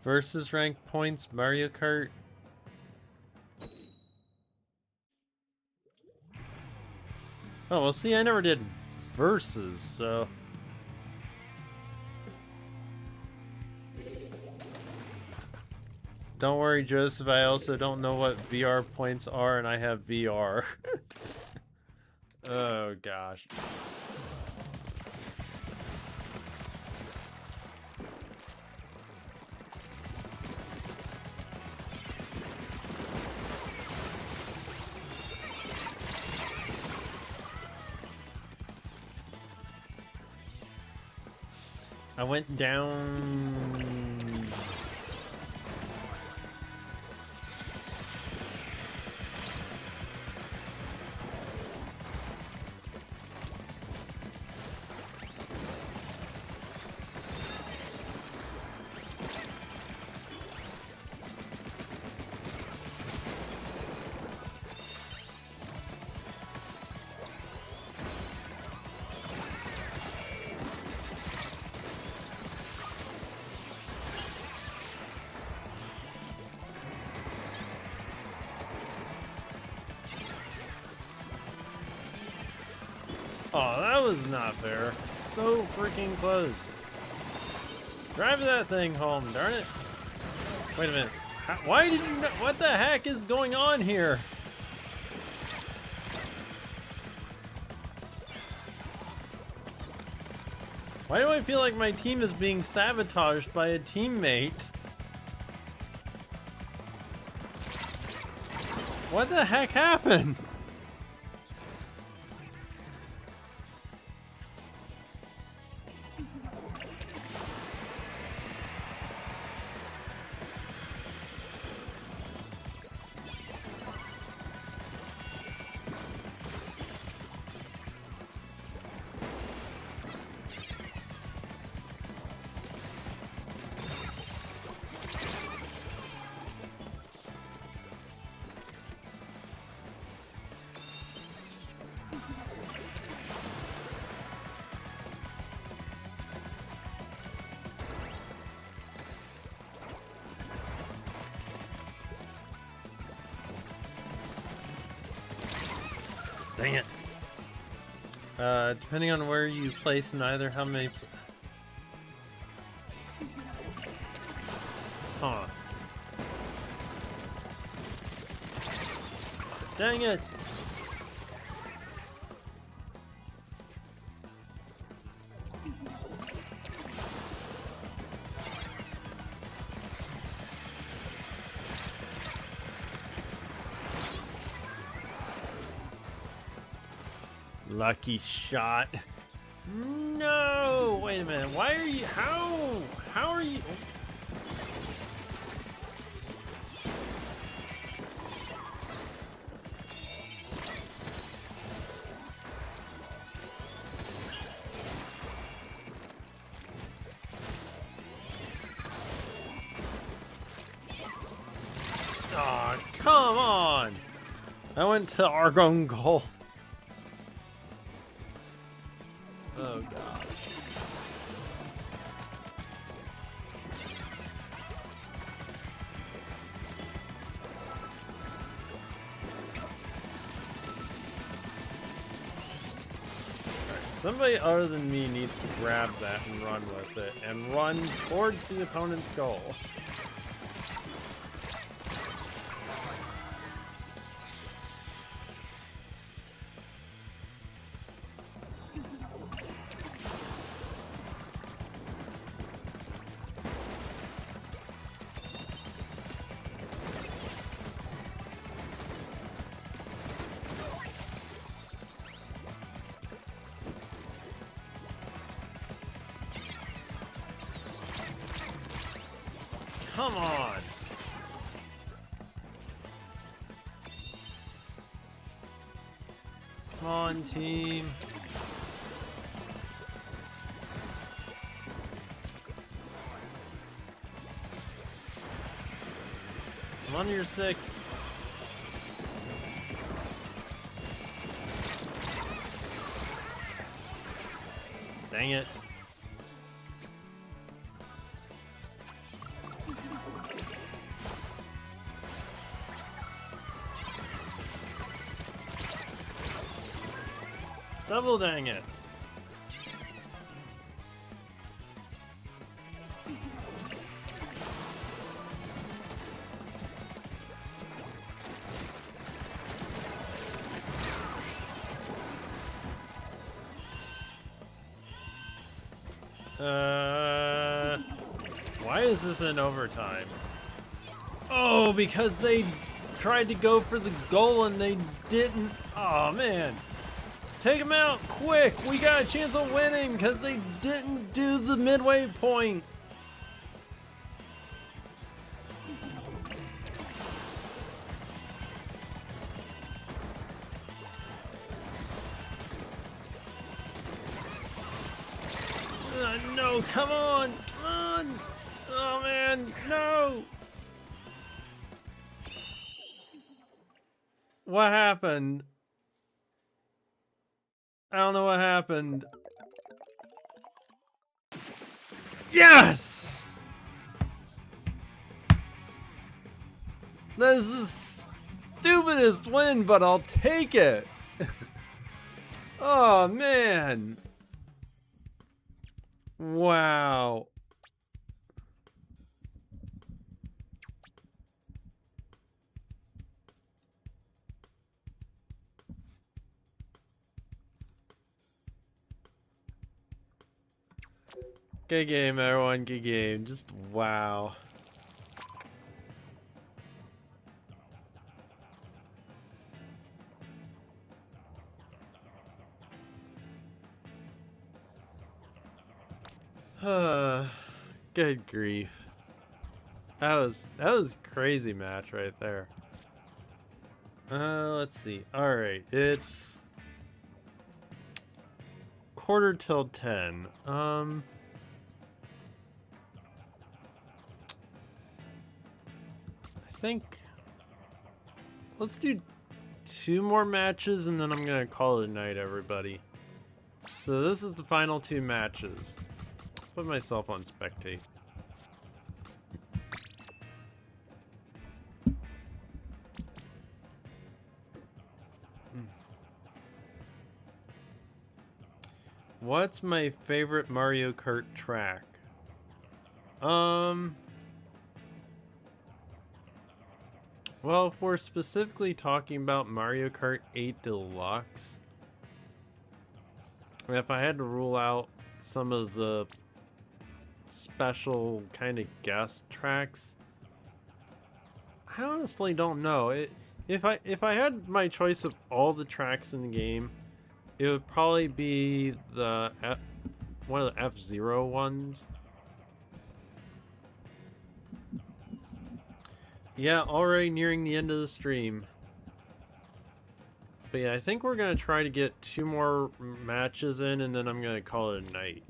versus rank points Mario Kart. Oh well, see, I never did versus, so don't worry, Joseph. I also don't know what VR points are, and I have VR. Oh gosh. I went down. Oh, that was not fair. So freaking close. Drive that thing home, darn it. Wait a minute. Why did you know? What the heck is going on here? Why do I feel like my team is being sabotaged by a teammate? What the heck happened? Dang it. Depending on where you place in either, how many... Huh. Dang it! Lucky shot. No! Wait a minute. Why are you... How are you... I went to Argon Goal. Oh god. Somebody other than me needs to grab that and run with it, and run towards the opponent's goal. Come on! Come on, team. I'm on your 6. Dang it. Double dang it. Why is this in overtime? Oh, because they tried to go for the goal and they didn't. Oh, man. Take them out, quick! We got a chance of winning because they didn't do the midway point. No, come on! Come on! Oh man, no! What happened? I don't know what happened. Yes! This is the stupidest win, but I'll take it. Oh, man. Wow. Good game, everyone. Good game. Just wow. Good grief. That was crazy match right there. Let's see. All right, it's 10:15. I think let's do 2 more matches and then I'm gonna call it a night, everybody. So this is the final 2 matches. Put myself on spectate. What's my favorite Mario Kart track? Well, if we're specifically talking about Mario Kart 8 Deluxe, and if I had to rule out some of the special kind of guest tracks, I honestly don't know. If I had my choice of all the tracks in the game, it would probably be the one of the F-Zero ones. Yeah, already nearing the end of the stream. But yeah, I think we're gonna try to get 2 more matches in, and then I'm gonna call it a night.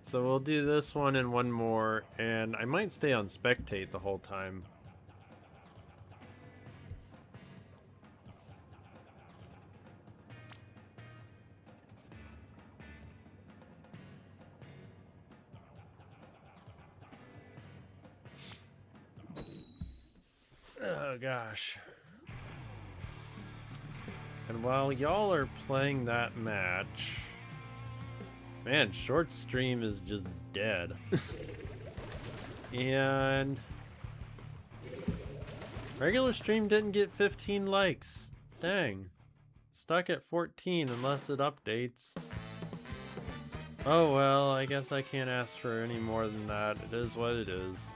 So we'll do this one and one more, and I might stay on spectate the whole time. Oh gosh. And while y'all are playing that match, man, short stream is just dead. And regular stream didn't get 15 likes. Dang. Stuck at 14 unless it updates. Oh well, I guess I can't ask for any more than that. It is what it is.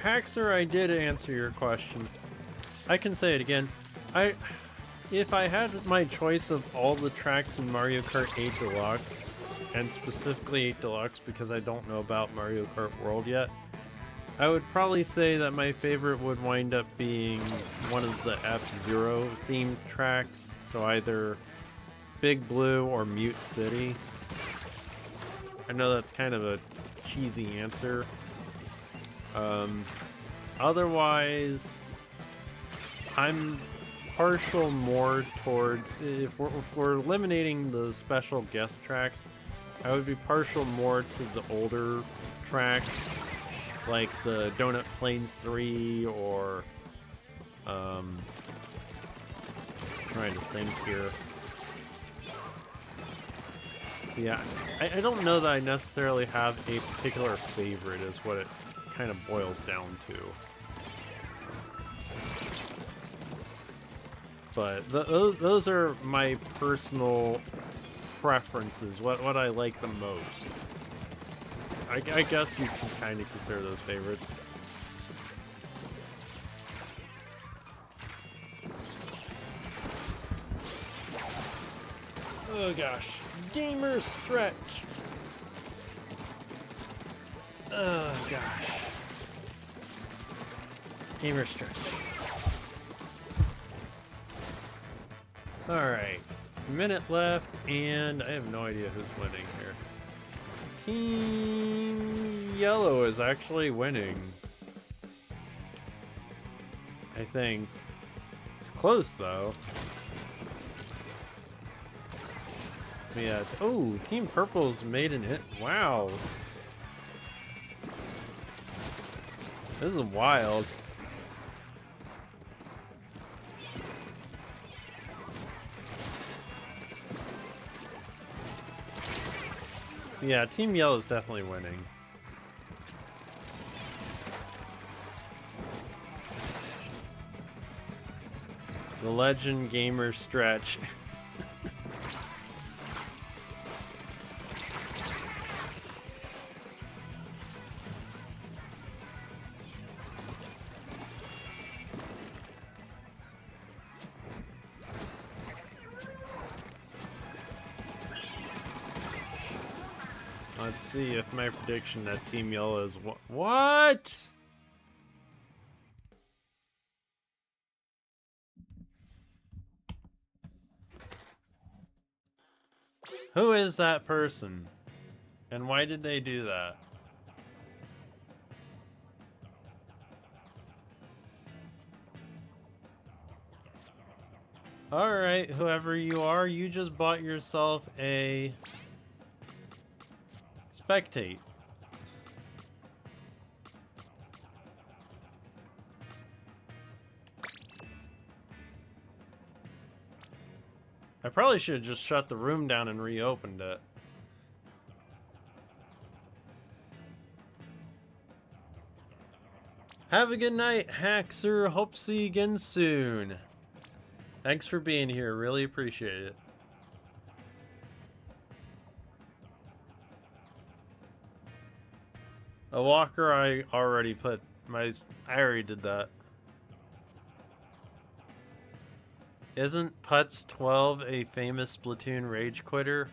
Haxer, I did answer your question. I can say it again. If I had my choice of all the tracks in Mario Kart 8 Deluxe, and specifically 8 Deluxe because I don't know about Mario Kart World yet, I would probably say that my favorite would wind up being one of the F-Zero themed tracks, so either Big Blue or Mute City. I know that's kind of a cheesy answer. Otherwise, I'm partial more towards, if we're eliminating the special guest tracks, I would be partial more to the older tracks, like the Donut Plains 3 or, trying to think here. So yeah, I don't know that I necessarily have a particular favorite is what it kind of boils down to. But those are my personal preferences, what I like the most. I guess you can kind of consider those favorites. Oh gosh. Gamer stretch. Oh gosh. Gamer stretch. Alright. Minute left, and I have no idea who's winning here. Team Yellow is actually winning. I think. It's close though. Yeah. Oh, Team Purple's made an hit. Wow. This is wild. So yeah, Team Yellow is definitely winning. The Legend Gamer stretch. Let's see if my prediction that Team Yellow is what? Who is that person? And why did they do that? Alright, whoever you are, you just bought yourself a spectate. I probably should have just shut the room down and reopened it. Have a good night, Haxer. Hope to see you again soon. Thanks for being here. Really appreciate it. A walker, I already put my... I already did that. Isn't Putz 12 a famous Splatoon rage quitter?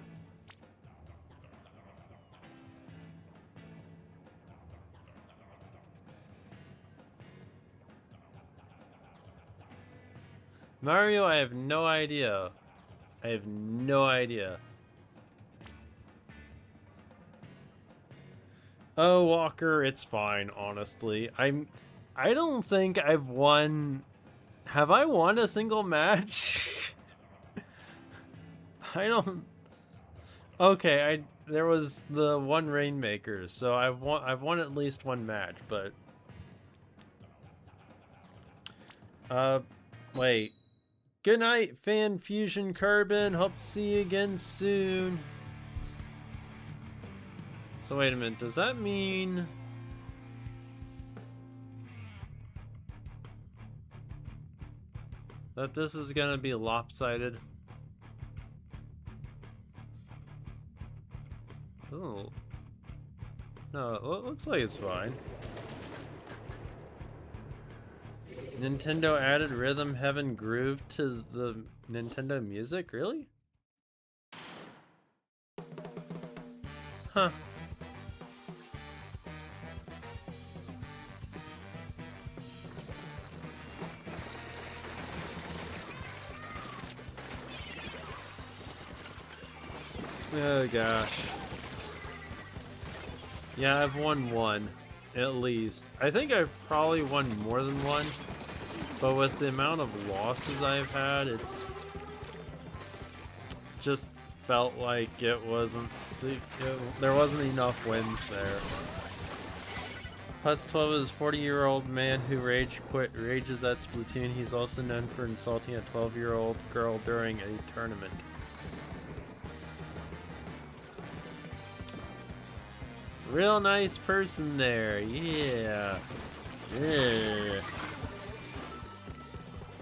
Mario, I have no idea. I have no idea. Oh, Walker, it's fine, honestly. I don't think I've won... Have I won a single match? I don't... Okay, there was the one Rainmaker, so I've won at least one match, but... Wait. Good night, Fan Fusion Carbon. Hope to see you again soon. So wait a minute, does that mean... that this is gonna be lopsided? Oh. No, it looks like it's fine. Nintendo added Rhythm Heaven Groove to the Nintendo Music? Really? Huh. Oh gosh. Yeah, I've won one, at least. I think I've probably won more than one, but with the amount of losses I've had, it's just felt like it wasn't. There wasn't enough wins there. Putz 12 is a 40-year-old man who rages at Splatoon. He's also known for insulting a 12-year-old girl during a tournament. Real nice person there, yeah. Yeah.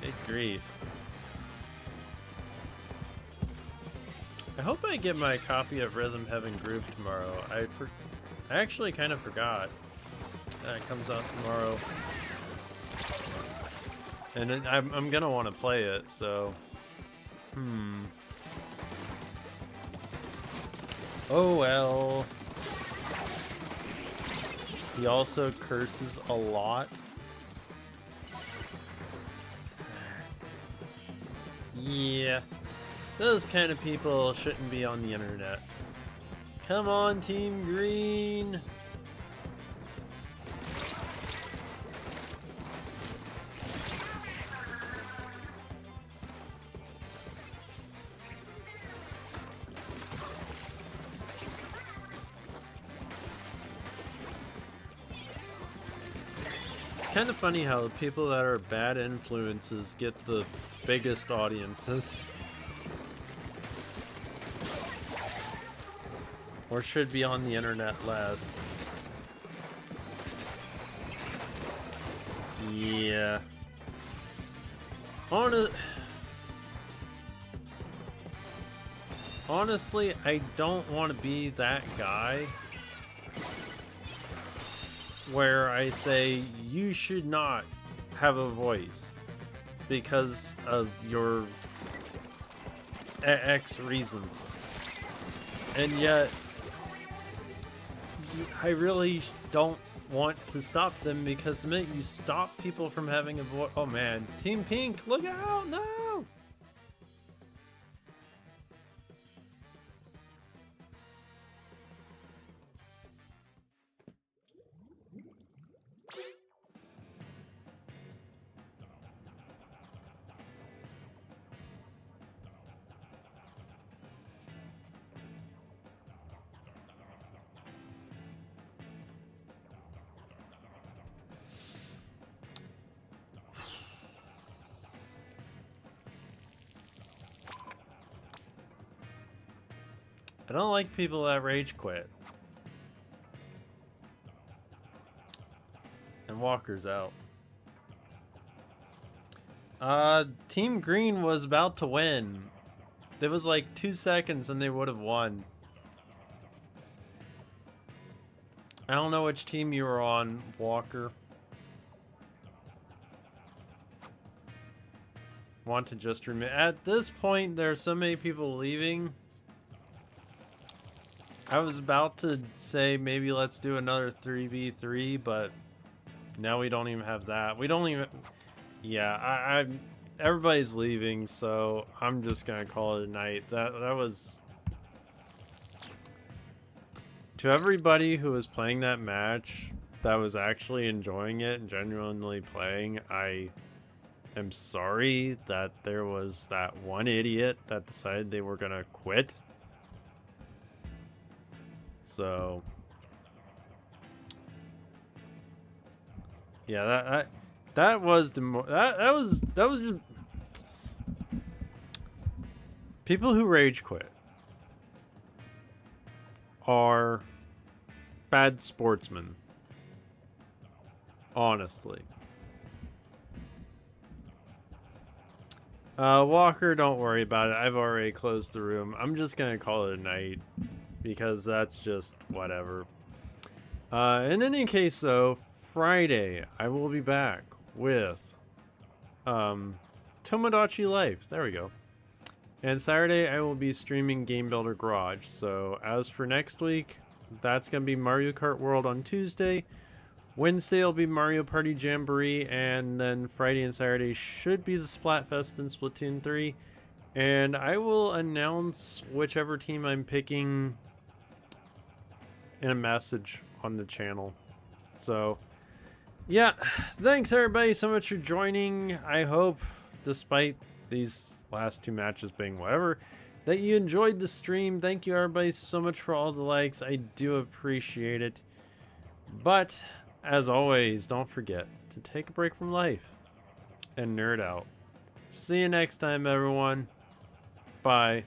Good grief. I hope I get my copy of Rhythm Heaven Groove tomorrow. I actually kind of forgot that it comes out tomorrow. And I'm gonna want to play it, so... Oh well. He also curses a lot. Yeah. Those kind of people shouldn't be on the internet. Come on, Team Green! It's kind of funny how the people that are bad influences get the biggest audiences. Or should be on the internet less. Yeah. Honestly, I don't want to be that guy where I say you should not have a voice because of your X reason. And yet, I really don't want to stop them, because the minute you stop people from having a voice... Oh man, Team Pink, look out! No! I don't like people that rage quit. And Walker's out. Team Green was about to win. There was like 2 seconds and they would have won. I don't know which team you were on, Walker. Want to just remove... At this point, there's so many people leaving. I was about to say maybe let's do another 3v3, but now we don't even have that. We don't even... Yeah, everybody's leaving, so I'm just gonna call it a night. That was, to everybody who was playing that match, that was actually enjoying it and genuinely playing. I am sorry that there was that one idiot that decided they were gonna quit. So yeah, that was that was just people who rage quit are bad sportsmen. Honestly. Walker, don't worry about it. I've already closed the room. I'm just gonna call it a night because that's just whatever. In any case, though, Friday I will be back with Tomodachi Life. There we go. And Saturday I will be streaming Game Builder Garage. So as for next week, that's gonna be Mario Kart World on Tuesday. Wednesday will be Mario Party Jamboree, and then Friday and Saturday should be the Splatfest and Splatoon 3. And I will announce whichever team I'm picking in a message on the channel. So, yeah, thanks everybody so much for joining. I hope, despite these last two matches being whatever, that you enjoyed the stream. Thank you everybody so much for all the likes. I do appreciate it. But as always, don't forget to take a break from life and nerd out. See you next time, everyone. Bye.